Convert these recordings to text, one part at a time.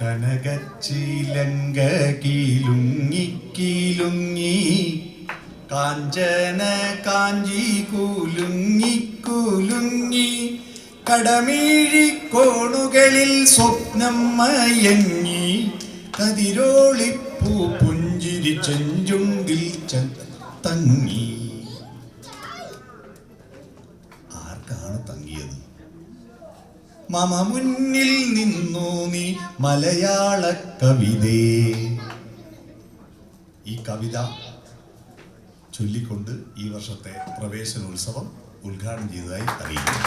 കനകച്ചിലങ്ക കീലുങ്ങി കീലുങ്ങി കാഞ്ചന കാഞ്ചി കുലുങ്ങി കുലുങ്ങി കടമീഴി കോണുകളിൽ സ്വപ്നം മയങ്ങി കതിരോളിപ്പൂ പുഞ്ചിരി ചെഞ്ചുണ്ടിൽ തങ്ങി. ആർക്കാണ് തങ്ങിയത്? മമ മുന്നിൽ നിന്നു നീ മലയാള കവിതേ. ഈ കവിത ചൊല്ലിക്കൊണ്ട് ഈ വർഷത്തെ പ്രവേശനോത്സവം ഉദ്ഘാടനം ചെയ്തതായി അറിയിക്കുന്നു.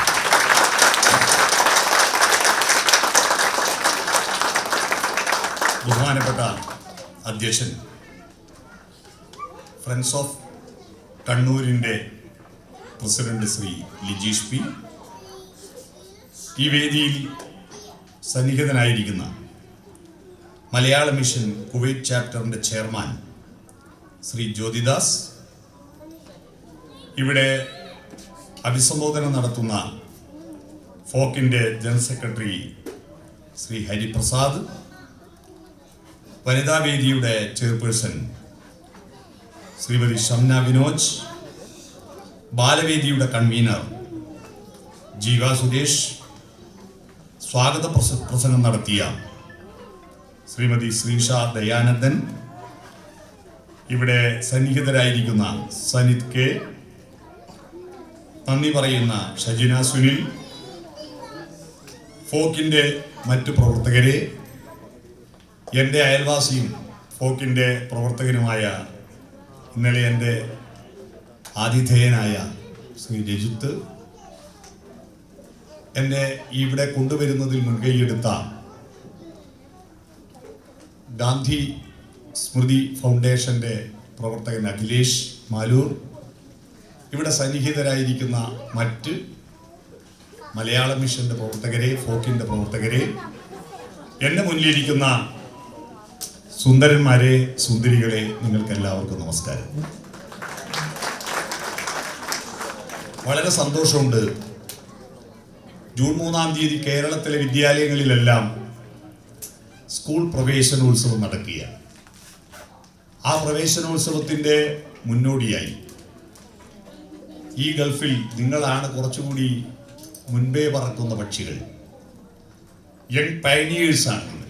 ബഹുമാനപ്പെട്ട അധ്യക്ഷൻ, ഫ്രണ്ട്സ് ഓഫ് കണ്ണൂരിൻ്റെ പ്രസിഡന്റ് ശ്രീ ലിജീഷ് പി, ഈ വേദിയിൽ സന്നിഹിതനായിരിക്കുന്ന മലയാള മിഷൻ കുവൈറ്റ് ചാപ്റ്ററിൻ്റെ ചെയർമാൻ ശ്രീ ജ്യോതിദാസ്, ഇവിടെ അഭിസംബോധന നടത്തുന്ന ഫോക്കിൻ്റെ ജനറൽ സെക്രട്ടറി ശ്രീ ഹരിപ്രസാദ്, വനിതാവേദിയുടെ ചെയർപേഴ്സൺ ശ്രീമതി ഷംന വിനോജ്, ബാലവേദിയുടെ കൺവീനർ ജീവ സുരേഷ്, സ്വാഗത പ്രസംഗം നടത്തിയ ശ്രീമതി ശ്രീഷ ദയാനന്ദൻ, ഇവിടെ സന്നിഹിതരായിരിക്കുന്ന സനിത് കെ, നന്ദി പറയുന്ന ഷജിന സുനിൽ, ഫോക്കിൻ്റെ മറ്റു പ്രവർത്തകരെ, എൻ്റെ അയൽവാസിയും ഫോക്കിൻ്റെ പ്രവർത്തകനുമായ ഇന്നലെ എൻ്റെ ആതിഥേയനായ ശ്രീ രജിത്ത്, എന്നെ ഇവിടെ കൊണ്ടുവരുന്നതിൽ മുൻകൈയെടുത്ത ഗാന്ധി സ്മൃതി ഫൗണ്ടേഷൻ്റെ പ്രവർത്തകൻ അഖിലേഷ് മാലൂർ, ഇവിടെ സന്നിഹിതരായിരിക്കുന്ന മറ്റ് മലയാള മിഷൻ്റെ പ്രവർത്തകരെ, ഫോക്കിൻ്റെ പ്രവർത്തകരെ, എൻ്റെ മുന്നിലിരിക്കുന്ന സുന്ദരന്മാരെ, സുന്ദരികളെ, നിങ്ങൾക്കെല്ലാവർക്കും നമസ്കാരം. വളരെ സന്തോഷമുണ്ട്. ജൂൺ 3-ാം തീയതി കേരളത്തിലെ വിദ്യാലയങ്ങളിലെല്ലാം സ്കൂൾ പ്രവേശനോത്സവം നടക്കുക. ആ പ്രവേശനോത്സവത്തിൻ്റെ മുന്നോടിയായി ഈ ഗൾഫിൽ നിങ്ങളാണ് കുറച്ചുകൂടി മുൻപേ പറക്കുന്ന പക്ഷികൾ, യങ് പയനിയേഴ്സാണ് നിങ്ങൾ.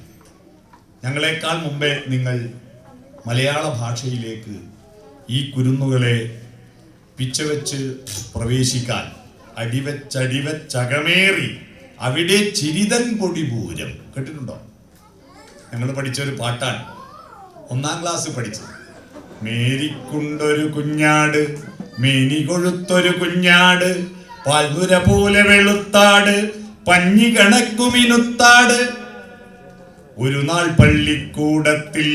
ഞങ്ങളെക്കാൾ മുമ്പേ നിങ്ങൾ മലയാള ഭാഷയിലേക്ക് ഈ കുരുന്നുകളെ പിച്ചവെച്ച് പ്രവേശിക്കാൻ അടിവച്ചടിവച്ചകമേറി അവിടെ ചിരിതൻ പൊടിപൂരം കേട്ടിട്ടുണ്ടോ? ഞങ്ങൾ പഠിച്ചൊരു പാട്ടാണ്, 1-ാം ക്ലാസ് പഠിച്ചത്. മേരിക്കുണ്ടൊരു കുഞ്ഞാട്, മേനി കൊഴുത്തൊരു കുഞ്ഞാട്, പാൽനുര പോലെ വെളുത്താട്, പഞ്ഞി കണക്കുമിനുത്താട്. ഒരു നാൾ പള്ളിക്കൂടത്തിൽ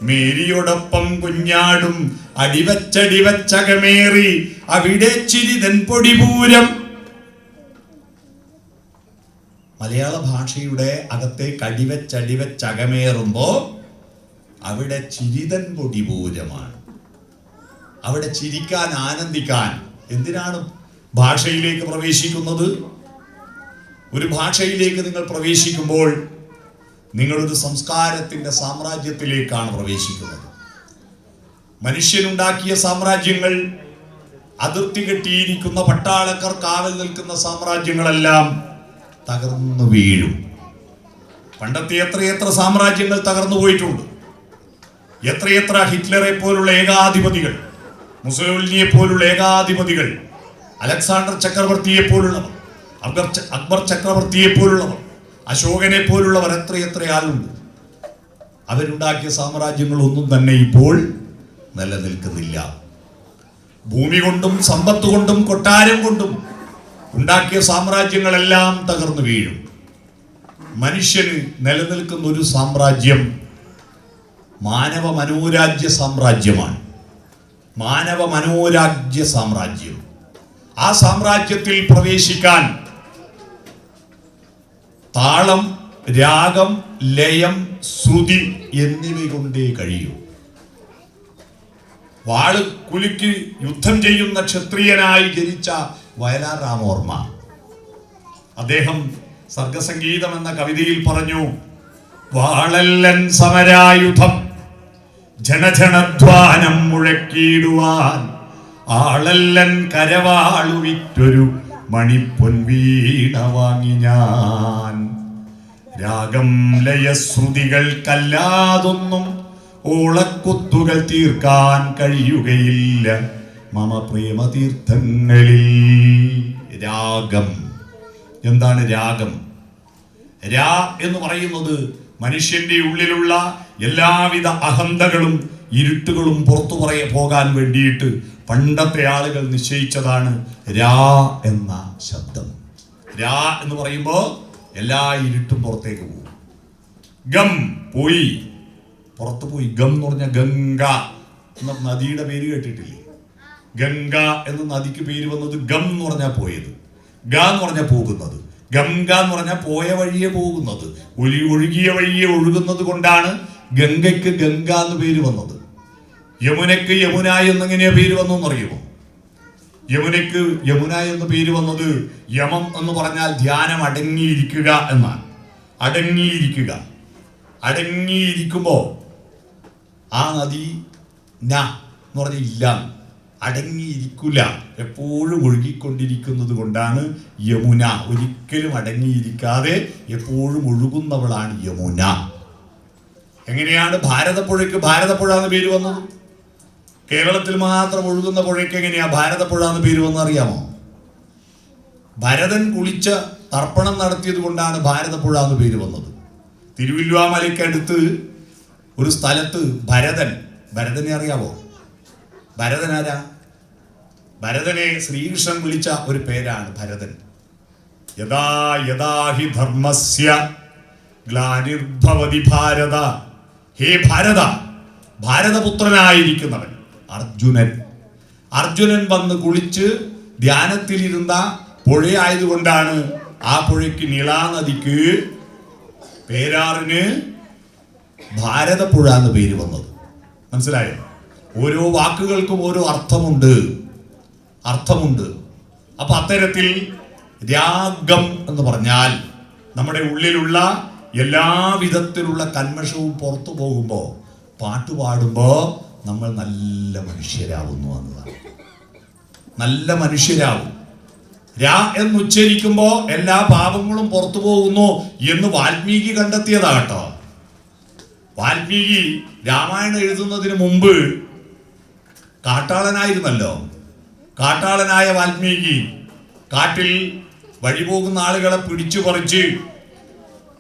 മേരിയോടൊപ്പം കുഞ്ഞാടും അടിവച്ചടിവച്ചകമേറി അവിടെ ചിരിതൻ പൊടിപൂരം. മലയാള ഭാഷയുടെ അകത്തേക്ക് അടിവച്ചടിവച്ചകമേറുമ്പോ അവിടെ ചിരിതൻ പൊടിപൂരമാണ്. അവിടെ ചിരിക്കാൻ, ആനന്ദിക്കാൻ. എന്തിനാണ് ഭാഷയിലേക്ക് പ്രവേശിക്കുന്നത്? ഒരു ഭാഷയിലേക്ക് നിങ്ങൾ പ്രവേശിക്കുമ്പോൾ നിങ്ങളൊരു സംസ്കാരത്തിൻ്റെ സാമ്രാജ്യത്തിലേക്കാണ് പ്രവേശിക്കുന്നത്. മനുഷ്യനുണ്ടാക്കിയ സാമ്രാജ്യങ്ങൾ, അതിർത്തി കെട്ടിയിരിക്കുന്ന പട്ടാളക്കാർ കാവൽ നിൽക്കുന്ന സാമ്രാജ്യങ്ങളെല്ലാം തകർന്നു വീഴും. പണ്ടത്തെ എത്രയെത്ര സാമ്രാജ്യങ്ങൾ തകർന്നു പോയിട്ടുണ്ട്. എത്രയെത്ര ഹിറ്റ്ലറെ പോലുള്ള ഏകാധിപതികൾ, മുസോളിനിയെ പോലുള്ള ഏകാധിപതികൾ, അലക്സാണ്ടർ ചക്രവർത്തിയെ പോലുള്ളവർ, അക്ബർ ചക്രവർത്തിയെ പോലുള്ളവർ, അശോകനെ പോലുള്ളവർ, എത്രയെത്ര ആളുണ്ട്. അവരുണ്ടാക്കിയ സാമ്രാജ്യങ്ങളൊന്നും തന്നെ ഇപ്പോൾ നിലനിൽക്കുന്നില്ല. ഭൂമി കൊണ്ടും സമ്പത്ത് കൊണ്ടും കൊട്ടാരം കൊണ്ടും ഉണ്ടാക്കിയ സാമ്രാജ്യങ്ങളെല്ലാം തകർന്നു വീഴും. മനുഷ്യന് നിലനിൽക്കുന്ന ഒരു സാമ്രാജ്യം മാനവ മനോരാജ്യ സാമ്രാജ്യമാണ്. മാനവ മനോരാജ്യ സാമ്രാജ്യം. ആ സാമ്രാജ്യത്തിൽ പ്രവേശിക്കാൻ താളം, രാഗം, ലയം, ശ്രുതി എന്നിവ കൊണ്ടേ കഴിയൂ. വാള് കുലുക്കി യുദ്ധം ചെയ്യുന്ന ക്ഷത്രിയനായി ജനിച്ച വയലാർ രാമവർമ്മ, അദ്ദേഹം സർഗസംഗീതം എന്ന കവിതയിൽ പറഞ്ഞു, വാളല്ലൻ സമരായുധം ജനജനധ്വാനം മുഴക്കിയിടുവാൻ ആളല്ലൻ കരവാളു വിറ്റൊരു മണിപ്പൊൻ വീണ വാങ്ങി ഞാൻ. രാഗം ലയശ്രുതികൾക്കല്ലാതൊന്നും ഓളക്കുത്തുകൾ തീർക്കാൻ കഴിയുകയില്ല മമ പ്രേമതീർത്ഥങ്ങളിൽ. രാഗം എന്താണ്? രാഗം എന്ന് പറയുന്നത് മനുഷ്യന്റെ ഉള്ളിലുള്ള എല്ലാവിധ അഹന്തകളും ഇരുട്ടുകളും പുറത്തു പോകാൻ വേണ്ടിയിട്ട് പണ്ടത്തെ ആളുകൾ നിശ്ചയിച്ചതാണ് രാ എന്ന ശബ്ദം. രാ എന്ന് പറയുമ്പോൾ എല്ലാ ഇരുട്ടും പുറത്തേക്ക് പോകും. ഗം പോയി, പുറത്തു പോയി. ഗം എന്ന് പറഞ്ഞ ഗംഗ എന്ന നദിയുടെ പേര് കേട്ടിട്ടില്ലേ? ഗംഗ എന്ന നദിക്ക് പേര് വന്നത് ഗം എന്ന് പറഞ്ഞാൽ പോയത്, ഗ എന്ന് പറഞ്ഞാൽ പോകുന്നത്. ഗംഗ എന്ന് പറഞ്ഞാൽ പോയ വഴിയെ പോകുന്നത്, ഒഴുകിയ വഴിയെ ഒഴുകുന്നത് കൊണ്ടാണ് ഗംഗയ്ക്ക് ഗംഗ എന്ന് പേര് വന്നത്. യമുനയ്ക്ക് യമുന എന്നെങ്ങനെയാ പേര് വന്നറിയുമോ? യമുനയ്ക്ക് യമുന എന്ന് പേര് വന്നത് യമം എന്ന് പറഞ്ഞാൽ ധ്യാനം, അടങ്ങിയിരിക്കുക എന്നാണ്. അടങ്ങിയിരിക്കുമ്പോ ആ നദി ന എന്ന് പറഞ്ഞ ഇല്ല, അടങ്ങിയിരിക്കില്ല, എപ്പോഴും ഒഴുകിക്കൊണ്ടിരിക്കുന്നത് കൊണ്ടാണ് യമുന. ഒരിക്കലും അടങ്ങിയിരിക്കാതെ എപ്പോഴും ഒഴുകുന്നവളാണ് യമുന. എങ്ങനെയാണ് ഭാരതപ്പുഴയ്ക്ക് ഭാരതപ്പുഴ എന്ന് പേര് വന്നത്? കേരളത്തിൽ മാത്രം ഒഴുകുന്ന പുഴയ്ക്ക് എങ്ങനെയാ ഭാരതപ്പുഴ എന്ന് പേര് വന്നത് അറിയാമോ? ഭരതൻ കുളിച്ച് തർപ്പണം നടത്തിയത് കൊണ്ടാണ് ഭാരതപ്പുഴ എന്ന് പേര് വന്നത്. തിരുവില്ലുവാമലയ്ക്കടുത്ത് ഒരു സ്ഥലത്ത് ഭരതനെ അറിയാമോ? ഭരതൻ ആരാ? ഭരതനെ ശ്രീകൃഷ്ണൻ വിളിച്ച ഒരു പേരാണ് ഭരതൻ. യഥാ യഥാ ഹി ധർമ്മസ്യ ഗ്ലാനിർഭവതി ഭാരത. ഹേ ഭാരത, ഭാരതപുത്രനായിരിക്കുന്നവൻ അർജുനൻ വന്ന് കുളിച്ച് ധ്യാനത്തിലിരുന്ന പുഴയായതുകൊണ്ടാണ് ആ പുഴയ്ക്ക് നീളാനദിക്ക് പേരാറിന് ഭാരതപ്പുഴ എന്ന് പേര് വന്നത്. മനസ്സിലായോ? ഓരോ വാക്കുകൾക്കും ഓരോ അർത്ഥമുണ്ട്. അപ്പൊ അത്തരത്തിൽ രാഗം എന്ന് പറഞ്ഞാൽ നമ്മുടെ ഉള്ളിലുള്ള എല്ലാ വിധത്തിലുള്ള കന്മഷവും പുറത്തു പോകുമ്പോൾ പാട്ട് പാടുമ്പോൾ നമ്മൾ നല്ല മനുഷ്യരാകുന്നു എന്നതാണ്. നല്ല മനുഷ്യരാകും. രാ എന്നുച്ചരിക്കുമ്പോൾ എല്ലാ പാപങ്ങളും പുറത്തു പോകുന്നു എന്ന് വാൽമീകി കണ്ടെത്തിയതാട്ടോ. വാൽമീകി രാമായണം എഴുതുന്നതിന് മുമ്പ് കാട്ടാളനായിരുന്നല്ലോ. കാട്ടാളനായ വാൽമീകി കാട്ടിൽ വഴിപോകുന്ന ആളുകളെ പിടിച്ചു പറിച്ച്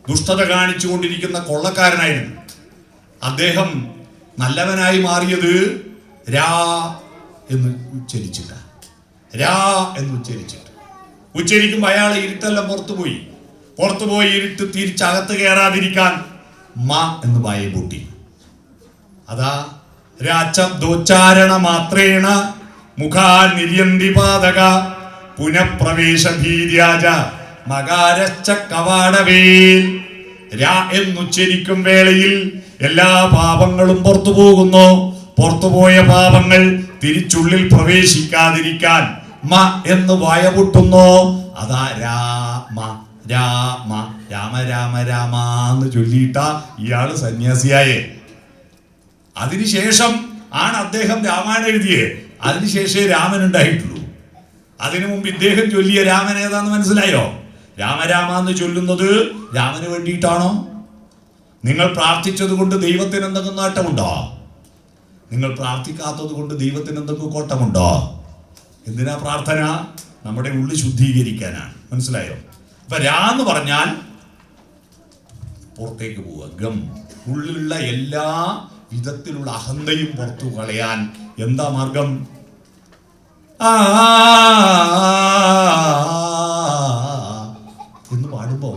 ദുഷ്ടത കാണിച്ചു കൊണ്ടിരിക്കുന്ന കൊള്ളക്കാരനായിരുന്നു. അദ്ദേഹം നല്ലവനായി മാറിയത് രാ എന്ന് ഉച്ചരിച്ചിട്ട്. ഉച്ചരിക്കുമ്പോൾ അയാളെ ഇരുട്ടെല്ലാം പുറത്തുപോയി ഇരുട്ട് തിരിച്ചകത്ത് കയറാതിരിക്കാൻ മ എന്ന് വായ പൂട്ടി. അതാ രാച്ചബ്ദോച്ചാരണ മാത്രേണ മുഖാ നിര്യന്തി പാതക പുനഃപ്രവേശ ഭീര്യാജ മകാരശ്ച കവാടവേൽ. രാ എന്നുച്ചരിക്കും വേളയിൽ എല്ലാ പാപങ്ങളും പുറത്തു പോകുന്നു. പുറത്തുപോയ പാപങ്ങൾ തിരിച്ചുള്ളിൽ പ്രവേശിക്കാതിരിക്കാൻ മ എന്ന് വായ പൊട്ടുന്നു. അതാ രാമ രാമ രാമ രാമ രാമ എന്ന് ചൊല്ലിയിട്ട ഇയാള് സന്യാസിയായേ. അതിനുശേഷം ആണ് അദ്ദേഹം രാമായണം എഴുതിയേ. അതിനുശേഷമേ രാമൻ ഉണ്ടായിട്ടുള്ളൂ. അതിനു മുമ്പ് ഇദ്ദേഹം ചൊല്ലിയ രാമൻ ഏതാന്ന് മനസ്സിലായോ? രാമരാമ എന്ന് ചൊല്ലുന്നത് രാമന് വേണ്ടിയിട്ടാണോ? നിങ്ങൾ പ്രാർത്ഥിച്ചത് കൊണ്ട് ദൈവത്തിന് എന്തെങ്കിലും നേട്ടമുണ്ടോ? നിങ്ങൾ പ്രാർത്ഥിക്കാത്തത് കൊണ്ട് ദൈവത്തിന് എന്തെങ്കിലും കോട്ടമുണ്ടോ? എന്തിനാ പ്രാർത്ഥന? നമ്മുടെ ഉള്ളിൽ ശുദ്ധീകരിക്കാനാണ്. മനസ്സിലായോ? അപ്പൊ രാ എന്ന് പറഞ്ഞാൽ പുറത്തേക്ക് പോവുക. ഗം, ഉള്ളിലുള്ള എല്ലാ വിധത്തിലുള്ള അഹന്തയും പുറത്തു കളയാൻ എന്താ മാർഗം? എന്ന് പാടുമ്പോ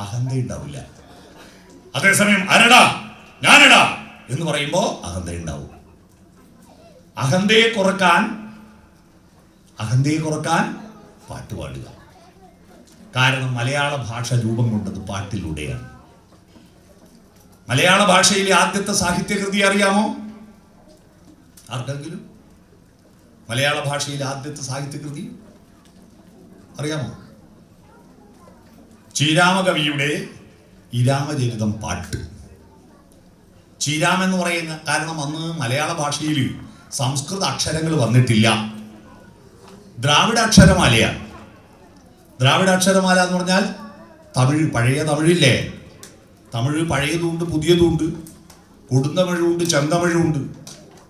അഹന്ത ഉണ്ടാവില്ല. അതേസമയം അരടാ ഞാനടാ എന്ന് പറയുമ്പോ അഹന്ത ഉണ്ടാവും. അഹന്തയെ കുറക്കാൻ പാട്ട് പാടുക. കാരണം മലയാള ഭാഷ രൂപം കൊണ്ടത് പാട്ടിലൂടെയാണ്. മലയാള ഭാഷയിലെ ആദ്യത്തെ സാഹിത്യകൃതി അറിയാമോ? ആർക്കെങ്കിലും മലയാള ഭാഷയിലെ ആദ്യത്തെ സാഹിത്യകൃതി അറിയാമോ? ശ്രീരാമകവിയുടെ ഈ രാമചരിതം പാട്ട്. ചീരാമെന്ന് പറയുന്ന കാരണം അന്ന് മലയാള ഭാഷയിൽ സംസ്കൃത അക്ഷരങ്ങൾ വന്നിട്ടില്ല. ദ്രാവിഡ അക്ഷരമാലയാണ്. ദ്രാവിഡ അക്ഷരമാല എന്ന് പറഞ്ഞാൽ തമിഴ്, പഴയ തമിഴില്ലേ? തമിഴ് പഴയതുണ്ട് പുതിയതുണ്ട്, കൊടുന്തമിഴുണ്ട് ചെന്തമിഴുണ്ട്.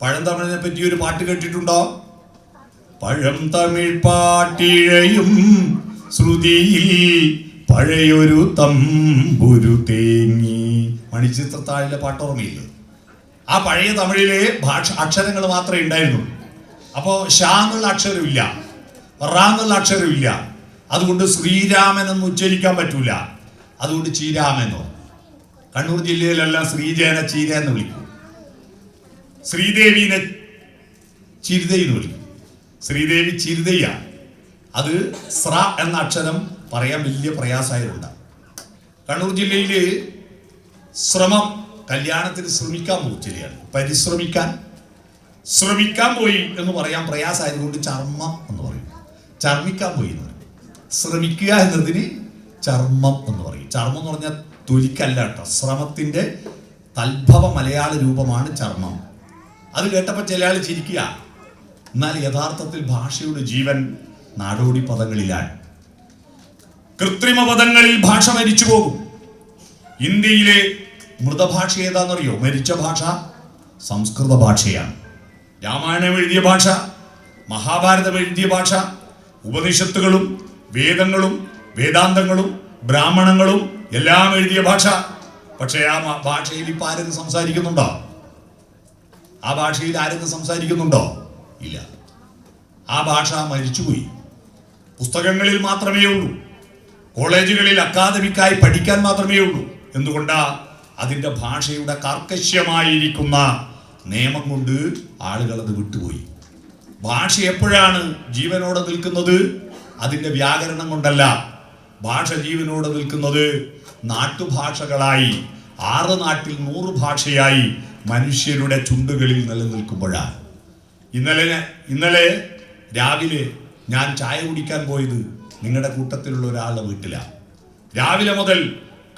പഴന്തമിഴിനെ പറ്റി ഒരു പാട്ട് കേട്ടിട്ടുണ്ടോ? പഴം തമിഴ് പാട്ടിഴയും ശ്രുതിയിൽ പഴയൊരു തമ്പുരു തേങ്ങി. മണിച്ചിത്രത്താഴിലെ പാട്ടോർമ്മയില്ലേ? ആ പഴയ തമിഴിലെ അക്ഷരങ്ങൾ മാത്രമേ ഉണ്ടായിരുന്നുള്ളൂ. അപ്പോൾ ഷാ എന്നുള്ള അക്ഷരമില്ല, റ എന്നുള്ള അക്ഷരമില്ല. അതുകൊണ്ട് ശ്രീരാമൻ എന്ന് ഉച്ചരിക്കാൻ പറ്റൂല. അതുകൊണ്ട് ചീരാമെന്നോ. കണ്ണൂർ ജില്ലയിലെല്ലാം ശ്രീജേനെ ചീര എന്ന് വിളിക്കും, ശ്രീദേവിനെ ചിരിതൈ എന്ന് വിളിക്കും. ശ്രീദേവി ചിരിതയാണ്. അത് സ്ര എന്ന അക്ഷരം പറയാൻ വലിയ പ്രയാസമായതുണ്ട്. കണ്ണൂർ ജില്ലയിൽ ശ്രമം, കല്യാണത്തിന് ശ്രമിക്കാൻ പോകും ചിലയാണ്. ശ്രമിക്കാൻ പോയി എന്ന് പറയാൻ പ്രയാസമായതുകൊണ്ട് ചർമ്മം എന്ന് പറയും. ചർമ്മിക്കാൻ പോയി എന്ന് പറയും. ശ്രമിക്കുക എന്നതിന് ചർമ്മം എന്ന് പറയും. ചർമ്മം എന്ന് പറഞ്ഞാൽ തൊലിക്കല്ല കേട്ടോ. ശ്രമത്തിന്റെ തൽഭവ മലയാള രൂപമാണ് ചർമ്മം. അത് കേട്ടപ്പോൾ ചില ആൾ ചിരിക്കുക. എന്നാൽ യഥാർത്ഥത്തിൽ ഭാഷയുടെ ജീവൻ നാടോടി പദങ്ങളിലാണ്. കൃത്രിമ പദങ്ങളിൽ ഭാഷ മരിച്ചു പോകും. ഇന്ത്യയിലെ മൃതഭാഷ ഏതാണെന്നറിയോ? മരിച്ച ഭാഷ സംസ്കൃത ഭാഷയാണ്. രാമായണം എഴുതിയ ഭാഷ, മഹാഭാരതം എഴുതിയ ഭാഷ, ഉപനിഷത്തുകളും വേദങ്ങളും വേദാന്തങ്ങളും ബ്രാഹ്മണങ്ങളും എല്ലാം എഴുതിയ ഭാഷ. പക്ഷേ ആ ഭാഷയിൽ ഇപ്പം ആരെങ്കിലും സംസാരിക്കുന്നുണ്ടോ? ആ ഭാഷയിൽ ആരെങ്കിലും സംസാരിക്കുന്നുണ്ടോ? ഇല്ല. ആ ഭാഷ മരിച്ചുപോയി. പുസ്തകങ്ങളിൽ മാത്രമേ ഉള്ളൂ, കോളേജുകളിൽ അക്കാദമിക്കായി പഠിക്കാൻ മാത്രമേ ഉള്ളൂ. എന്തുകൊണ്ടാ? അതിൻ്റെ ഭാഷയുടെ കാർക്കശ്യമായിരിക്കുന്ന നിയമം കൊണ്ട് ആളുകൾ അത് വിട്ടുപോയി. ഭാഷ എപ്പോഴാണ് ജീവനോടെ നിൽക്കുന്നത്? അതിൻ്റെ വ്യാകരണം കൊണ്ടല്ല. ഭാഷ ജീവനോടെ നിൽക്കുന്നത് നാട്ടുഭാഷകളായി 6 നാട്ടിൽ 100 ഭാഷയായി മനുഷ്യരുടെ ചുണ്ടുകളിൽ നിലനിൽക്കുമ്പോഴാണ്. ഇന്നലെ രാവിലെ ഞാൻ ചായ കുടിക്കാൻ പോയത് നിങ്ങളുടെ കൂട്ടത്തിലുള്ള ഒരാളുടെ വീട്ടിലാണ്. രാവിലെ മുതൽ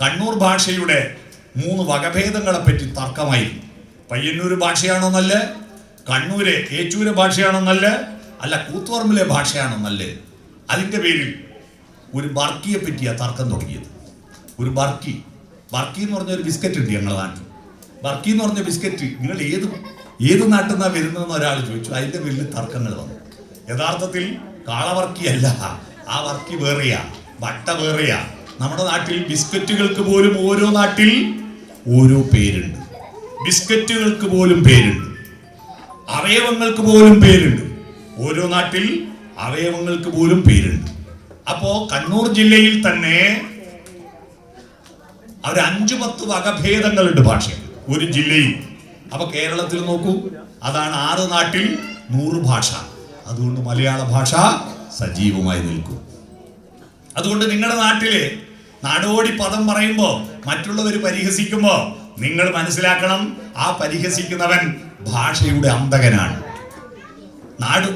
കണ്ണൂർ ഭാഷയുടെ 3 വകഭേദങ്ങളെ പറ്റി തർക്കമായിരുന്നു. പയ്യന്നൂർ ഭാഷയാണോ നല്ല, കണ്ണൂരെ ഏച്ചൂരെ ഭാഷയാണോ നല്ല, അല്ല കൂത്തുപറമ്പിലെ ഭാഷയാണോ നല്ല? അതിൻ്റെ പേരിൽ ഒരു ബർക്കിയെ പറ്റിയാണ് തർക്കം തുടങ്ങിയത്. ഒരു ബർക്കി എന്ന് പറഞ്ഞ ഒരു ബിസ്ക്കറ്റ് ഉണ്ട് ഞങ്ങളുടെ നാട്ടിൽ. ബർക്കി എന്ന് പറഞ്ഞ ബിസ്ക്കറ്റ് നിങ്ങൾ ഏത് നാട്ടിൽ നിന്നാണ് വരുന്നതെന്ന് ഒരാൾ ചോദിച്ചു. അതിൻ്റെ പേരിൽ തർക്കങ്ങൾ വന്നു. യഥാർത്ഥത്തിൽ കാളവർക്കിയല്ല, ആ വർക്കി വേറെയാ, വട്ട വേറെയാ. നമ്മുടെ നാട്ടിൽ ബിസ്ക്കറ്റുകൾക്ക് പോലും ഓരോ നാട്ടിൽ ഓരോ പേരുണ്ട്. ബിസ്ക്കറ്റുകൾക്ക് പോലും പേരുണ്ട്, അവയവങ്ങൾക്ക് പോലും പേരുണ്ട്. ഓരോ നാട്ടിൽ അവയവങ്ങൾക്ക് പോലും പേരുണ്ട്. അപ്പോ കണ്ണൂർ ജില്ലയിൽ തന്നെ ഒരു 5-10 വകഭേദങ്ങളുണ്ട് ഭാഷയിൽ ഒരു ജില്ലയിൽ. അപ്പൊ കേരളത്തിൽ നോക്കൂ, അതാണ് 6 നാട്ടിൽ 100 ഭാഷ. അതുകൊണ്ട് മലയാള ഭാഷ സജീവമായി നിൽക്കും. അതുകൊണ്ട് നിങ്ങളുടെ നാട്ടിലെ നാടോടി പദം പറയുമ്പോൾ മറ്റുള്ളവർ പരിഹസിക്കുമ്പോൾ നിങ്ങൾ മനസ്സിലാക്കണം, ആ പരിഹസിക്കുന്നവൻ ഭാഷയുടെ അന്തകനാണ്.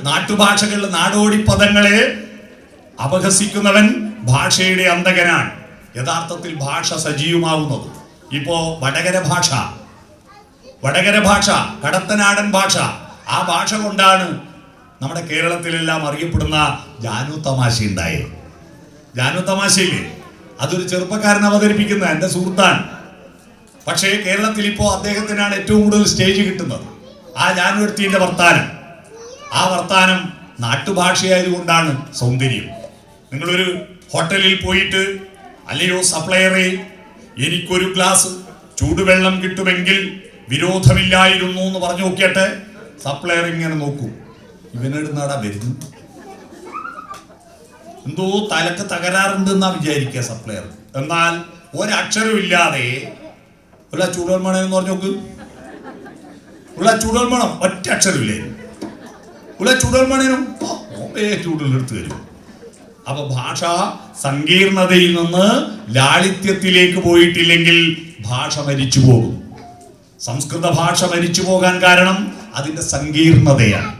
നാട്ടുഭാഷകളിലെ നാടോടി പദങ്ങളെ അപഹസിക്കുന്നവൻ ഭാഷയുടെ അന്തകനാണ്. യഥാർത്ഥത്തിൽ ഭാഷ സജീവമാവുന്നത് ഇപ്പോ വടകര ഭാഷ, കടത്തനാടൻ ഭാഷ, ആ ഭാഷ കൊണ്ടാണ് നമ്മുടെ കേരളത്തിലെല്ലാം അറിയപ്പെടുന്ന ജാനു തമാശ ഉണ്ടായത്. ജാനു തമാശയില്ലേ, അതൊരു ചെറുപ്പക്കാരൻ അവതരിപ്പിക്കുന്ന എൻ്റെ സുഹൃത്താണ്. പക്ഷേ കേരളത്തിൽ ഇപ്പോൾ അദ്ദേഹത്തിനാണ് ഏറ്റവും കൂടുതൽ സ്റ്റേജ് കിട്ടുന്നത്. ആ ജാനു എടുത്തിന്റെ വർത്താനം, ആ വർത്താനം നാട്ടുഭാഷയായതുകൊണ്ടാണ് സൗന്ദര്യം. നിങ്ങളൊരു ഹോട്ടലിൽ പോയിട്ട്, അല്ലയോ സപ്ലയറെ, എനിക്കൊരു ഗ്ലാസ് ചൂടുവെള്ളം കിട്ടുമെങ്കിൽ വിരോധമില്ലായിരുന്നു എന്ന് പറഞ്ഞു നോക്കിയട്ടെ. സപ്ലയർ ഇങ്ങനെ നോക്കൂ, ഇവനെടുന്നാടാ വരുന്നു, എന്തോ തലക്ക് തകരാറുണ്ടെന്നാ വിചാരിക്കുക സപ്ലയർ. എന്നാൽ ഒരക്ഷരമില്ലാതെ ഉള്ള ചൂടുവെള്ളം എന്ന് പറഞ്ഞു നോക്ക്, ഉള്ള ചൂടുവെള്ളം ഒറ്റ അക്ഷരമില്ലേ, ഉള്ള ചൂടുവെള്ളം ചൂടുവെള്ളെടുത്ത് തരും. അപ്പൊ ഭാഷ സങ്കീർണതയിൽ നിന്ന് ലാളിത്യത്തിലേക്ക് പോയിട്ടില്ലെങ്കിൽ ഭാഷ മരിച്ചു പോകും. സംസ്കൃത ഭാഷ മരിച്ചു പോകാൻ കാരണം അതിന്റെ സങ്കീർണതയാണ്.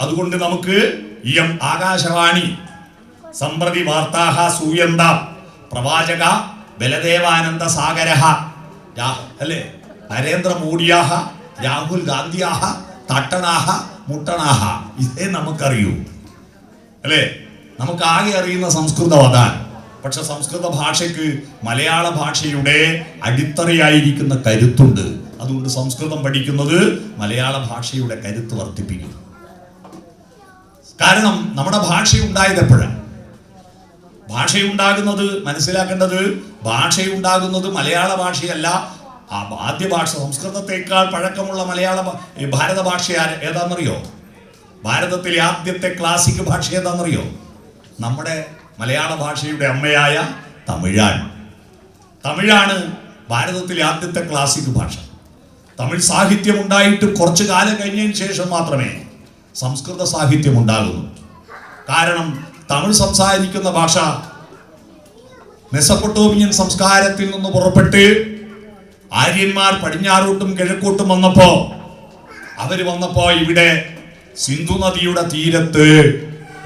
അതുകൊണ്ട് നമുക്ക് ഇയം ആകാശവാണി സമ്പ്രതി വാർത്താഹ സൂയന്ത പ്രവാചക ബലദേവാനന്ദ സാഗരഹ അല്ലേ, നരേന്ദ്രമോദിയാഹ, രാഹുൽ ഗാന്ധിയാഹ, തട്ടണാഹ, മുട്ടണാഹ. ഇതേ നമുക്കറിയൂ അല്ലേ. നമുക്ക് ആകെ അറിയുന്ന സംസ്കൃതം അതാണ്. പക്ഷെ സംസ്കൃത ഭാഷയ്ക്ക് മലയാള ഭാഷയുടെ അടിത്തറയായിരിക്കുന്ന കരുത്തുണ്ട്. അതുകൊണ്ട് സംസ്കൃതം പഠിക്കുന്നത് മലയാള ഭാഷയുടെ കരുത്ത് വർദ്ധിപ്പിക്കും. കാരണം നമ്മുടെ ഭാഷയുണ്ടായത് എപ്പോഴാണ്? ഭാഷയുണ്ടാകുന്നത് മനസ്സിലാക്കേണ്ടത്, ഭാഷയുണ്ടാകുന്നത് മലയാള ഭാഷയല്ല. ആദ്യ ഭാഷ സംസ്കൃതത്തെക്കാൾ പഴക്കമുള്ള ഭാരത ഭാഷ ഏതാണെന്നറിയോ? ഭാരതത്തിലെ ആദ്യത്തെ ക്ലാസിക് ഭാഷ ഏതാണെന്നറിയോ? നമ്മുടെ മലയാള ഭാഷയുടെ അമ്മയായ തമിഴാണ്. തമിഴാണ് ഭാരതത്തിലെ ആദ്യത്തെ ക്ലാസിക് ഭാഷ. തമിഴ് സാഹിത്യം ഉണ്ടായിട്ട് കുറച്ചു കാലം കഴിഞ്ഞതിന് ശേഷം മാത്രമേ സംസ്കൃത സാഹിത്യം ഉണ്ടാകുന്നു. കാരണം തമിഴ് സംസാരിക്കുന്ന ഭാഷ മെസപ്പൊട്ടോമിയൻ സംസ്കാരത്തിൽ നിന്ന് പുറപ്പെട്ട് ആര്യന്മാർ പടിഞ്ഞാറോട്ടും കിഴക്കോട്ടും വന്നപ്പോ ഇവിടെ സിന്ധു നദിയുടെ തീരത്ത്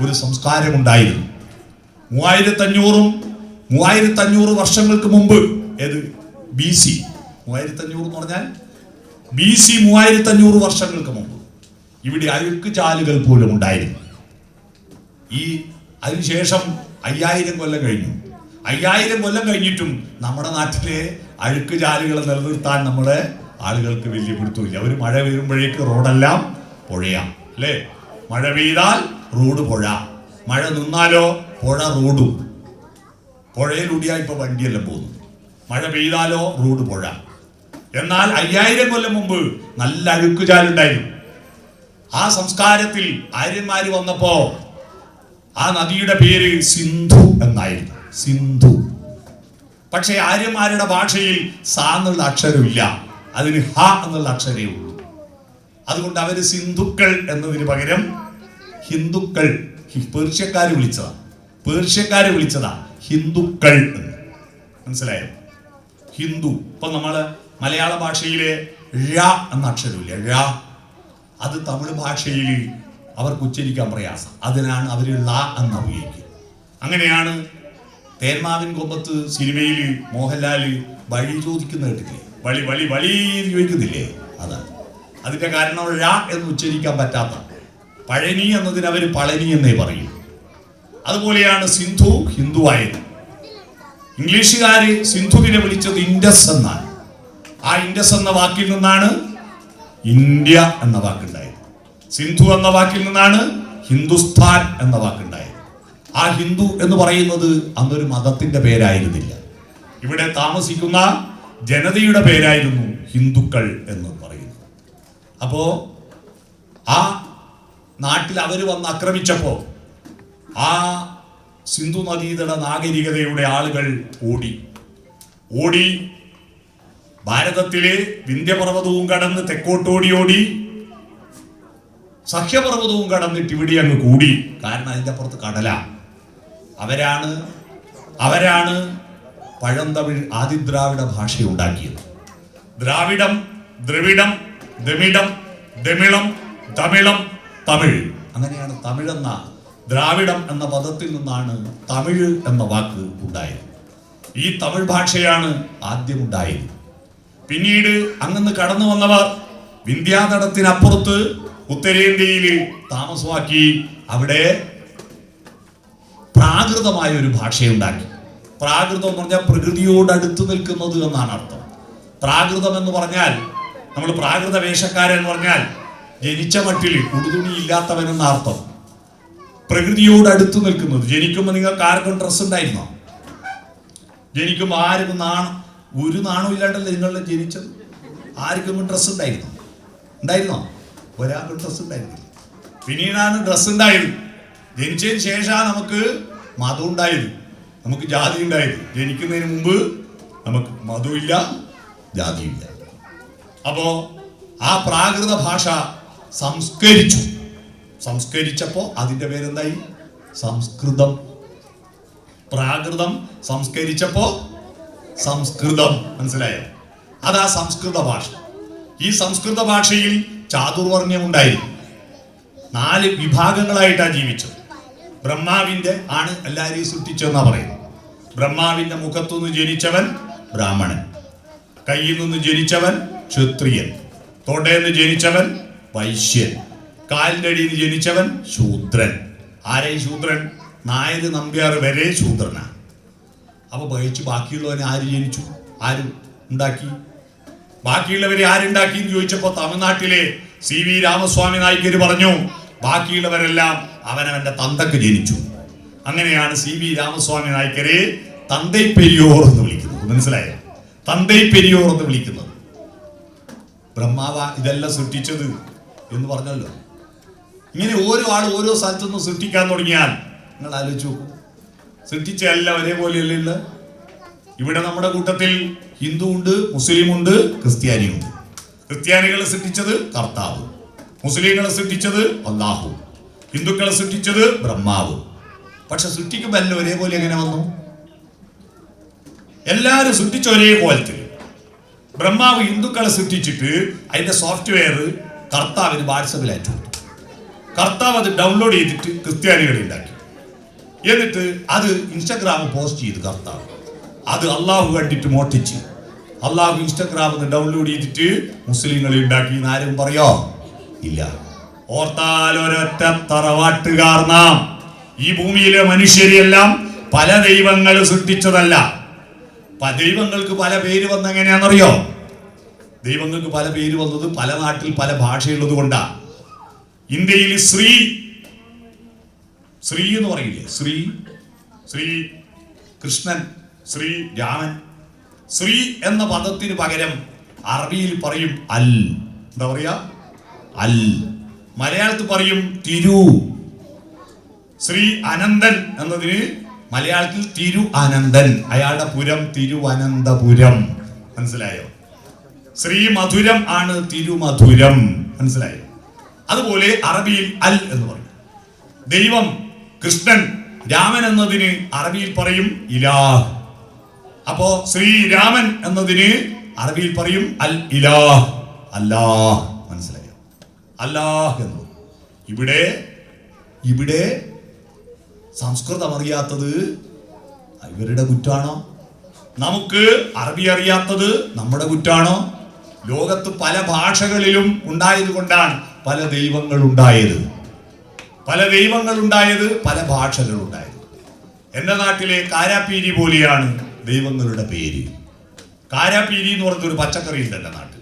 ഒരു സംസ്കാരമുണ്ടായിരുന്നു. 3500 വർഷങ്ങൾക്ക് മുമ്പ്, ഏത് BC 3500 എന്ന് പറഞ്ഞാൽ BC 3500 വർഷങ്ങൾക്ക് മുമ്പ് ഇവിടെ അഴുക്ക് ചാലുകൾ പോലും ഉണ്ടായിരുന്നു. അതിനുശേഷം 5000 കൊല്ലം കഴിഞ്ഞു. 5000 കൊല്ലം കഴിഞ്ഞിട്ടും നമ്മുടെ നാട്ടിലെ അഴുക്ക് ചാലുകൾ നിലനിർത്താൻ നമ്മുടെ ആളുകൾക്ക് വലിയ പിടുത്തമില്ല. ഒരു മഴ വീഴുമ്പോഴേക്ക് റോഡെല്ലാം പുഴയാ അല്ലേ. മഴ പെയ്താൽ റോഡ് പുഴ, മഴ നിന്നാലോ പുഴ റോഡും. പുഴയിലൂടെയാ ഇപ്പൊ വണ്ടിയെല്ലാം പോകുന്നു. മഴ പെയ്താലോ റോഡ് പുഴ. എന്നാൽ 5000 കൊല്ലം മുമ്പ് നല്ല അഴുക്കുചാലുണ്ടായിരുന്നു. ആ സംസ്കാരത്തിൽ ആര്യന്മാര് വന്നപ്പോ ആ നദിയുടെ പേര് സിന്ധു എന്നായിരുന്നു. സിന്ധു. പക്ഷെ ആര്യന്മാരുടെ ഭാഷയിൽ സ എന്നുള്ള അക്ഷരമില്ല, അതിന് ഹ എന്നുള്ള അക്ഷരമേ ഉള്ളൂ. അതുകൊണ്ട് അവര് സിന്ധുക്കൾ എന്നതിന് പകരം ഹിന്ദുക്കൾ, പേർഷ്യക്കാര് വിളിച്ചതാ ഹിന്ദുക്കൾ എന്ന്. മനസ്സിലായോ? ഹിന്ദു. ഇപ്പൊ നമ്മള് മലയാള ഭാഷയിലെ ഴ എന്ന അക്ഷരമില്ല, ഴ. അത് തമിഴ് ഭാഷയിൽ അവർക്ക് ഉച്ചരിക്കാൻ പ്രയാസം. അതിനാണ് അവർ ള എന്ന് ഉപയോഗിക്കുക. അങ്ങനെയാണ് തേന്മാവിൻ കൊമ്പത്ത് സിനിമയിൽ മോഹൻലാൽ വഴി ചോദിക്കുന്ന കേട്ടില്ലേ? വളി വളി വളി ചോദിക്കുന്നില്ലേ? അതാണ് അതിന്റെ കാരണം. ഴ എന്ന് ഉച്ചരിക്കാൻ പറ്റാത്ത. പഴനി എന്നതിന് അവർ പളനി എന്നേ പറയും. അതുപോലെയാണ് സിന്ധു ഹിന്ദുവായത്. ഇംഗ്ലീഷുകാര് സിന്ധുവിനെ വിളിച്ചത് ഇൻഡസ് എന്നാണ്. ആ ഇൻഡസ് എന്ന വാക്കിൽ നിന്നാണ് ഇന്ത്യ എന്ന വാക്കുണ്ടായത്. സിന്ധു എന്ന വാക്കിൽ നിന്നാണ് ഹിന്ദുസ്ഥാൻ എന്ന വാക്കുണ്ടായത്. ആ ഹിന്ദു എന്ന് പറയുന്നത് അന്നൊരു മതത്തിന്റെ പേരായിരുന്നില്ല. ഇവിടെ താമസിക്കുന്ന ജനതയുടെ പേരായിരുന്നു ഹിന്ദുക്കൾ എന്ന് പറയുന്നത്. അപ്പോ ആ നാട്ടിൽ അവര് വന്ന് ആക്രമിച്ചപ്പോ ആ സിന്ധു നദീതട നാഗരികതയുടെ ആളുകൾ ഓടി ഭാരതത്തിലെ വിന്ധ്യപർവ്വതവും കടന്ന് തെക്കോട്ടോടി സഖ്യപർവ്വതവും കടന്നിട്ട് ഇവിടെ അങ്ങ് കൂടി. കാരണം അതിന്റെ അപ്പുറത്ത് കടല. അവരാണ് പഴന്തമിഴ് ആദിദ്രാവിഡ ഭാഷ ഉണ്ടാക്കിയത്. ദ്രാവിഡം, ദ്രവിഡം, ദമിഡം, ദമിളം, തമിളം, തമിഴ്. അങ്ങനെയാണ് തമിഴെന്ന ദ്രാവിഡം എന്ന പദത്തിൽ നിന്നാണ് തമിഴ് എന്ന വാക്ക് ഉണ്ടായത്. ഈ തമിഴ് ഭാഷയാണ് ആദ്യമുണ്ടായത്. പിന്നീട് അങ്ങന്ന് കടന്നു വന്നവർ വിന്ധ്യാതടത്തിനപ്പുറത്ത് ഉത്തരേന്ത്യയിൽ താമസമാക്കി. അവിടെ പ്രാകൃതമായ ഒരു ഭാഷയുണ്ടാക്കി. പ്രാകൃതം എന്ന് പറഞ്ഞാൽ പ്രകൃതിയോട് അടുത്ത് നിൽക്കുന്നത് എന്നാണ് അർത്ഥം. പ്രാകൃതം എന്ന് പറഞ്ഞാൽ, നമ്മൾ പ്രാകൃത വേഷക്കാരൻ എന്ന് പറഞ്ഞാൽ ജനിച്ച മട്ടിൽ ഉടുതുണി ഇല്ലാത്തവൻ എന്ന അർത്ഥം. പ്രകൃതിയോട് അടുത്ത് നിൽക്കുന്നത്. ജനിക്കുമ്പോൾ നിങ്ങൾക്ക് ആർക്കും ഡ്രസ്സ് ഉണ്ടായിരുന്നോ? ജനിക്കുമ്പോൾ ആർക്കും ഒരു നാണവും ഇല്ലാണ്ടല്ലേ നിങ്ങളുടെ ജനിച്ചത്. ആർക്കും ഡ്രസ്സ് ഉണ്ടായിരുന്നോ? ഒരാൾക്കും ഡ്രസ്സ് ഉണ്ടായിരുന്നില്ല. പിന്നീടാണ് ഡ്രസ്സ് ഉണ്ടായത്. ജനിച്ചതിന് ശേഷമാണ് നമുക്ക് മതം ഉണ്ടായത്, നമുക്ക് ജാതി ഉണ്ടായത്. ജനിക്കുന്നതിന് മുമ്പ് നമുക്ക് മതമില്ല, ജാതിയില്ല. അപ്പോ ആ പ്രാകൃത ഭാഷ സംസ്കരിച്ചപ്പോ അതിന്റെ പേരെന്തായി? സംസ്കൃതം. പ്രാകൃതം സംസ്കരിച്ചപ്പോ സംസ്കൃതം. മനസ്സിലായോ? അതാ സംസ്കൃത ഭാഷ. ഈ സംസ്കൃത ഭാഷയിൽ ചാതുർവർണ്ണ്യം ഉണ്ടായിരുന്നു. 4 വിഭാഗങ്ങളായിട്ടാണ് ജീവിച്ചത്. ബ്രഹ്മാവിന്റെ ആണ് എല്ലാവരെയും സൃഷ്ടിച്ചെന്നാ പറയുന്നത്. ബ്രഹ്മാവിന്റെ മുഖത്തുനിന്ന് ജനിച്ചവൻ ബ്രാഹ്മണൻ, കയ്യിൽ നിന്ന് ജനിച്ചവൻ ക്ഷത്രിയൻ, തൊടേന്ന് ജനിച്ചവൻ വൈശ്യൻ, കാലിന്റെ അടിയിൽ നിന്ന് ജനിച്ചവൻ ശൂദ്രൻ. ആരായി ശൂദ്രൻ? നായര് നമ്പ്യാർ വരെ ശൂദ്രനാ. അപ്പൊ വഹിച്ച് ബാക്കിയുള്ളവനെ ആര് ജനിച്ചു? ആര് ഉണ്ടാക്കി? ബാക്കിയുള്ളവരെ ആരുണ്ടാക്കി എന്ന് ചോദിച്ചപ്പോ തമിഴ്നാട്ടിലെ CV രാമസ്വാമി നായ്ക്കര് പറഞ്ഞു, ബാക്കിയുള്ളവരെല്ലാം അവനവന്റെ തന്തക്ക് ജനിച്ചു. അങ്ങനെയാണ് CV രാമസ്വാമി നായ്ക്കരെ തന്തൈ പെരിയോർ എന്ന് വിളിക്കുന്നത്. മനസ്സിലായോ? തന്തൈ പെരിയോർ എന്ന് വിളിക്കുന്നത്. ബ്രഹ്മാവ ഇതെല്ലാം സൃഷ്ടിച്ചത് എന്ന് പറഞ്ഞല്ലോ. ഇങ്ങനെ ഓരോ ആൾ ഓരോ സ്ഥലത്തുനിന്ന് സൃഷ്ടിക്കാൻ തുടങ്ങിയാൽ നിങ്ങൾ ആലോചിച്ച് നോക്കൂ, സൃഷ്ടിച്ച എല്ലാം ഒരേപോലെയല്ലേ ഉള്ളത്? ഇവിടെ നമ്മുടെ കൂട്ടത്തിൽ ഹിന്ദു ഉണ്ട്, മുസ്ലിം ഉണ്ട്, ക്രിസ്ത്യാനിയുണ്ട്. ക്രിസ്ത്യാനികളെ സൃഷ്ടിച്ചത് കർത്താവ്, മുസ്ലിങ്ങളെ സൃഷ്ടിച്ചത് അല്ലാഹു, ഹിന്ദുക്കളെ സൃഷ്ടിച്ചത് ബ്രഹ്മാവ്. പക്ഷെ സൃഷ്ടിക്കുമ്പോൾ എല്ലാം ഒരേപോലെ എങ്ങനെ വന്നു? എല്ലാവരും സൃഷ്ടിച്ച ഒരേ കോലത്തിൽ. ബ്രഹ്മാവ് ഹിന്ദുക്കളെ സൃഷ്ടിച്ചിട്ട് അതിന്റെ സോഫ്റ്റ്വെയർ കർത്താവിന് വാട്സപ്പിൽ അയച്ചു കൊടുത്തു. കർത്താവ് അത് ഡൗൺലോഡ് ചെയ്തിട്ട് ക്രിസ്ത്യാനികളെ ഉണ്ടാക്കി. എന്നിട്ട് അത് ഇൻസ്റ്റാഗ്രാമിൽ പോസ്റ്റ് ചെയ്ത് കർത്താവ് അത് അള്ളാഹു കണ്ടിട്ട് മോട്ടിച്ച് അള്ളാഹു ഇൻസ്റ്റാഗ്രാമിൽ നിന്ന് ഡൗൺലോഡ് ചെയ്തിട്ട് മുസ്ലിങ്ങളെ ഉണ്ടാക്കി. ആരും പറയോ? ഇല്ല. ഓർത്താൽ ഒരൊറ്റ തറവാട്ടുകാർ നാം. ഈ ഭൂമിയിലെ മനുഷ്യരെല്ലാം പല ദൈവങ്ങൾ സൃഷ്ടിച്ചതല്ല. ദൈവങ്ങൾക്ക് പല പേര് വന്ന എങ്ങനെയാണെന്നറിയോ? ദൈവങ്ങൾക്ക് പല പേര് വന്നത് പല നാട്ടിൽ പല ഭാഷയുള്ളത് കൊണ്ടാ. ഇന്ത്യയിൽ ശ്രീ എന്ന് പറയില്ലേ? ശ്രീ കൃഷ്ണൻ, ശ്രീ രാമൻ. ശ്രീ എന്ന പദത്തിന് പകരം അറബിയിൽ പറയും അൽ. എന്താ പറയാ? അൽ. മലയാളത്തിൽ പറയും തിരു. ശ്രീ അനന്തൻ എന്നതിന് മലയാളത്തിൽ തിരു അനന്തൻ. അയാളുടെ പുരം തിരുവനന്തപുരം. മനസ്സിലായോ? ശ്രീ മധുരം ആണ് തിരുമധുരം. മനസ്സിലായോ? അതുപോലെ അറബിയിൽ അൽ എന്ന് പറയും. ദൈവം കൃഷ്ണൻ രാമൻ എന്നതിന് അറബിയിൽ പറയും ഇലാഹ്. അപ്പോ ശ്രീരാമൻ എന്നതിന് അറബിയിൽ പറയും അൽ ഇലാഹ്, അല്ലാഹ്. മനസ്സിലായോ? അല്ലാഹ് എന്ന്. ഇവിടെ സംസ്കൃതം അറിയാത്തത് ഇവരുടെ കുറ്റാണോ? നമുക്ക് അറബി അറിയാത്തത് നമ്മുടെ കുറ്റാണോ? ലോകത്ത് പല ഭാഷകളിലും ഉണ്ടായത് കൊണ്ടാണ് പല ദൈവങ്ങൾ ഉണ്ടായത്, പല ഭാഷകൾ ഉണ്ടായത്. എൻ്റെ നാട്ടിലെ കാരാപ്പീരി പോലെയാണ് ദൈവങ്ങളുടെ പേര്. കാരാപ്പീരി എന്ന് പറഞ്ഞൊരു പച്ചക്കറി ഉണ്ട് എൻ്റെ നാട്ടിൽ.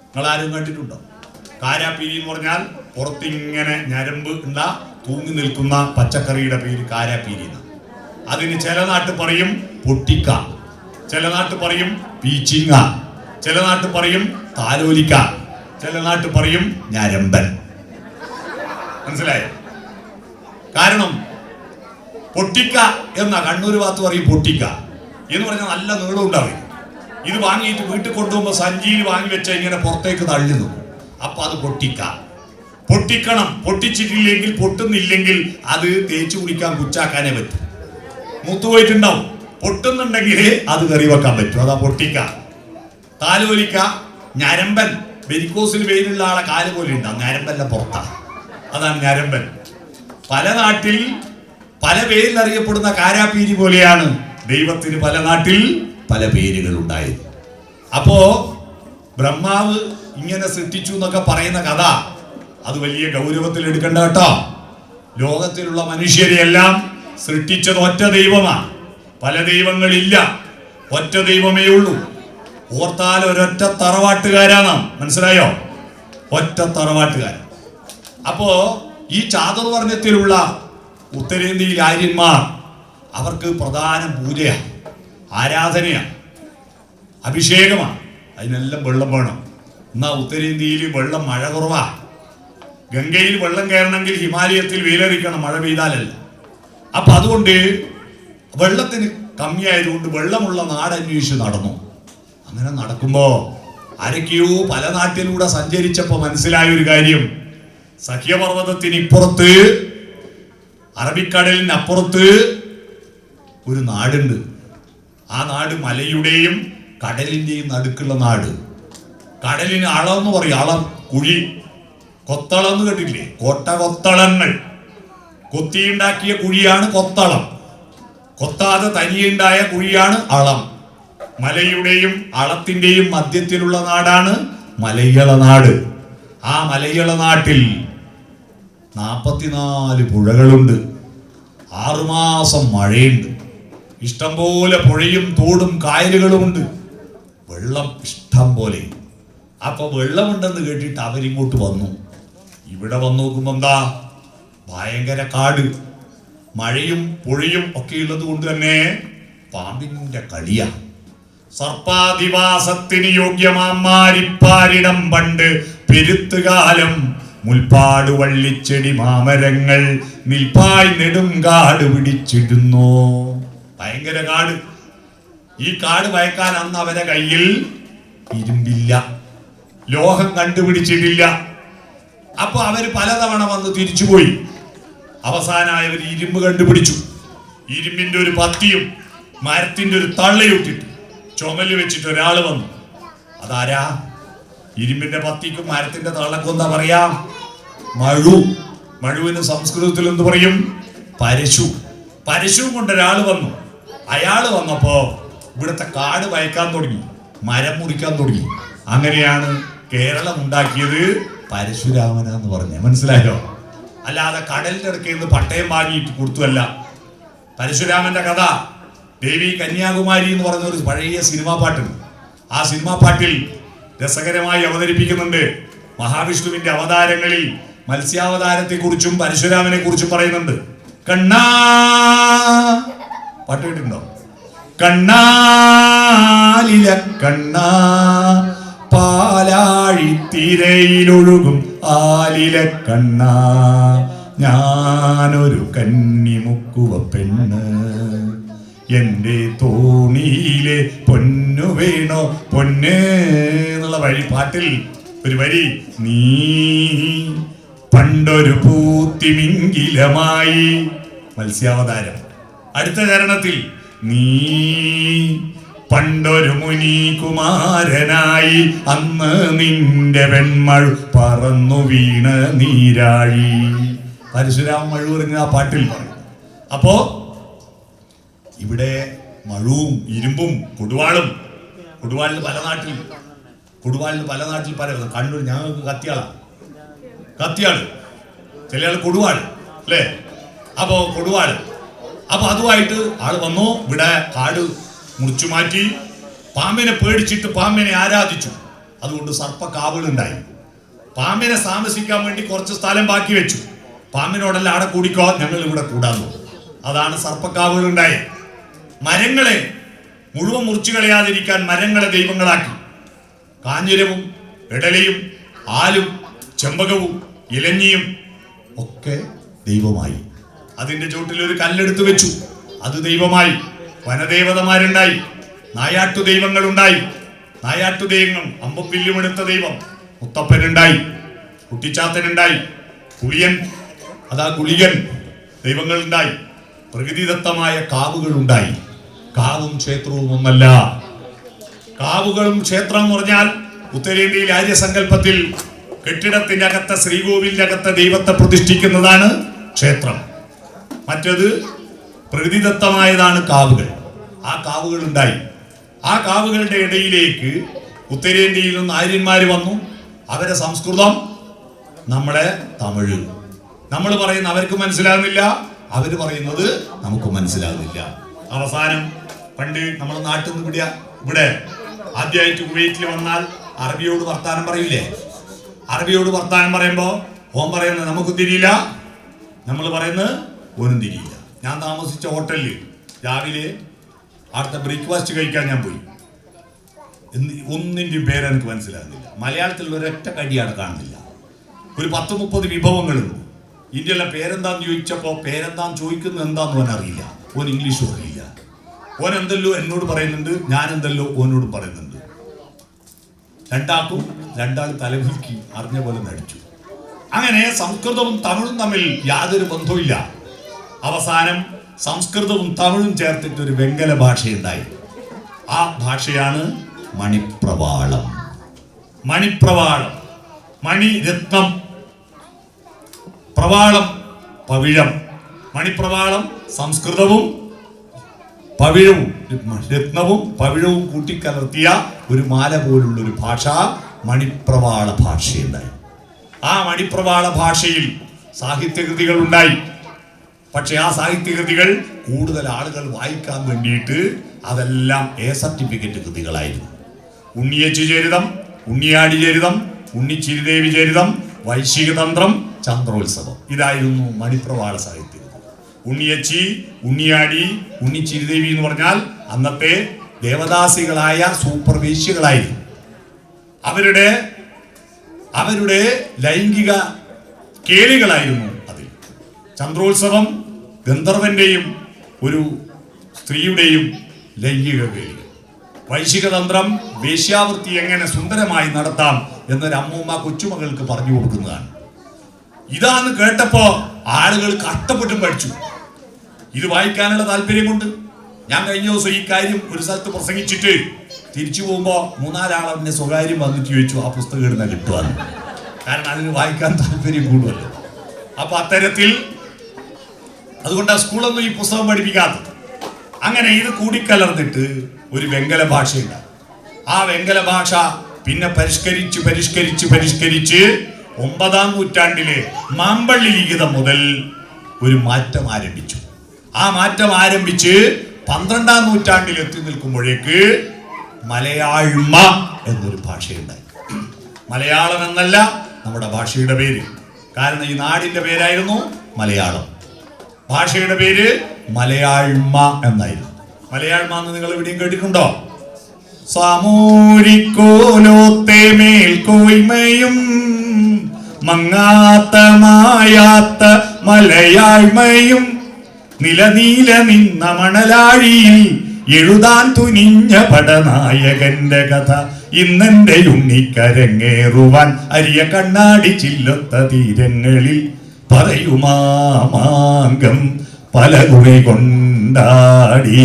നിങ്ങൾ ആരും കണ്ടിട്ടുണ്ടോ? കാരാപ്പീരി എന്ന് പറഞ്ഞാൽ പുറത്തിങ്ങനെ ഞരമ്പ് ഉള്ള തൂങ്ങി നിൽക്കുന്ന പച്ചക്കറിയുടെ പേര് കാരാപ്പീരി എന്നാണ്. അതിന് ചില നാട്ടിൽ പറയും പൊട്ടിക്ക, ചില നാട്ടിൽ പറയും പീച്ചിങ്ങ, ചില നാട്ടിൽ പറയും താലോലിക്ക, ചില നാട്ടിൽ പറയും ഞരമ്പൻ. മനസ്സിലായോ? കാരണം പൊട്ടിക്ക എന്ന കണ്ണൂർ ഭാഗത്ത് പറയും പൊട്ടിക്ക എന്ന് പറഞ്ഞാൽ നല്ല നീളം ഉണ്ടാവും. ഇത് വാങ്ങിയിട്ട് വീട്ടിൽ കൊണ്ടുപോകുമ്പോൾ സഞ്ചിയിൽ വാങ്ങി വെച്ചാൽ ഇങ്ങനെ പുറത്തേക്ക് തള്ളി നിൽക്കും. അപ്പൊ അത് പൊട്ടിക്ക. പൊട്ടിക്കണം. പൊട്ടിച്ചിട്ടില്ലെങ്കിൽ, പൊട്ടുന്നില്ലെങ്കിൽ അത് തേച്ചു കുടിക്കാൻ കുച്ചാക്കാനേ പറ്റും. മൂത്തുപോയിട്ടുണ്ടാവും. പൊട്ടുന്നുണ്ടെങ്കിൽ അത് കറി വെക്കാൻ പറ്റും. അതാ പൊട്ടിക്ക. താലോലിക്ക, ഞരമ്പൻ. വെരിക്കോസിൽ വെയിലുള്ള ആളെ കാല് പോലെ ഉണ്ടാവും, ഞരമ്പല്ല പുറത്താ. അതാണ് ഞരമ്പൻ. പല നാട്ടിൽ പല പേരിൽ അറിയപ്പെടുന്ന കാരാപ്പീരി പോലെയാണ് ദൈവത്തിന് പല നാട്ടിൽ പല പേരുകൾ ഉണ്ടായത്. അപ്പോ ബ്രഹ്മാവ് ഇങ്ങനെ സൃഷ്ടിച്ചു എന്നൊക്കെ പറയുന്ന കഥ അത് വലിയ ഗൗരവത്തിൽ എടുക്കണ്ട കേട്ടോ. ലോകത്തിലുള്ള മനുഷ്യരെയെല്ലാം സൃഷ്ടിച്ചത് ഒറ്റ ദൈവമാണ്. പല ദൈവങ്ങളില്ല, ഒറ്റ ദൈവമേ ഉള്ളൂ. ഓർത്താൽ ഒരൊറ്റ തറവാട്ടുകാരാണ്. മനസ്സിലായോ? ഒറ്റ തറവാട്ടുകാരൻ. അപ്പോ ഈ ചാതുർവർണ്ണത്തിലുള്ള ഉത്തരേന്ത്യയിൽ ആര്യന്മാർ അവർക്ക് പ്രധാന പൂജയാണ്, ആരാധനയാണ്, അഭിഷേകമാണ്. അതിനെല്ലാം വെള്ളം വേണം. എന്നാ ഉത്തരേന്ത്യയിൽ വെള്ളം മഴ കുറവാ. ഗംഗയിൽ വെള്ളം കയറണമെങ്കിൽ ഹിമാലയത്തിൽ വെയിലറിക്കണം, മഴ പെയ്താലല്ല. അപ്പൊ അതുകൊണ്ട് വെള്ളത്തിന് കമ്മിയായതുകൊണ്ട് വെള്ളമുള്ള നാടന്വേഷിച്ച് നടന്നു. അങ്ങനെ നടക്കുമ്പോ ആരൊക്കെയോ പല നാട്ടിലൂടെ സഞ്ചരിച്ചപ്പോ മനസ്സിലായ ഒരു കാര്യം, സഖ്യപർവ്വതത്തിന് ഇപ്പുറത്ത്, അറബിക്കടലിനപ്പുറത്ത് ഒരു നാടുണ്ട്. ആ നാട് മലയുടെയും കടലിന്റെയും നടുക്കുള്ള നാട്. കടലിന് അളം എന്ന് പറയും, അളം, കുഴി. കൊത്തളം എന്ന് കേട്ടില്ലേ? കൊത്തളങ്ങൾ കൊത്തിയുണ്ടാക്കിയ കുഴിയാണ് കൊത്തളം. കൊത്താതെ തനിയുണ്ടായ കുഴിയാണ് അളം. മലയുടെയും അളത്തിന്റെയും മധ്യത്തിലുള്ള നാടാണ് മലയള നാട്. ആ മലയള നാട്ടിൽ 44 പുഴകളുണ്ട്. 6 മാസം മഴയുണ്ട്. ഇഷ്ടംപോലെ പുഴയും തോടും കായലുകളുമുണ്ട്. വെള്ളം ഇഷ്ടം പോലെ. അപ്പൊ വെള്ളമുണ്ടെന്ന് കേട്ടിട്ട് അവരിങ്ങോട്ട് വന്നു. ഇവിടെ വന്നു നോക്കുമ്പോ എന്താ, ഭയങ്കര കാട്. മഴയും പുഴയും ഒക്കെ ഉള്ളത് കൊണ്ട് തന്നെ പാമ്പിന്റെ കളിയാ. സർപ്പാധിവാസത്തിന് യോഗ്യമാരിപ്പാരിടം പണ്ട് പെരുത്തുകാലം മുൽപ്പാട് വള്ളിച്ചെടി മാമരങ്ങൾ നിൽപ്പായി നെടുങ്കാട് പിടിച്ചിടുന്നു. ഭയങ്കര കാട്. ഈ കാട് വയക്കാൻ അന്ന് അവരെ കയ്യിൽ ഇരുമ്പില്ല, ലോഹം കണ്ടുപിടിച്ചിട്ടില്ല. അപ്പൊ അവര് പലതവണ വന്ന് തിരിച്ചുപോയി. അവസാനമായി അവർ ഇരുമ്പ് കണ്ടുപിടിച്ചു. ഇരുമ്പിന്റെ ഒരു പത്തിയും മരത്തിന്റെ ഒരു തള്ളയിട്ടിട്ട് ചുമല് വെച്ചിട്ട് ഒരാള് വന്നു. അതാരാ? ഇരുമ്പിന്റെ പത്തിക്കും മരത്തിന്റെ തള്ളക്കും എന്താ പറയാ? മഴു. മഴുവിന് സംസ്കൃതത്തിൽ എന്ത് പറയും? പരശു. പരശുവും കൊണ്ട് ഒരാള് വന്നു. അയാള് വന്നപ്പോ ഇവിടുത്തെ കാട് വയക്കാൻ തുടങ്ങി, മരം മുറിക്കാൻ തുടങ്ങി. അങ്ങനെയാണ് കേരളം ഉണ്ടാക്കിയത് പരശുരാമനാന്ന് പറഞ്ഞ. മനസ്സിലായോ? അല്ലാതെ കടലിന്റെ ഇടയ്ക്ക് നിന്ന് പട്ടയം വാങ്ങിയിട്ട് കൊടുത്തുവല്ല. പരശുരാമന്റെ കഥ ദേവി കന്യാകുമാരി എന്ന് പറയുന്ന ഒരു പഴയ സിനിമാ പാട്ടുണ്ട്. ആ സിനിമാ പാട്ടിൽ രസകരമായി അവതരിപ്പിക്കുന്നുണ്ട്. മഹാവിഷ്ണുവിന്റെ അവതാരങ്ങളിൽ മത്സ്യാവതാരത്തെ കുറിച്ചും പരശുരാമനെ കുറിച്ചും പറയുന്നുണ്ട്. കണ്ണാ, പാട്ട് കേട്ടിട്ടുണ്ടോ? കണ്ണാലില കണ്ണാ, പാലാഴിത്തിരയിലൊഴുകും ആലില കണ്ണാ, ഞാനൊരു കന്നിമുക്കുവ പെണ്ണ്, എന്റെ തോണിയിലെ പൊന്നു വേണോ പൊന്ന് എന്നുള്ള വഴി പാട്ടിൽ ഒരു വരി. നീ പണ്ടൊരു പൂത്തിമിങ്കിലമായി, മത്സ്യാവതാരം. അടുത്ത ചരണത്തിൽ നീ പണ്ടൊരു മുനികുമാരനായി, അന്ന് നിന്റെ വെൺമഴ പറന്നു വീണ് നീരാഴി. പരശുരാമ മഴുവറിഞ്ഞ ആ പാട്ടിൽ പറയും. അപ്പോ ഇവിടെ മഴുവും ഇരുമ്പും കൊടുവാളും. കൊടുവാളിന് പല നാട്ടിൽ പല കണ്ണൂർ ഞങ്ങൾക്ക് കത്തിയാള്, ചില ആൾ കൊടുവാള് അല്ലേ? അപ്പോ കൊടുവാള്. അപ്പൊ അതുമായിട്ട് ആള് വന്നു. ഇവിടെ കാട് മുറിച്ചു മാറ്റി. പാമ്പിനെ പേടിച്ചിട്ട് പാമ്പിനെ ആരാധിച്ചു. അതുകൊണ്ട് സർപ്പക്കാവുകളുണ്ടായി. പാമ്പിനെ താമസിക്കാൻ വേണ്ടി കുറച്ച് സ്ഥലം ബാക്കി വെച്ചു. പാമ്പിനോടല്ല ആടെ കൂടിക്കോ, ഞങ്ങൾ ഇവിടെ കൂടാന്നു. അതാണ് സർപ്പക്കാവുകൾ ഉണ്ടായത്. മരങ്ങളെ മുഴുവൻ മുറിച്ചു കളയാതിരിക്കാൻ മരങ്ങളെ ദൈവങ്ങളാക്കി. കാഞ്ഞിരവും ഇടലയും ആലും ചെമ്പകവും ഇലഞ്ഞിയും ഒക്കെ ദൈവമായി. അതിന്റെ ചുവട്ടിൽ ഒരു കല്ലെടുത്ത് വെച്ചു, അത് ദൈവമായി. വനദേവതമാരുണ്ടായി, നായാട്ടു ദൈവങ്ങളുണ്ടായി. നായാട്ടു ദൈവങ്ങൾ അമ്പും വില്ലുമെടുത്ത ദൈവം മുത്തപ്പനുണ്ടായി, കുട്ടിച്ചാത്തനുണ്ടായി, കുളിയൻ കുളിയൻ ദൈവങ്ങളുണ്ടായി. പ്രകൃതിദത്തമായ കാവുകൾ ഉണ്ടായി. കാവും ക്ഷേത്രവും ഒന്നല്ല. കാവുകളും ക്ഷേത്രം എന്ന് പറഞ്ഞാൽ ഉത്തരേന്ത്യയിൽ ആര്യസങ്കല്പത്തിൽ കെട്ടിടത്തിന്റെ അകത്തെ ശ്രീകോവിലിന്റെ അകത്തെ ദൈവത്തെ പ്രതിഷ്ഠിക്കുന്നതാണ് ക്ഷേത്രം. മറ്റത് പ്രകൃതിദത്തമായതാണ് കാവുകൾ. ആ കാവുകൾ ഉണ്ടായി. ആ കാവുകളുടെ ഇടയിലേക്ക് ഉത്തരേന്ത്യയിൽ നിന്ന് ആര്യന്മാർ വന്നു. അവരെ സംസ്കൃതം, നമ്മളെ തമിഴ്. നമ്മൾ പറയുന്ന അവർക്ക് മനസ്സിലാകുന്നില്ല, അവർ പറയുന്നത് നമുക്ക് മനസ്സിലാകുന്നില്ല. അവസാനം പണ്ട് നമ്മൾ നാട്ടിൽ നിന്ന് ഇവിടെ ആദ്യമായിട്ട് കുവൈറ്റിൽ വന്നാൽ അറബിയോട് വർത്താനം പറയില്ലേ? അറബിയോട് വർത്താനം പറയുമ്പോ ഓൻ പറയുന്നത് നമുക്ക് തിരിയില്ല, നമ്മൾ പറയുന്നത് ഓനും തിരിയില്ല. ഞാൻ താമസിച്ച ഹോട്ടലിൽ രാവിലെ അവിടുത്തെ ബ്രേക്ക്ഫാസ്റ്റ് കഴിക്കാൻ ഞാൻ പോയി. ഒന്നിൻ്റെയും പേരെനിക്ക് മനസ്സിലാകുന്നില്ല. മലയാളത്തിൽ ഒരൊറ്റ കടിയാണ് കാണുന്നില്ല. ഒരു 10-30 വിഭവങ്ങളുണ്ട്. ഇന്ത്യയിലെ പേരെന്താന്ന് ചോദിച്ചപ്പോൾ പേരെന്താന്ന് ചോദിക്കുന്നത് എന്താന്ന് ഓൻ അറിയില്ല. ഓൻ ഇംഗ്ലീഷും അറിയില്ല. ഓൻ എന്തെല്ലോ എന്നോട് പറയുന്നുണ്ട്, ഞാൻ എന്തെല്ലോ ഓനോടും പറയുന്നുണ്ട്. രണ്ടാൾ തലകുലുക്കി അറിഞ്ഞ പോലെ നടിച്ചു. അങ്ങനെ സംസ്കൃതവും തമിഴും തമ്മിൽ യാതൊരു ബന്ധവുമില്ല. അവസാനം സംസ്കൃതവും തമിഴും ചേർത്തിട്ട് ഒരു വെങ്കല ഭാഷയുണ്ടായി. ആ ഭാഷയാണ് മണിപ്രവാളം. മണിപ്രവാളം, മണി രത്നം, പ്രവാളം പവിഴം. മണിപ്രവാളം സംസ്കൃതവും പവിഴവും രത്നവും പവിഴവും കൂട്ടിക്കലർത്തിയ ഒരു മാല പോലുള്ള ഒരു ഭാഷ മണിപ്രവാള ഭാഷയുണ്ടായി. ആ മണിപ്രവാള ഭാഷയിൽ സാഹിത്യകൃതികൾ ഉണ്ടായി. പക്ഷെ ആ സാഹിത്യകൃതികൾ കൂടുതൽ ആളുകൾ വായിക്കാൻ വേണ്ടിയിട്ട് അതെല്ലാം സർട്ടിഫിക്കറ്റ് കൃതികളായിരുന്നു. ഉണ്ണിയച്ചി ചരിതം, ഉണ്ണിയാടി ചരിതം, ഉണ്ണിച്ചിരിദേവി ചരിതം, വൈശികതന്ത്രം, ചന്ദ്രോത്സവം, ഇതായിരുന്നു മണിപ്രവാള സാഹിത്യം. ഉണ്ണിയച്ചി, ഉണ്ണിയാടി, ഉണ്ണിച്ചിരിദേവി എന്ന് പറഞ്ഞാൽ അന്നത്തെ ദേവദാസികളായ സൂപ്പർ വേശ്യകളായിരുന്നു. അവരുടെ ലൈംഗിക കേളികളായിരുന്നു അതിൽ. ചന്ദ്രോത്സവം ഗന്ധർവന്റെയും ഒരു സ്ത്രീയുടെയും ലൈംഗിക കേളികൾ. വൈശികതന്ത്രം വേശ്യാവൃത്തി എങ്ങനെ സുന്ദരമായി നടത്താം എന്നൊരു അമ്മൂമ്മ കൊച്ചുമകൾക്ക് പറഞ്ഞു കൊടുക്കുന്നതാണ്. ഇതാന്ന് കേട്ടപ്പോ ആളുകൾ കഷ്ടപ്പെട്ടും പഠിച്ചു. ഇത് വായിക്കാനുള്ള താല്പര്യം കൊണ്ട് ഞാൻ കഴിഞ്ഞ ദിവസം ഈ കാര്യം ഒരു സ്ഥലത്ത് പ്രസംഗിച്ചിട്ട് തിരിച്ചു പോകുമ്പോ 3-4 ആളെ സ്വകാര്യം വന്നിട്ട് ചോദിച്ചു ആ പുസ്തകം ഇടുന്ന കിട്ടുവാന്ന്. കാരണം അതിന് വായിക്കാൻ താല്പര്യം കൂടുതലല്ലോ. അപ്പൊ അത്തരത്തിൽ അതുകൊണ്ട് ആ സ്കൂളൊന്നും ഈ പുസ്തകം പഠിപ്പിക്കാത്തത്. അങ്ങനെ ഇത് കൂടിക്കലർന്നിട്ട് ഒരു വെങ്കല ഭാഷയുണ്ട്. ആ വെങ്കല ഭാഷ പിന്നെ പരിഷ്കരിച്ച് 9-ാം നൂറ്റാണ്ടിലെ മാമ്പള്ളി ലിഖിതം മുതൽ ഒരു മാറ്റം ആരംഭിച്ചു. ആ മാറ്റം ആരംഭിച്ച് 12-ാം നൂറ്റാണ്ടിൽ എത്തി നിൽക്കുമ്പോഴേക്ക് മലയാഴ്മ എന്നൊരു ഭാഷയുണ്ടായി. മലയാളം എന്നല്ല നമ്മുടെ ഭാഷയുടെ പേര്. കാരണം ഈ നാടിന്റെ പേരായിരുന്നു മലയാളം. ഭാഷയുടെ പേര് മലയാഴ്മ എന്നായിരുന്നു. മലയാഴ്മ എന്ന് നിങ്ങൾ എവിടെയും കേട്ടിട്ടുണ്ടോ? സാമൂരിക്കോലോത്തെ മേൽക്കോയ്മയും മങ്ങാത്ത മായാത്ത മലയാഴ്മയും നിലനീല നിന്ന മണലാഴിയിൽ എഴുതാൻ തുനിഞ്ഞ പടനായകന്റെ കഥ ഇന്നെന്റെ ഉണ്ണിക്കരങ്ങേറുവാൻ അരിയ കണ്ണാടി ചില്ലൊത്ത തീരങ്ങളിൽ പറയുമാമാങ്കം പല കുറി കൊണ്ടാടി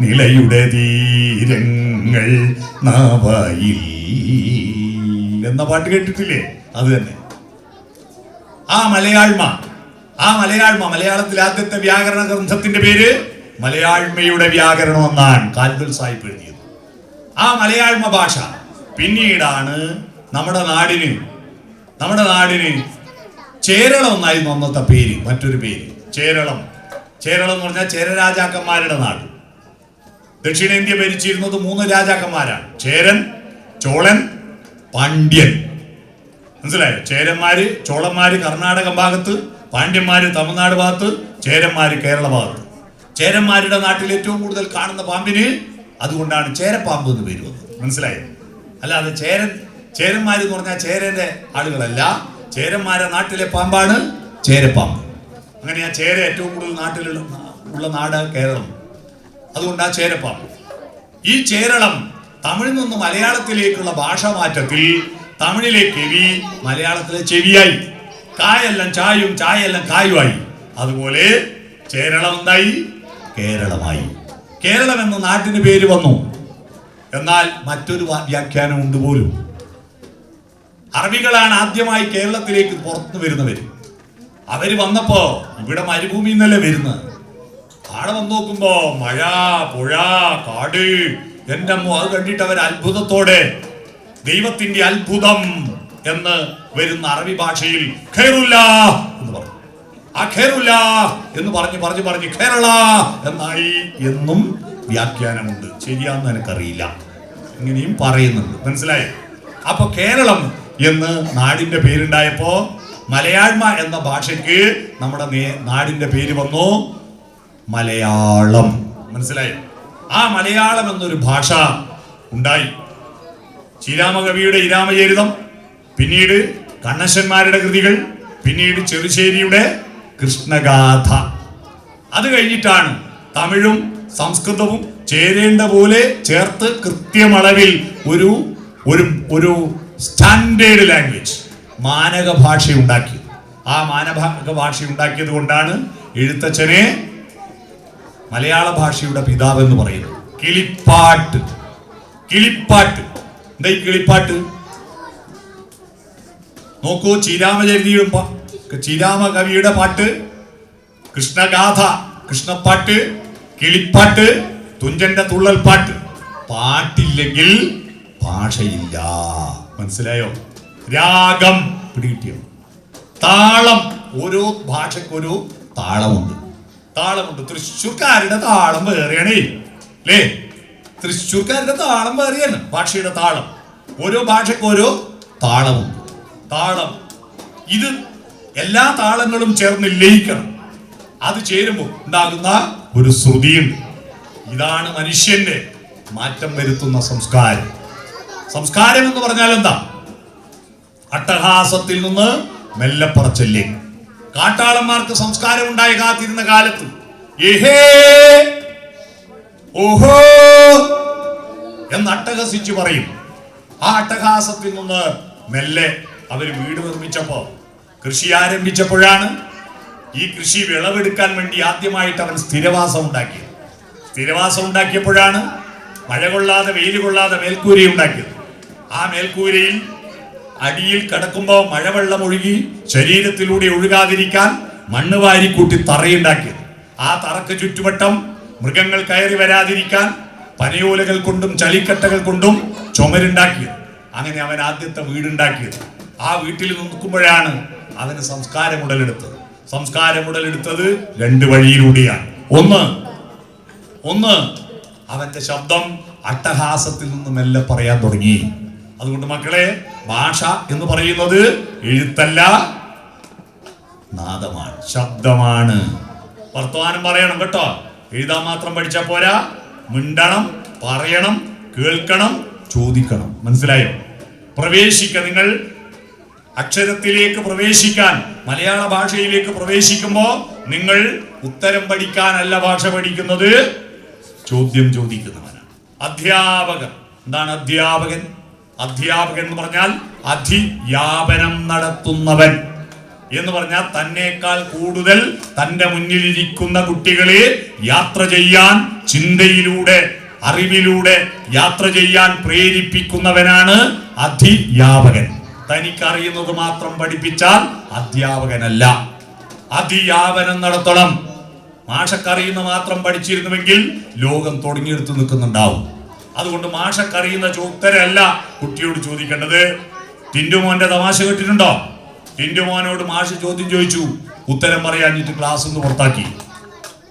നിലയുടെ തീരങ്ങൾ നാവായിൽ എന്ന പാട്ട് കേട്ടിട്ടില്ലേ? അത് തന്നെ ആ മലയാഴ്മ. മലയാളത്തിലെ ആദ്യത്തെ വ്യാകരണ ഗ്രന്ഥത്തിന്റെ പേര് മലയാഴ്മയുടെ വ്യാകരണം എന്നാണ് കാൽബൽ സാഹിബ് എഴുതിയത്. ആ മലയാഴ്മ ഭാഷ പിന്നീടാണ് നമ്മുടെ നാടിന് ചേരളം എന്നായിരുന്നു അന്നത്തെ പേര്. മറ്റൊരു പേര് ചേരളം എന്ന് പറഞ്ഞാൽ ചേരരാജാക്കന്മാരുടെ നാട്. ദക്ഷിണേന്ത്യ ഭരിച്ചിരുന്നത് 3 രാജാക്കന്മാരാണ്: ചേരൻ, ചോളൻ, പാണ്ഡ്യൻ. മനസ്സിലായോ? ചോളന്മാര് കർണാടക ഭാഗത്ത്, പാണ്ഡ്യന്മാര് തമിഴ്നാട് ഭാഗത്ത്, ചേരന്മാര് കേരള ഭാഗത്ത്. ചേരന്മാരുടെ നാട്ടിൽ ഏറ്റവും കൂടുതൽ കാണുന്ന പാമ്പിന് അതുകൊണ്ടാണ് ചേരപ്പാമ്പ് എന്ന് പേര് വന്നത്. മനസ്സിലായോ? അല്ലാതെ ചേരന്മാര് എന്ന് പറഞ്ഞാൽ ചേരന്റെ ആളുകളല്ല. ചേരന്മാരുടെ നാട്ടിലെ പാമ്പാണ് ചേരപ്പാമ്പ്. അങ്ങനെയാ ചേര ഏറ്റവും കൂടുതൽ നാട്ടിലുള്ള നാട് കേരളം. അതുകൊണ്ടാ ചേരപ്പാമ്പ്. ഈ ചേരളം തമിഴിൽ നിന്ന് മലയാളത്തിലേക്കുള്ള ഭാഷാ മാറ്റത്തിൽ തമിഴിലെ കെവി മലയാളത്തിലെ ചെവിയായി. കായെല്ലാം ചായും, ചായെല്ലാം കായുമായി. അതുപോലെ ചേരളം എന്തായി? കേരളമായി. കേരളം എന്ന നാട്ടിന് പേര് വന്നു. എന്നാൽ മറ്റൊരു വ്യാഖ്യാനം ഉണ്ട് പോലും. അറബികളാണ് ആദ്യമായി കേരളത്തിലേക്ക് പുറത്തു വരുന്നവര്. അവര് വന്നപ്പോ ഇവിടെ മരുഭൂമി എന്നല്ലേ വരുന്നത്. ആടെ വന്ന് നോക്കുമ്പോ മഴ, പുഴ, കാട്, എന്റെ അമ്മ. അത് കണ്ടിട്ട് അവർ അത്ഭുതത്തോടെ ദൈവത്തിന്റെ അത്ഭുതം എന്ന് വരുന്ന അറബി ഭാഷയിൽ ഖൈറുല്ലാ എന്ന് പറഞ്ഞു. ആ ഖൈറുല്ലാ എന്ന് പറഞ്ഞ് കേരള എന്നായി എന്നും വ്യാഖ്യാനമുണ്ട്. ശരിയാന്ന് എനിക്കറിയില്ല, ഇങ്ങനെയും പറയുന്നുണ്ട്. മനസ്സിലായോ? അപ്പൊ കേരളം എന്ന് നാടിന്റെ പേരുണ്ടായപ്പോ മലയാഴ്മ എന്ന ഭാഷയ്ക്ക് നമ്മുടെ നാടിന്റെ പേര് വന്നു മലയാളം. മനസ്സിലായോ? ആ മലയാളം എന്നൊരു ഭാഷ ഉണ്ടായി. ശ്രീരാമകവിയുടെ ഇരാമചരിതം, പിന്നീട് കണ്ണശന്മാരുടെ കൃതികൾ, പിന്നീട് ചെറുശ്ശേരിയുടെ കൃഷ്ണഗാഥ. അത് കഴിഞ്ഞിട്ടാണ് തമിഴും സംസ്കൃതവും ചേരേണ്ട പോലെ ചേർത്ത് കൃത്യമളവിൽ ഒരു സ്റ്റാൻഡേർഡ് ലാംഗ്വേജ്, മാനക ഭാഷ ഉണ്ടാക്കി. ആ മാനക ഭാഷ ഉണ്ടാക്കിയത് കൊണ്ടാണ് എഴുത്തച്ഛനെ മലയാള ഭാഷയുടെ പിതാവ് എന്ന് പറയുന്നത്. കിളിപ്പാട്ട് എന്താ ഈ കിളിപ്പാട്ട്? നോക്കൂ, ശ്രീരാമ കവിയുടെ പാട്ട്, കൃഷ്ണഗാഥ, കൃഷ്ണപ്പാട്ട്, കിളിപ്പാട്ട് തുഞ്ചന്റെ തുള്ളൽ പാട്ട്. പാട്ടില്ലെങ്കിൽ ഭാഷയില്ല. മനസ്സിലായോ? രാഗം പിടികിട്ടിയോ? താളം. ഓരോ ഭാഷക്കൊരു താളമുണ്ട്. താളമുണ്ട്. തൃശ്ശൂർക്കാരുടെ താളം വേറെയാണേ അല്ലേ? തൃശ്ശൂർക്കാരുടെ താളം വേറെയാണ്. ഭാഷയുടെ താളം. ഓരോ ഭാഷയ്ക്ക് ഓരോ താളമുണ്ട്. താളം ഇത് എല്ലാ താളങ്ങളും ചേർന്ന് ലയിക്കണം. അത് ചേരുമ്പോൾ ഉണ്ടാകുന്ന ഒരു ശ്രുതിയുണ്ട്. ഇതാണ് മനുഷ്യന്റെ മാറ്റം വരുത്തുന്ന സംസ്കാരം. സംസ്കാരം എന്ന് പറഞ്ഞാൽ എന്താ? അട്ടഹാസത്തിൽ നിന്ന് മെല്ലപ്പറച്ചല്ലേ. കാട്ടാളന്മാർക്ക് സംസ്കാരം ഉണ്ടായി കാത്തിരുന്ന കാലത്ത് ഏഹേ ഓഹോ എന്ന് അട്ടഹസിച്ച് പറയും. ആ അട്ടഹാസത്തിൽ നിന്ന് മെല്ലെ അവർ വീട് നിർമ്മിച്ചപ്പോ, കൃഷി ആരംഭിച്ചപ്പോഴാണ് ഈ കൃഷി വിളവെടുക്കാൻ വേണ്ടി ആദ്യമായിട്ട് അവൻ സ്ഥിരവാസം ഉണ്ടാക്കിയത്. സ്ഥിരവാസം ഉണ്ടാക്കിയപ്പോഴാണ് മഴ കൊള്ളാതെ വെയിൽ കൊള്ളാതെ മേൽക്കൂര ഉണ്ടാക്കിയത്. ആ മേൽക്കൂരയിൽ അടിയിൽ കിടക്കുമ്പോൾ മഴവെള്ളം ഒഴുകി ശരീരത്തിലൂടെ ഒഴുകാതിരിക്കാൻ മണ്ണ് വാരിക്കൂട്ടി തറയുണ്ടാക്കിയത്. ആ തറക്ക് ചുറ്റുവട്ടം മൃഗങ്ങൾ കയറി വരാതിരിക്കാൻ പനയോലകൾ കൊണ്ടും ചളിക്കട്ടകൾ കൊണ്ടും ചുമരുണ്ടാക്കിയത്. അങ്ങനെ അവൻ ആദ്യത്തെ വീടുണ്ടാക്കിയത്. ആ വീട്ടിൽ നിൽക്കുമ്പോഴാണ് അവന് സംസ്കാരം ഉടലെടുത്തത്. സംസ്കാരം ഉടലെടുത്തത് രണ്ട് വഴിയിലൂടെയാണ്. ഒന്ന് അവന്റെ ശബ്ദം അട്ടഹാസത്തിൽ നിന്ന് മെല്ലെ പറയാൻ തുടങ്ങി. അതുകൊണ്ട് മക്കളെ, ഭാഷ എന്ന് പറയുന്നത് എഴുത്തല്ല, നാദമാണ്, ശബ്ദമാണ്. വർത്തമാനം പറയണം കേട്ടോ. എഴുതാൻ മാത്രം പഠിച്ചാൽ പോരാ. മിണ്ടണം, പറയണം, കേൾക്കണം, ചോദിക്കണം. മനസ്സിലായോ? നിങ്ങൾ അക്ഷരത്തിലേക്ക് പ്രവേശിക്കാൻ, മലയാള ഭാഷയിലേക്ക് പ്രവേശിക്കുമ്പോൾ നിങ്ങൾ ഉത്തരം പഠിക്കാനല്ല ഭാഷ പഠിക്കുന്നത്, ചോദ്യം ചോദിക്കുന്നവനാണ്. അധ്യാപകൻ. എന്താണ് അധ്യാപകൻ? അധ്യാപകൻ എന്ന് പറഞ്ഞാൽ അധിയാപനം നടത്തുന്നവൻ എന്ന് പറഞ്ഞാൽ തന്നേക്കാൾ കൂടുതൽ തന്റെ മുന്നിലിരിക്കുന്ന കുട്ടികളെ യാത്ര ചെയ്യാൻ, ചിന്തയിലൂടെ അറിവിലൂടെ യാത്ര ചെയ്യാൻ പ്രേരിപ്പിക്കുന്നവനാണ് അധിയാപകൻ. തനിക്കറിയുന്നത് മാത്രം പഠിപ്പിച്ചാൽ അധ്യാപകനല്ല. അധിയാപനം നടത്തണം. മാഷക്കറിയുന്ന മാത്രം പഠിച്ചിരുന്നുവെങ്കിൽ ലോകം തുടങ്ങിയെടുത്ത് നിൽക്കുന്നുണ്ടാവും. അതുകൊണ്ട് മാഷക്കറിയുന്ന ഉത്തരമല്ല കുട്ടിയോട് ചോദിക്കേണ്ടത്. ടിന്റുമോന്റെ തമാശ കേട്ടിട്ടുണ്ടോ? ടിന്റുമോനോട് മാഷ് ചോദ്യം ചോദിച്ചു, ഉത്തരം പറയാഞ്ഞിട്ട് ക്ലാസ് നിന്ന് പുറത്താക്കി.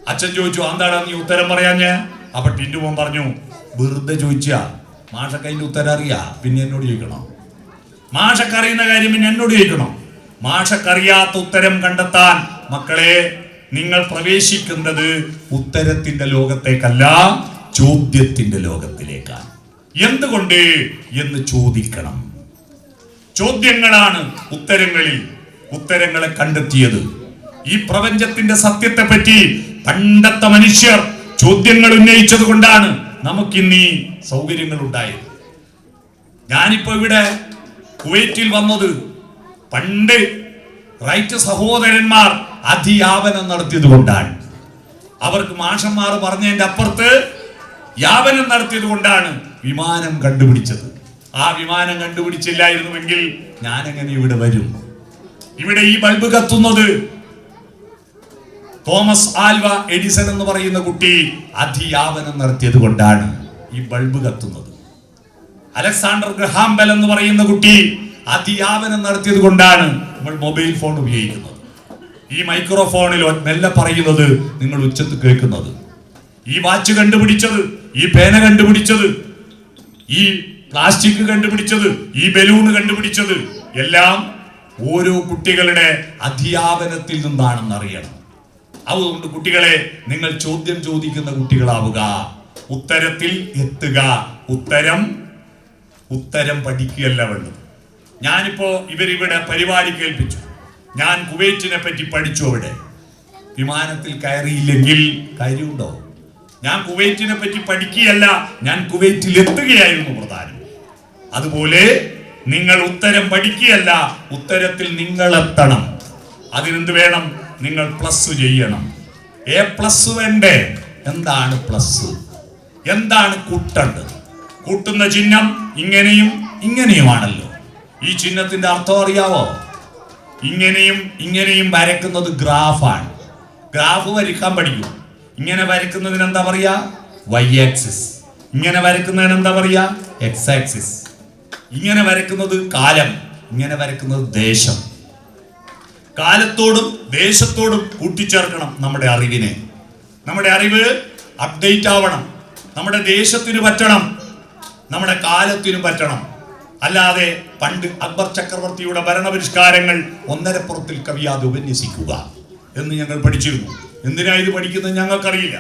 അച്ഛൻ ചോദിച്ചു, എന്താണ് നീ ഉത്തരം പറയാഞ്ഞ്? അപ്പൊ ടിന്റുമോൻ പറഞ്ഞു, വെറുതെ ചോദിച്ചാ, മാഷക്ക് അതിന്റെ ഉത്തരം അറിയാ, പിന്നെ എന്നോട് ചോദിക്കണം. മാഷക്കറിയുന്ന കാര്യം പിന്നെ എന്നോട് ചോദിക്കണം. മാഷക്കറിയാത്ത ഉത്തരം കണ്ടെത്താൻ മക്കളെ നിങ്ങൾ പ്രവേശിക്കുന്നത് ഉത്തരത്തിന്റെ ലോകത്തേക്കല്ല, ചോദ്യത്തിന്റെ ലോകത്തിലേക്കാണ്. എന്തുകൊണ്ട് എന്ന് ചോദിക്കണം. ചോദ്യങ്ങളാണ് ഉത്തരങ്ങളെ കണ്ടെത്തിയത്. ഈ പ്രപഞ്ചത്തിന്റെ സത്യത്തെ പറ്റി പണ്ടത്തെ മനുഷ്യർ ചോദ്യങ്ങൾ ഉന്നയിച്ചത് കൊണ്ടാണ് നമുക്കിന്ന് ഈ സൗകര്യങ്ങൾ ഉണ്ടായത്. ഞാനിപ്പോ ഇവിടെ കുവൈറ്റിൽ വന്നത് പണ്ട് റൈറ്റ് സഹോദരന്മാർ അധിയാപനം നടത്തിയത് കൊണ്ടാണ്. അവർക്ക് മാഷന്മാർ പറഞ്ഞതിന്റെ അപ്പുറത്ത് യാപനം നടത്തിയത് കൊണ്ടാണ് വിമാനം കണ്ടുപിടിച്ചത്. ആ വിമാനം കണ്ടുപിടിച്ചില്ലായിരുന്നുവെങ്കിൽ ഞാൻ എങ്ങനെ ഇവിടെ വരും? ഇവിടെ ഈ ബൾബ് കത്തുന്നത് തോമസ് ആൽവ എഡിസൺ എന്ന് പറയുന്ന കുട്ടി അധിയാപനം നടത്തിയത് കൊണ്ടാണ് ഈ ബൾബ് കത്തുന്നത്. അലക്സാണ്ടർ ഗ്രഹാം ബെൽ എന്ന് പറയുന്ന കുട്ടി അധിയാപനം നടത്തിയത് കൊണ്ടാണ് നമ്മൾ മൊബൈൽ ഫോൺ ഉപയോഗിക്കുന്നത്. ഈ മൈക്രോഫോണിൽ മെല്ലെ പറയുന്നത് നിങ്ങൾ ഉച്ചത്ത് കേൾക്കുന്നത്. ഈ വാച്ച് കണ്ടുപിടിച്ചത്, ഈ പേന കണ്ടുപിടിച്ചത്, ഈ പ്ലാസ്റ്റിക് കണ്ടുപിടിച്ചത്, ഈ ബലൂൺ കണ്ടുപിടിച്ചത് എല്ലാം ഓരോ കുട്ടികളുടെ അധ്യാപനത്തിൽ നിന്നാണെന്ന് അറിയണം. അതുകൊണ്ട് കുട്ടികളെ, നിങ്ങൾ ചോദ്യം ചോദിക്കുന്ന കുട്ടികളാവുക, ഉത്തരത്തിൽ എത്തുക. ഉത്തരം പഠിക്കുകയല്ല വേണ്ടത്. ഞാനിപ്പോ ഇവരിവിടെ പരിപാടി കേൾപ്പിച്ചു. ഞാൻ കുവൈറ്റിനെ പറ്റി പഠിച്ചു. അവിടെ വിമാനത്തിൽ കയറിയില്ലെങ്കിൽ കാര്യമുണ്ടോ? ഞാൻ കുവൈറ്റിനെ പറ്റി പഠിക്കുകയല്ല, ഞാൻ കുവൈറ്റിൽ എത്തുകയായിരുന്നു പ്രധാനം. അതുപോലെ നിങ്ങൾ ഉത്തരം പഠിക്കുകയല്ല, ഉത്തരത്തിൽ നിങ്ങൾ എത്തണം. അതിനെന്ത് വേണം? നിങ്ങൾ പ്ലസ് ചെയ്യണം. A+ വേണ്ടേ? എന്താണ് പ്ലസ്? എന്താണ് കൂട്ടേണ്ടത്? കൂട്ടുന്ന ചിഹ്നം ഇങ്ങനെയും ഇങ്ങനെയുമാണല്ലോ. ഈ ചിഹ്നത്തിന്റെ അർത്ഥം അറിയാവോ? ഇങ്ങനെയും ഇങ്ങനെയും വരയ്ക്കുന്നത് ഗ്രാഫാണ്. ഗ്രാഫ് വരയ്ക്കാൻ പഠിക്കും. ഇങ്ങനെ വരയ്ക്കുന്നതിന് എന്താ പറയാ? Y axis. ഇങ്ങനെ വരയ്ക്കുന്നതിന് എന്താ പറയാ? X axis. ഇങ്ങനെ വരയ്ക്കുന്നത് കാലം, ഇങ്ങനെ വരയ്ക്കുന്നത് ദേശം. കാലത്തോടും ദേശത്തോടും കൂട്ടിച്ചേർക്കണം നമ്മുടെ അറിവിനെ. നമ്മുടെ അറിവ് അപ്ഡേറ്റ് ആവണം. നമ്മുടെ ദേശത്തിന് പറ്റണം, നമ്മുടെ കാലത്തിനും പറ്റണം. അല്ലാതെ പണ്ട് അക്ബർ ചക്രവർത്തിയുടെ ഭരണപരിഷ്കാരങ്ങൾ ഒന്നരപ്പുറത്തിൽ കവിയാതെ ഉപന്യസിക്കുക എന്ന് ഞങ്ങൾ പഠിച്ചിരുന്നു. എന്തിനാ ഇത് പഠിക്കുന്നത് ഞങ്ങൾക്കറിയില്ല.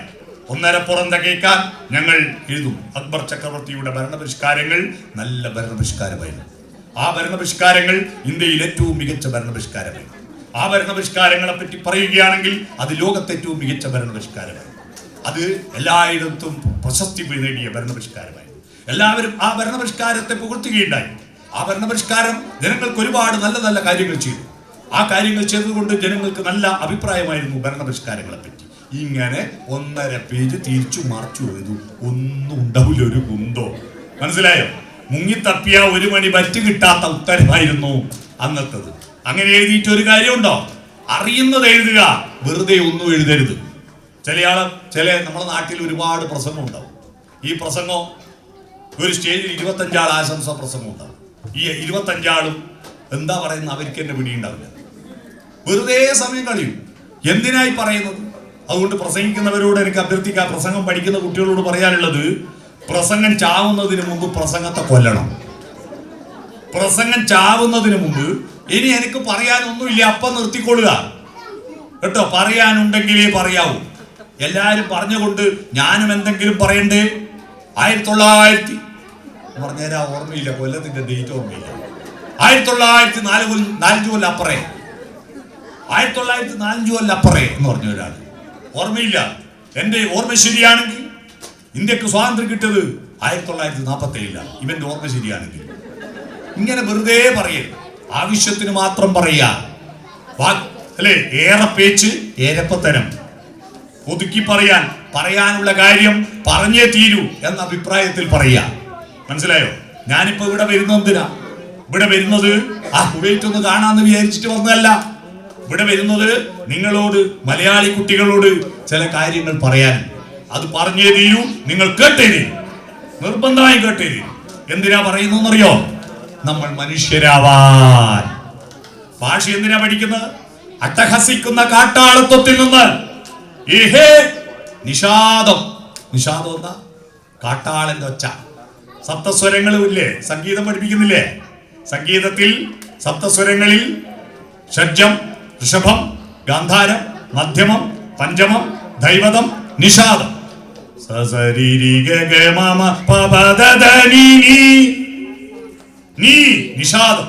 ഒന്നരപ്പുറം തികയ്ക്കാൻ ഞങ്ങൾ എഴുതും. അക്ബർ ചക്രവർത്തിയുടെ ഭരണപരിഷ്കാരങ്ങൾ നല്ല ഭരണപരിഷ്കാരമായിരുന്നു. ആ ഭരണപരിഷ്കാരങ്ങൾ ഇന്ത്യയിൽ ഏറ്റവും മികച്ച ഭരണപരിഷ്കാരമായിരുന്നു. ആ ഭരണപരിഷ്കാരങ്ങളെ പറ്റി പറയുകയാണെങ്കിൽ അത് ലോകത്തെ ഏറ്റവും മികച്ച ഭരണപരിഷ്കാരമായിരുന്നു. അത് എല്ലായിടത്തും പ്രശസ്തി നേടിയ ഭരണപരിഷ്കാരമായിരുന്നു. എല്ലാവരും ആ ഭരണപരിഷ്കാരത്തെ പുകഴ്ത്തുകയുണ്ടായി. ആ ഭരണപരിഷ്കാരം ജനങ്ങൾക്ക് ഒരുപാട് നല്ല നല്ല കാര്യങ്ങൾ ചെയ്തു. ആ കാര്യങ്ങൾ ചെയ്തുകൊണ്ട് ജനങ്ങൾക്ക് നല്ല അഭിപ്രായമായിരുന്നു ഭരണപരിഷ്കാരങ്ങളെ പറ്റി. ഇങ്ങനെ 1.5 പേജ് തിരിച്ചു മറിച്ചു എഴുതു. ഒന്നും ഉണ്ടാവില്ല, ഒരു കുന്തോ. മനസ്സിലായോ? മുങ്ങിത്തപ്പിയ 1 മണി ബറ്റ് കിട്ടാത്ത ഉത്തരമായിരുന്നു അന്നത്തത്. അങ്ങനെ എഴുതിയിട്ട് ഒരു കാര്യമുണ്ടോ? അറിയുന്നത് എഴുതുക, വെറുതെ ഒന്നും എഴുതരുത്. ചില നമ്മുടെ നാട്ടിൽ ഒരുപാട് പ്രസംഗം ഉണ്ടാവും. ഈ പ്രസംഗം ഒരു സ്റ്റേജിൽ 25 ആൾ ആശംസ പ്രസംഗം ഉണ്ടാവും. ഈ 25 ആളും എന്താ പറയുന്നത് അവർക്ക് എന്നെ പിടിയുണ്ടാവില്ല. വെറുതെ സമയം കളയും. എന്തിനായി പറയുന്നത്? അതുകൊണ്ട് പ്രസംഗിക്കുന്നവരോട് എനിക്ക് അഭ്യർത്ഥിക്കാം, പ്രസംഗം പഠിക്കുന്ന കുട്ടികളോട് പറയാനുള്ളത്, പ്രസംഗം ചാവുന്നതിന് മുമ്പ് പ്രസംഗത്തെ കൊല്ലണം. പ്രസംഗം ചാവുന്നതിന് മുമ്പ് ഇനി എനിക്ക് പറയാനൊന്നുമില്ല, അപ്പം നിർത്തിക്കൊള്ളുക കേട്ടോ. പറയാനുണ്ടെങ്കിലേ പറയാവൂ. എല്ലാരും പറഞ്ഞുകൊണ്ട് ഞാനും എന്തെങ്കിലും പറയണ്ടേ? 1900 പറഞ്ഞാൽ ഓർമ്മയില്ല, കൊല്ലത്തിന്റെ ഡേറ്റ് ഓർമ്മയില്ല. 1904 കൊല്ലം അപ്പറേ, 1904 കൊല്ലം അപ്പറേ എന്ന് പറഞ്ഞ ഒരാൾ ഓർമ്മയില്ല. എന്റെ ഓർമ്മ ശരിയാണെങ്കിൽ ഇന്ത്യക്ക് സ്വാതന്ത്ര്യം കിട്ടിയത് 1947. ഇവന്റെ ഓർമ്മ ശരിയാണെങ്കിൽ ഇങ്ങനെ വെറുതെ പറയേ, ആവശ്യത്തിന് മാത്രം പറയാ അല്ലേ? ഏറെ പേച്ച് ഏരപ്പത്തരം. ഒതുക്കി പറയാനുള്ള കാര്യം പറഞ്ഞേ തീരൂ എന്ന അഭിപ്രായത്തിൽ പറയാ. മനസ്സിലായോ? ഞാനിപ്പോ ഇവിടെ വരുന്നത് എന്തിനാ? ഇവിടെ വരുന്നത് കുവൈറ്റ് ഒന്ന് കാണാന്ന് വിചാരിച്ചിട്ട് വന്നതല്ല. ഇവിടെ വരുന്നത് നിങ്ങളോട്, മലയാളി കുട്ടികളോട് ചില കാര്യങ്ങൾ പറയാൻ. അത് പറഞ്ഞേ തീരൂ. നിങ്ങൾ കേട്ടേ തീരൂ, നിർബന്ധമായും കേട്ടേ തീരൂ. എന്തിനാ പറയുന്നറിയോ? നമ്മൾ മനുഷ്യരാവാൻ. ഭാഷ എന്തിനാ പഠിക്കുന്നത്? അട്ടഹസിക്കുന്ന കാട്ടാളത്വത്തിൽ നിന്ന് നിഷാദം. നിഷാദം എന്താ? കാട്ടാളന്റെ ഒച്ച. സപ്തസ്വരങ്ങളും ഇല്ലേ? സംഗീതം പഠിപ്പിക്കുന്നില്ലേ? സംഗീതത്തിൽ സപ്തസ്വരങ്ങളിൽ ഷഡ്ജം, ഋഷഭം, ഗാന്ധാരം, മധ്യമം, പഞ്ചമം, ധൈവതം, നിഷാദം. നിഷാദം.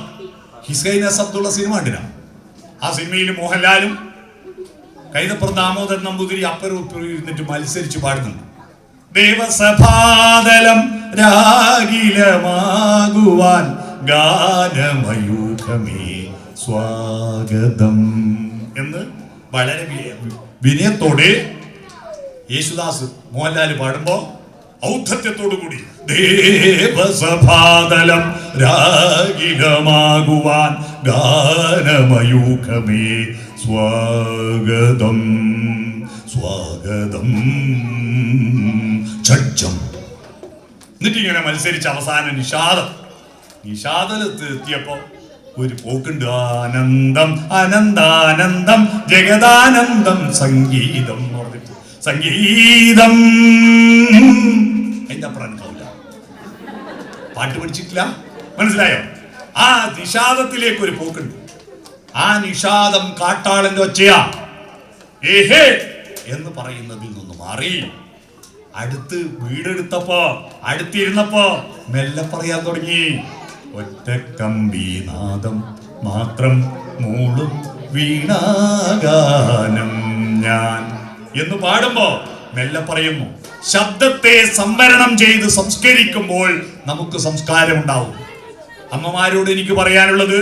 ഹിസ്ഹൈനസ് അബ്ദുള്ള സിനിമ കണ്ടിനാ? ആ സിനിമയിൽ മോഹൻലാലും കൈതപ്പുറം ദാമോദരൻ നമ്പൂതിരി അപ്പുറം ഇപ്പുറം ഇരുന്നിട്ട് മത്സരിച്ച് പാടുന്നുണ്ട്. ദേവസഭാതലം രാഗിലമാകുവാൻ ഗാനമയൂഖമേ സ്വാഗതം എന്ന് വളരെ വിനയത്തോടെ യേശുദാസ് മോഹൻലാൽ പാടുമ്പോ ഔദ്ധത്യത്തോടു കൂടി ദേവസഭാതലം രാഗിലമാകുവാൻ ഗാനമയൂഖമേ സ്വാഗതം സ്വാഗതം ഛഡ്ജം. എന്നിട്ടിങ്ങനെ മത്സരിച്ച് അവസാനം നിഷാദത്ത് എത്തിയപ്പോ ഒരു പോക്കുണ്ട്. ആനന്ദം അനന്താനന്ദം ജഗദാനന്ദം സംഗീതം എന്ന് പറഞ്ഞിട്ട് സംഗീതം. അതിന്റെ അപ്പുറം പാട്ട് പഠിച്ചിട്ടില്ല. മനസ്സിലായോ? ആ നിഷാദത്തിലേക്ക് ഒരു പോക്കുണ്ട്. ആ നിഷാദം കാട്ടാളന്റെ ഒച്ചയാ. ഏഹേ എന്ന് പറയുന്നതിൽ നിന്ന് മാറി അടുത്ത് വീടെടുത്തപ്പോ, അടുത്തിരുന്നപ്പോ മെല്ലെ പറയാൻ തുടങ്ങി. ഒറ്റക്കമ്പീനാദം മാത്രം മൂളും വീണാഗാനം ഞാൻ എന്ന് പാടുമ്പോ മെല്ലെ പറയുന്നു. ശബ്ദത്തെ സംവരണം ചെയ്ത് സംസ്കരിക്കുമ്പോൾ നമുക്ക് സംസ്കാരം ഉണ്ടാവും. അമ്മമാരോട് എനിക്ക് പറയാനുള്ളത്,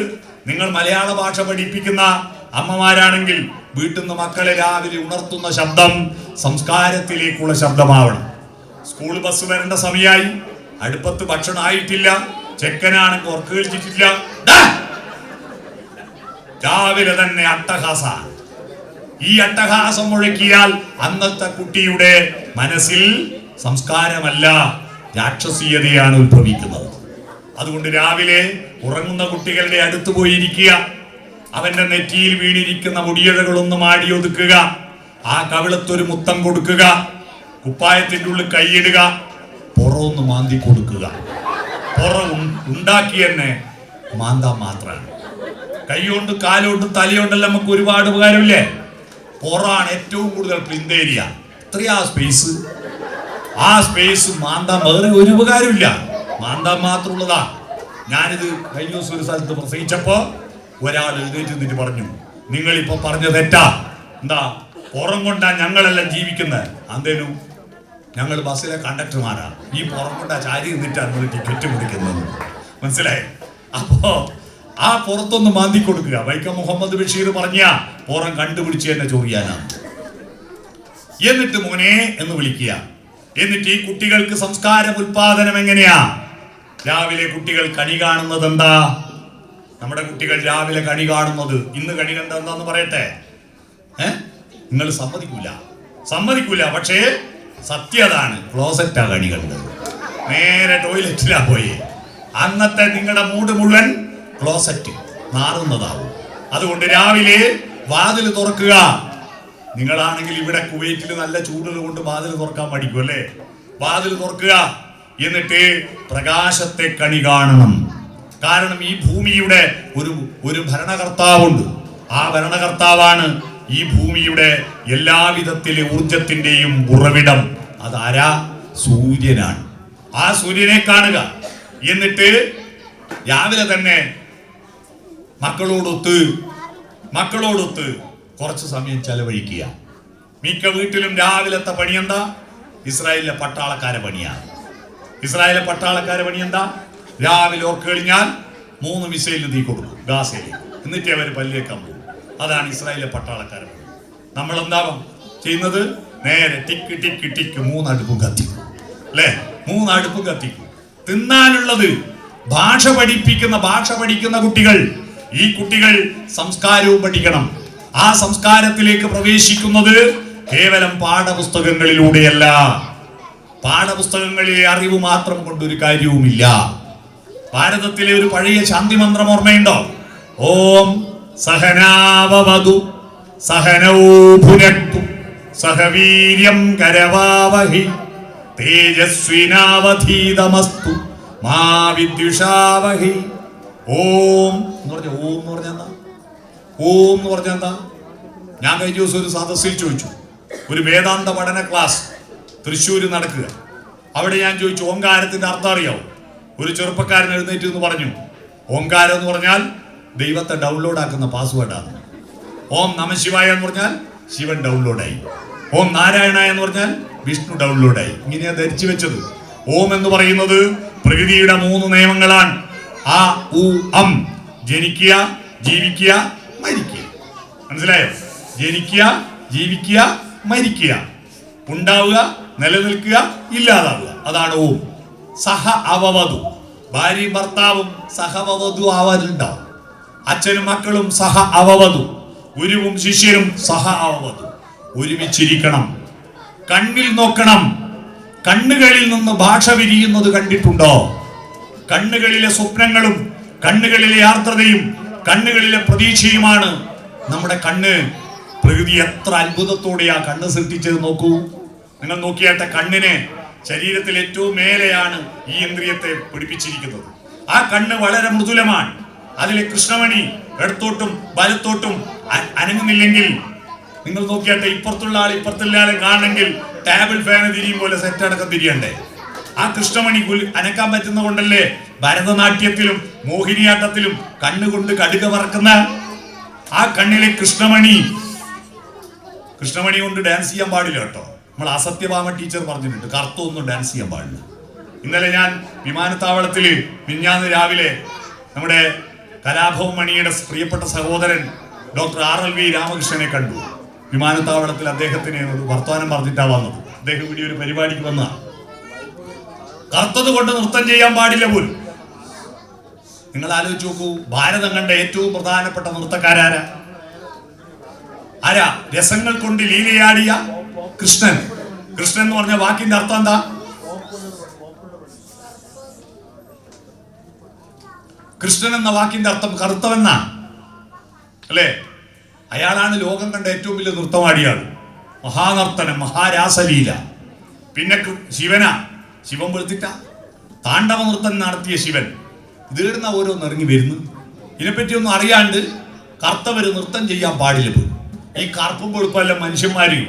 നിങ്ങൾ മലയാള ഭാഷ പഠിപ്പിക്കുന്ന അമ്മമാരാണെങ്കിൽ വീട്ടിൽ നിന്ന് മക്കളെ രാവിലെ ഉണർത്തുന്ന ശബ്ദം സംസ്കാരത്തിലേക്കുള്ള ശബ്ദമാവണം. സ്കൂൾ ബസ് വരേണ്ട സമയമായി, അടുപ്പത്ത് ഭക്ഷണം ആയിട്ടില്ല, ചെക്കനാണെങ്കിൽ ഉറക്ക കഴിച്ചിട്ടില്ല, രാവിലെ തന്നെ അട്ടഹാസ. ഈ അട്ടഹാസം മുഴക്കിയാൽ അന്നത്തെ കുട്ടിയുടെ മനസ്സിൽ സംസ്കാരമല്ല, രാക്ഷസീയതയാണ് ഉത്ഭവിക്കുന്നത്. അതുകൊണ്ട് രാവിലെ ഉറങ്ങുന്ന കുട്ടികളുടെ അടുത്ത് പോയിരിക്കുക, അവന്റെ നെറ്റിയിൽ വീണിരിക്കുന്ന മുടിയിഴകളൊന്ന് മാടി ഒതുക്കുക, ആ കവിളത്തൊരു മുത്തം കൊടുക്കുക, കുപ്പായത്തിന്റെ ഉള്ളിൽ കൈയിടുക, പുറമൊന്ന് മാന്തി കൊടുക്കുക. പുറം ഉണ്ടാക്കി തന്നെ മാന്താൻ മാത്രമാണ്. കൈകൊണ്ടും കാലുകൊണ്ടും തലയുണ്ടെല്ലാം നമുക്ക് ഒരുപാട് ഉപകാരമില്ലേ? പുറമാണ് ഏറ്റവും കൂടുതൽ പ്ലിന്ത് ഏരിയ. എത്രയാ സ്പേസ്? ആ സ്പേസ് മാന്താൻ വേറെ ഒരു ഉപകാരമില്ല, മാന്താൻ മാത്രമുള്ളതാ. ഞാനിത് കഴിഞ്ഞ ദിവസം ഒരു സ്ഥലത്ത് പ്രസംഗിച്ചപ്പോ ഒരാൾ എഴുന്നേറ്റ് നിന്നിട്ട് പറഞ്ഞു, നിങ്ങളിപ്പോ പറഞ്ഞ തെറ്റാ. എന്താ? പുറം കൊണ്ടാ ഞങ്ങളെല്ലാം ജീവിക്കുന്നത്. അന്തേനു ഞങ്ങൾ ബസ്സിലെ കണ്ടക്ടർമാരാ, ഈ പുറം കൊണ്ടാ ചാരി നിന്നിട്ടാണ് നമ്മൾ ടിക്കറ്റ് മുടിക്കുന്നത്. മനസ്സിലായി? അപ്പോ ആ പുറത്തൊന്ന് മാന്തി കൊടുക്കുക. വൈക്കം മുഹമ്മദ് ബഷീർ പറഞ്ഞ പുറം കണ്ടുപിടിച്ച് തന്നെ ചൊറിയാനാണ്. എന്നിട്ട് മോനെ എന്ന് വിളിക്കുക. എന്നിട്ട് ഈ കുട്ടികൾക്ക് സംസ്കാരം ഉൽപാദനം എങ്ങനെയാ? രാവിലെ കുട്ടികൾ കണി കാണുന്നത് എന്താ? നമ്മുടെ കുട്ടികൾ രാവിലെ കണി കാണുന്നത്, ഇന്ന് കണി കണ്ട എന്താന്ന് പറയട്ടെ? നിങ്ങൾ സമ്മതിക്കൂല. പക്ഷേ സത്യതാണ്, ക്ലോസറ്റാ കണി കണ്ടത്. നേരെ ടോയ്ലറ്റിലാ പോയി. അന്നത്തെ നിങ്ങളുടെ മൂഡ് മുഴുവൻ ക്ലോസറ്റ് നാറുന്നതാവും. അതുകൊണ്ട് രാവിലെ വാതിൽ തുറക്കുക. നിങ്ങളാണെങ്കിൽ ഇവിടെ കുവൈറ്റിൽ നല്ല ചൂടുകൾ കൊണ്ട് വാതിൽ തുറക്കാൻ പഠിക്കും അല്ലേ? വാതിൽ തുറക്കുക. എന്നിട്ട് പ്രകാശത്തെ കണി കാണണം. കാരണം ഈ ഭൂമിയുടെ ഒരു ഭരണകർത്താവുണ്ട്. ആ ഭരണകർത്താവാണ് ഈ ഭൂമിയുടെ എല്ലാവിധത്തിലെ ഊർജത്തിന്റെയും ഉറവിടം. അതാരാ? സൂര്യനാണ്. ആ സൂര്യനെ കാണുക. എന്നിട്ട് രാവിലെ തന്നെ മക്കളോടൊത്ത് കുറച്ച് സമയം ചെലവഴിക്കുക. മിക്ക വീട്ടിലും രാവിലത്തെ പണി എന്താ? ഇസ്രായേലിലെ പട്ടാളക്കാരെ പണിയാണ്. ഇസ്രായേലിലെ പട്ടാളക്കാരെ പണി എന്താ? രാവിലെ ഓർക്ക് കഴിഞ്ഞാൽ 3 മിസൈലിന് തീ കൊടുക്കും ഗാസയിൽ, എന്നിട്ട് അവർ പല്ലിയേക്കാൻ പോകും. അതാണ് ഇസ്രായേലിലെ പട്ടാളക്കാരെ പണി. നമ്മൾ എന്താ ചെയ്യുന്നത്? നേരെ ടിക്ക് ടിക്ക് ടിക്ക് 3 അടുപ്പും കത്തിക്കും അല്ലേ? 3 അടുപ്പും കത്തിക്കും. തിന്നാനുള്ളത് ഭാഷ പഠിക്കുന്ന കുട്ടികൾ, ഈ കുട്ടികൾ സംസ്കാരവും പഠിക്കണം. ആ സംസ്കാരത്തിലേക്ക് പ്രവേശിക്കുന്നത് കേവലം പാഠപുസ്തകങ്ങളിലൂടെയല്ല. പാഠപുസ്തകങ്ങളിലെ അറിവ് മാത്രം കൊണ്ടൊരു കാര്യവുമില്ല. ഭാരതത്തിലെ ഒരു പഴയ ശാന്തി മന്ത്രം ഓർമ്മയുണ്ടോ? ഓം സഹനാവവതു സഹനൗ ഭുനക്തു സഹവീര്യം കരവാവഹി തേജസ്വിനാവധീതമസ്തു മാ വിദ്വിഷാവഹി. ഓം എന്ന് പറഞ്ഞ എന്താ? ഞാൻ കഴിഞ്ഞ ദിവസം ഒരു സദസ്സിൽ ചോദിച്ചു, ഒരു വേദാന്ത പഠന ക്ലാസ് തൃശ്ശൂര് നടക്കുക. അവിടെ ഞാൻ ചോദിച്ചു, ഓംകാരത്തിന്റെ അർത്ഥം അറിയാവോ? ഒരു ചെറുപ്പക്കാരൻ എഴുന്നേറ്റ് എന്ന് പറഞ്ഞു, ഓംകാരം എന്ന് പറഞ്ഞാൽ ദൈവത്തെ ഡൗൺലോഡ് ആക്കുന്ന പാസ്വേഡാണ്. ഓം നമശിവായ എന്ന് പറഞ്ഞാൽ ശിവൻ ഡൗൺലോഡായി. ഓം നാരായണ എന്ന് പറഞ്ഞാൽ വിഷ്ണു ഡൗൺലോഡായി. ഇങ്ങനെയാ ധരിച്ചു വെച്ചത്. ഓം എന്ന് പറയുന്നത് പ്രകൃതിയുടെ 3 നിയമങ്ങളാണ്. ആ ഉ അം. ജനിക്കുക, ജീവിക്കുക, മരിക്കുക. മനസ്സിലായോ? ജനിക്കുക, ജീവിക്കുക, മരിക്കുക, ഉണ്ടാവുക, നിലനിൽക്കുക, ഇല്ലാതാവുക. അതാണ് ഓം. സഹ അവവധു. ഭാര്യയും ഭർത്താവും സഹവധു ആവാറുണ്ടാവും. അച്ഛനും മക്കളും സഹ അവവധു. ഗുരുവും ശിഷ്യരും സഹ അവവധു. ഒരുമിച്ചിരിക്കണം. കണ്ണിൽ നോക്കണം. കണ്ണുകളിൽ നിന്ന് ഭാഷ വിരിയുന്നത് കണ്ടിട്ടുണ്ടോ? കണ്ണുകളിലെ സ്വപ്നങ്ങളും കണ്ണുകളിലെ ആർദ്രതയും കണ്ണുകളിലെ പ്രതീക്ഷയുമാണ് നമ്മുടെ കണ്ണ്. പ്രകൃതി എത്ര അത്ഭുതത്തോടെയാ കണ്ണ് സൃഷ്ടിച്ചത് നോക്കൂ. നിങ്ങൾ നോക്കിയാട്ടെ, കണ്ണിന് ശരീരത്തിൽ ഏറ്റവും മേലെയാണ് ഈ ഇന്ദ്രിയത്തെ പിടിപ്പിച്ചിരിക്കുന്നത്. ആ കണ്ണ് വളരെ മൃദുലമാണ്. അതിലെ കൃഷ്ണമണി ഇടത്തോട്ടും വലത്തോട്ടും അനങ്ങുന്നില്ലെങ്കിൽ നിങ്ങൾ നോക്കിയാട്ടെ, ഇപ്പുറത്തുള്ള ആളെ കാണണമെങ്കിൽ ടേബിൾ ഫാന് തിരിയും പോലെ സെറ്റ് അടക്കം തിരിയണ്ടേ? ആ കൃഷ്ണമണി അനക്കാൻ പറ്റുന്ന കൊണ്ടല്ലേ ഭരതനാട്യത്തിലും മോഹിനിയാട്ടത്തിലും കണ്ണുകൊണ്ട് കടുക പറക്കുന്ന ആ കണ്ണിലെ കൃഷ്ണമണി കൊണ്ട് ഡാൻസ് ചെയ്യാൻ പാടില്ല കേട്ടോ. നമ്മൾ അസത്യഭാമ ടീച്ചർ പറഞ്ഞിട്ടുണ്ട്, കറുത്തൊന്നും ഡാൻസ് ചെയ്യാൻ പാടില്ല. ഇന്നലെ ഞാൻ വിമാനത്താവളത്തിൽ മിഞ്ഞാന്ന് രാവിലെ നമ്മുടെ കലാഭവൻ മണിയുടെ പ്രിയപ്പെട്ട സഹോദരൻ ഡോക്ടർ RLV രാമകൃഷ്ണനെ കണ്ടു. വിമാനത്താവളത്തിൽ അദ്ദേഹത്തിന് ഒരു വർത്തമാനം പറഞ്ഞിട്ടാ വന്നത്. അദ്ദേഹം കൂടി ഒരു പരിപാടിക്ക് വന്ന കറുത്തത് കൊണ്ട് നൃത്തം ചെയ്യാൻ പാടില്ല പോലും. നിങ്ങൾ ആലോചിച്ച് നോക്കൂ, ഭാരതം കണ്ട ഏറ്റവും പ്രധാനപ്പെട്ട നൃത്തക്കാരാരാ? രസങ്ങൾ കൊണ്ട് ലീലയാടിയ കൃഷ്ണൻ. കൃഷ്ണൻ എന്ന് പറഞ്ഞ വാക്കിന്റെ അർത്ഥം എന്താ? കൃഷ്ണൻ എന്ന വാക്കിന്റെ അർത്ഥം കറുത്തവെന്നാ അല്ലേ? അയാളാണ് ലോകം കണ്ട ഏറ്റവും വലിയ നൃത്തമാടിയാൾ, മഹാനർത്തനം, മഹാരാസലീല. പിന്നെ ശിവനാ, ശിവൻ വെളുത്തിട്ട താണ്ഡവ നൃത്തം നടത്തിയ ശിവൻ. ഇതീടുന്ന ഓരോന്ന് ഇറങ്ങി വരുന്നു. ഇതിനെപ്പറ്റി ഒന്നും അറിയാണ്ട് കറുത്തവര് നൃത്തം ചെയ്യാൻ പാടില്ല. ഈ കറുപ്പും വെളുപ്പെല്ലാം മനുഷ്യന്മാര്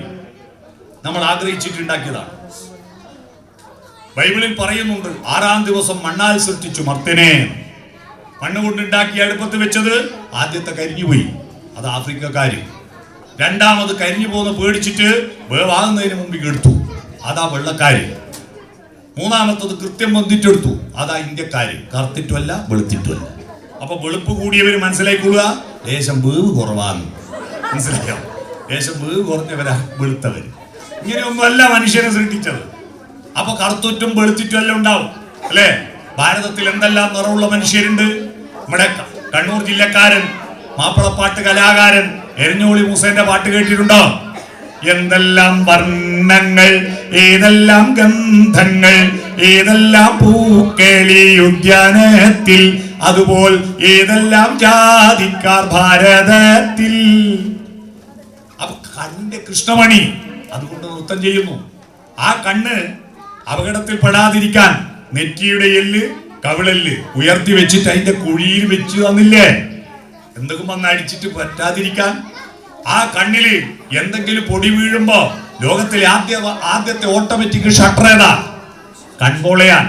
നമ്മൾ ആഗ്രഹിച്ചിട്ടുണ്ടാക്കിയതാണ്. ബൈബിളിൽ പറയുന്നുണ്ട്, 6-ാം ദിവസം മണ്ണാൽ സൃഷ്ടിച്ചു മർത്യനെ. മണ്ണ് കൊണ്ടുണ്ടാക്കി അടുപ്പത്ത് വെച്ചത് ആദ്യത്തെ കരിഞ്ഞുപോയി, അത് ആഫ്രിക്കക്കാര്. രണ്ടാമത് കരിഞ്ഞു പോകുന്ന പേടിച്ചിട്ട് വേവാകുന്നതിന് മുമ്പ് എടുത്തു, അതാ വെള്ളക്കാര്. മൂന്നാമത്തത് കൃത്യം വന്നിട്ടെടുത്തു, അതാ ഇന്ത്യക്കാര്. കറുത്തിട്ടുമല്ല വെളുത്തിട്ടുമല്ല. അപ്പൊ വെളുപ്പ് കൂടിയവര് മനസ്സിലായിക്കൊള്ളുക, ലേശം വേവ് കുറവാന്ന്. മനസ്സിലായോ? ലേശം വേവ് കുറഞ്ഞവരാ വെളുത്തവര്. ഇങ്ങനെയൊന്നുമല്ല മനുഷ്യനെ സൃഷ്ടിച്ചത്. അപ്പൊ കറുത്തുറ്റും വെളുത്തിറ്റും എല്ലാം ഉണ്ടാവും അല്ലേ? ഭാരതത്തിൽ എന്തെല്ലാം നിറമുള്ള മനുഷ്യരുണ്ട്. നമ്മുടെ കണ്ണൂർ ജില്ലക്കാരൻ, മാപ്പിളപ്പാട്ട് കലാകാരൻ എരഞ്ഞോളി മൂസേന്റെ പാട്ട് കേട്ടിട്ടുണ്ടോ? എന്തെല്ലാം വർണ്ണങ്ങൾ, ഏതെല്ലാം ഗന്ധങ്ങൾ, ഏതെല്ലാം പൂക്കളി ഉദ്യാനത്തിൽ, അതുപോൽ ഏതെല്ലാം ജാതിക്കാർ ഭാരതത്തിൽ. അപ്പൊ കണ്ണിന്റെ കൃഷ്ണമണി, അതുകൊണ്ട് നൃത്തം ചെയ്യുന്നു. ആ കണ്ണ് അപകടത്തിൽ പെടാതിരിക്കാൻ നെറ്റിയുടെ എല്ല്, കവിളെല്ല് ഉയർത്തി വെച്ചിട്ട് അതിന്റെ കുഴിയിൽ വെച്ച് തന്നില്ലേ, എന്തെങ്കിലും വന്ന് അടിച്ചിട്ട് പറ്റാതിരിക്കാൻ. ആ കണ്ണില് എന്തെങ്കിലും പൊടി വീഴുമ്പോ ലോകത്തിലെ ആദ്യത്തെ ഓട്ടോമാറ്റിക് ഷട്ടർ ഏതാ? കൺപോളയാൻ.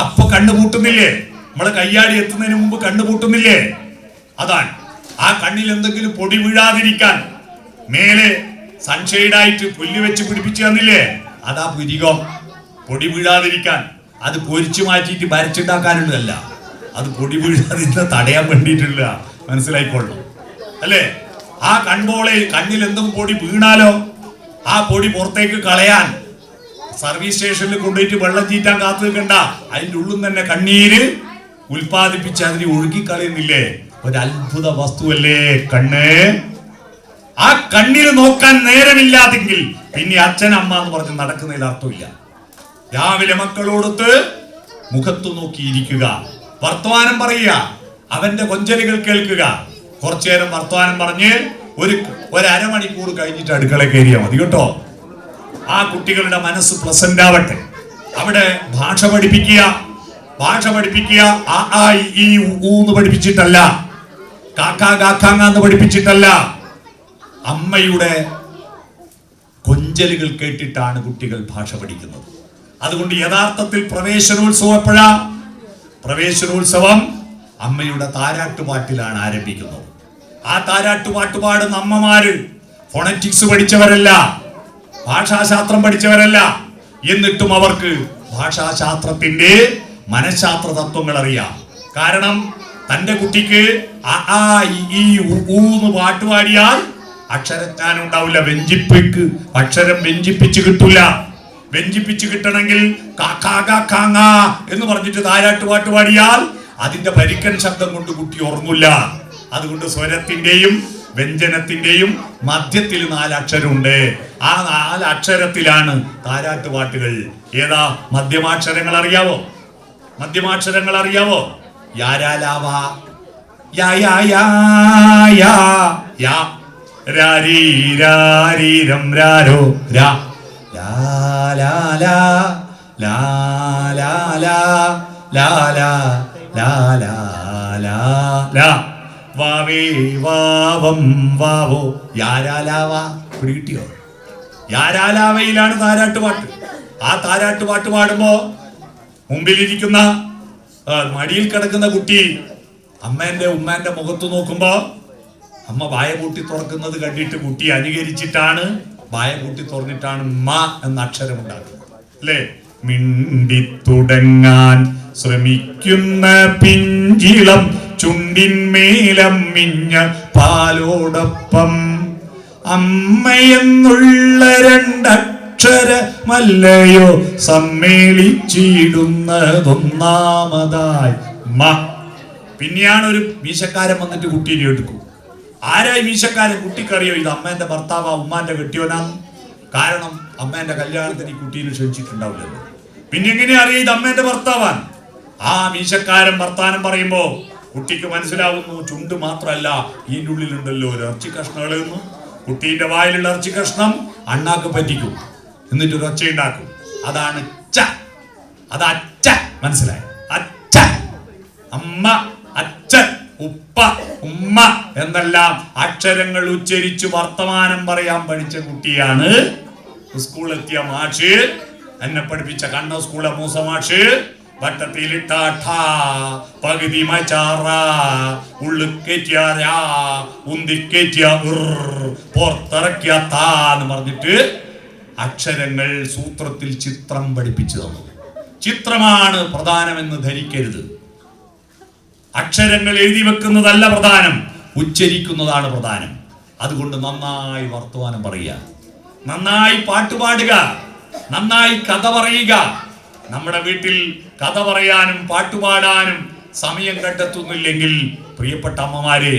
അപ്പൊ കണ്ണു പൂട്ടുന്നില്ലേ? നമ്മളെ കയ്യാടി എത്തുന്നതിന് മുമ്പ് കണ്ണു പൂട്ടുന്നില്ലേ? അതാണ്. ആ കണ്ണിൽ എന്തെങ്കിലും പൊടി വീഴാതിരിക്കാൻ മേലെ സൺഷെയ്ഡായിട്ട് പുല്ല് വെച്ച് പിടിപ്പിച്ചു തന്നില്ലേ, അതാ പുരികം. പൊടി വീഴാതിരിക്കാൻ. അത് പൊരിച്ചു മാറ്റിയിട്ട് വരച്ചുണ്ടാക്കാനുള്ളതല്ല, അത് പൊടി വീഴാതിരുന്ന തടയാൻ വേണ്ടിയിട്ടുള്ള. മനസ്സിലായിക്കൊള്ളു അല്ലേ? ആ കൺപോളെ കണ്ണിൽ എന്തെങ്കിലും പൊടി വീണാലോ ആ പൊടി പുറത്തേക്ക് കളയാൻ സർവീസ് സ്റ്റേഷനിൽ കൊണ്ടുപോയിട്ട് വെള്ളം ചീറ്റാൻ കാത്തു നിൽക്കണ്ട, അതിൻ്റെ ഉള്ളിൽ തന്നെ കണ്ണീര് ഉൽപ്പാദിപ്പിച്ച് അതിനെ ഒഴുകിക്കളയുന്നില്ലേ? ഒരു അത്ഭുത വസ്തുവല്ലേ കണ്ണ്. ആ കണ്ണിൽ നോക്കാൻ നേരമില്ലാതെങ്കിൽ പിന്നെ അച്ഛൻ അമ്മ എന്ന് പറഞ്ഞ് നടക്കുന്നതിൽ അർത്ഥമില്ല. രാവിലെ മക്കളോടൊത്ത് മുഖത്തു നോക്കിയിരിക്കുക, വർത്തമാനം പറയുക, അവന്റെ കൊഞ്ചലുകൾ കേൾക്കുക. കുറച്ചു നേരം വർത്തമാനം പറഞ്ഞ് ഒരു അരമണിക്കൂർ കഴിഞ്ഞിട്ട് അടുക്കള കയറിയാൽ മതി കേട്ടോ. ആ കുട്ടികളുടെ മനസ്സ് പ്ലസന്റ് ആവട്ടെ. അവിടെ ഭാഷ പഠിപ്പിക്കുക, ഭാഷ പഠിപ്പിക്കുക. ആ ആ ഈ ഊന്ന് പഠിപ്പിച്ചിട്ടല്ല, കാക്കാ കാക്കാന്ന് പഠിപ്പിച്ചിട്ടല്ല, അമ്മയുടെ കൊഞ്ചലുകൾ കേട്ടിട്ടാണ് കുട്ടികൾ ഭാഷ പഠിക്കുന്നത്. അതുകൊണ്ട് യഥാർത്ഥത്തിൽ പ്രവേശനോത്സവം എപ്പോഴാ? പ്രവേശനോത്സവം അമ്മയുടെ താരാട്ടുപാട്ടിലാണ് ആരംഭിക്കുന്നത്. ആ താരാട്ടുപാട്ട് പാടുന്ന അമ്മമാര് ഫോണറ്റിക്സ് പഠിച്ചവരല്ല, ഭാഷാശാസ്ത്രം പഠിച്ചവരല്ല. എന്നിട്ടും അവർക്ക് ഭാഷാശാസ്ത്രത്തിന്റെ മനഃശാസ്ത്ര തത്വങ്ങൾ അറിയാം. കാരണം തന്റെ കുട്ടിക്ക് ആ ആ ഈ ഊന്ന് പാട്ടുപാടിയാൽ അക്ഷരജ്ഞാനം ഉണ്ടാവില്ല. വെഞ്ചിപ്പിക്ക് അക്ഷരം വെഞ്ചിപ്പിച്ച് കിട്ടൂല. വെഞ്ചിപ്പിച്ച് കിട്ടണമെങ്കിൽ കാക്കാ എന്ന് പറഞ്ഞിട്ട് താരാട്ട് പാട്ട് പാടിയാൽ അതിന്റെ പരിക്കൻ ശബ്ദം കൊണ്ട് കുട്ടി ഉറങ്ങില്ല. അതുകൊണ്ട് സ്വരത്തിന്റെയും വ്യഞ്ജനത്തിന്റെയും മധ്യത്തിൽ 4 അക്ഷരമുണ്ട്. ആ 4 അക്ഷരത്തിലാണ് താരാട്ടുപാട്ടുകൾ. ഏതാ മധ്യമാക്ഷരങ്ങൾ അറിയാവോ? മധ്യമാക്ഷരങ്ങൾ അറിയാവോ? യാരാലാവ, യാ യാ യാ യാ യാ, രാരീ രാരീരം രാരോ രാ, ലാ ലാ ലാ ലാ ലാ ലാ ലാ ലാ ലാ ലാ ലാ ലാ, വാവേ വാവം വാവോ, യാരാലാവ. പിടികിട്ടിയോ? യാരാലാവയിലാണ് താരാട്ടുപാട്ട്. ആ താരാട്ടുപാട്ട് പാടുമ്പോ മുമ്പിലിരിക്കുന്ന മടിയിൽ കിടക്കുന്ന കുട്ടി അമ്മേന്റെ ഉമ്മാന്റെ മുഖത്ത് നോക്കുമ്പോ അമ്മ വായ കൂട്ടി തുറക്കുന്നത് കണ്ടിട്ട് കുട്ടി അനുകരിച്ചിട്ടാണ് വായ കൂട്ടി തുറന്നിട്ടാണ് മ എന്ന അക്ഷരം ഉണ്ടാക്കുന്നത് അല്ലേ? മിണ്ടിത്തുടങ്ങാൻ ശ്രമിക്കുന്ന പിഞ്ചിളം ചുണ്ടിന്മേലമ്മിഞ്ഞ പാലോടൊപ്പം അമ്മയെന്നുള്ള 2 അക്ഷരമല്ലയോ സമ്മേളിച്ചിടുന്നതൊന്നാമതായി മ. പിന്നെയാണ് ഒരു മീശക്കാരൻ വന്നിട്ട് കുട്ടീനെ എടുക്കും. ആരായി മീശക്കാരൻ? കുട്ടിക്കറിയോ ഇത് അമ്മേന്റെ ഭർത്താവാ, ഉമ്മാന്റെ കെട്ടിയോനാന്ന്? കാരണം അമ്മേന്റെ കല്യാണത്തിന് ഈ കുട്ടീനെ ക്ഷണിച്ചിട്ടുണ്ടാവില്ലല്ലോ. പിന്നെ എങ്ങനെയാ അറിയാം ഇത് അമ്മേന്റെ ഭർത്താവാൻ? ആ മീശക്കാരൻ വർത്താനം പറയുമ്പോ കുട്ടിക്ക് മനസ്സിലാവുന്നു ചുണ്ട് മാത്രല്ല ഇതിൻ്റെ ഉള്ളിലുണ്ടല്ലോ ഒരു ഇറച്ചി കഷ്ണങ്ങളെന്ന്. കുട്ടീന്റെ വായിലുള്ള ഇറച്ചി കഷ്ണം അണ്ണാക്ക് പറ്റിക്കും, എന്നിട്ട് ഒരു ഒച്ച ഉണ്ടാക്കും. അതാണ് ച, അത് അച്ഛ. മനസ്സിലായി? അച്ഛ, അമ്മ, അച്ഛൻ, ഉപ്പ, ഉമ്മ എന്നെല്ലാം അക്ഷരങ്ങൾ ഉച്ചരിച്ച് വർത്തമാനം പറയാൻ പഠിച്ച കുട്ടിയാണ് സ്കൂളെത്തിയ മാഷ്, എന്നെ പഠിപ്പിച്ച കണ്ണ സ്കൂളെ മൂസ മാഷ്. വട്ടത്തിലിട്ട പകുതി മച്ചാറ ഉള്ളിക്കേറ്റിയ ഉന്തിക്കേറ്റിയ പുറത്തിറക്കിയ എന്ന് പറഞ്ഞിട്ട് അക്ഷരങ്ങൾ സൂത്രത്തിൽ ചിത്രം പഠിപ്പിച്ചു തന്നു. ചിത്രമാണ് പ്രധാനമെന്ന് ധരിക്കരുത്. അക്ഷരങ്ങൾ എഴുതി വെക്കുന്നതല്ല പ്രധാനം, ഉച്ചരിക്കുന്നതാണ് പ്രധാനം. അതുകൊണ്ട് നന്നായി വർത്തമാനം പറയുക, നന്നായി പാട്ടുപാടുക, നന്നായി കഥ പറയുക. നമ്മുടെ വീട്ടിൽ കഥ പറയാനും പാട്ടുപാടാനും സമയം കണ്ടെത്തുന്നില്ലെങ്കിൽ പ്രിയപ്പെട്ട അമ്മമാരെ,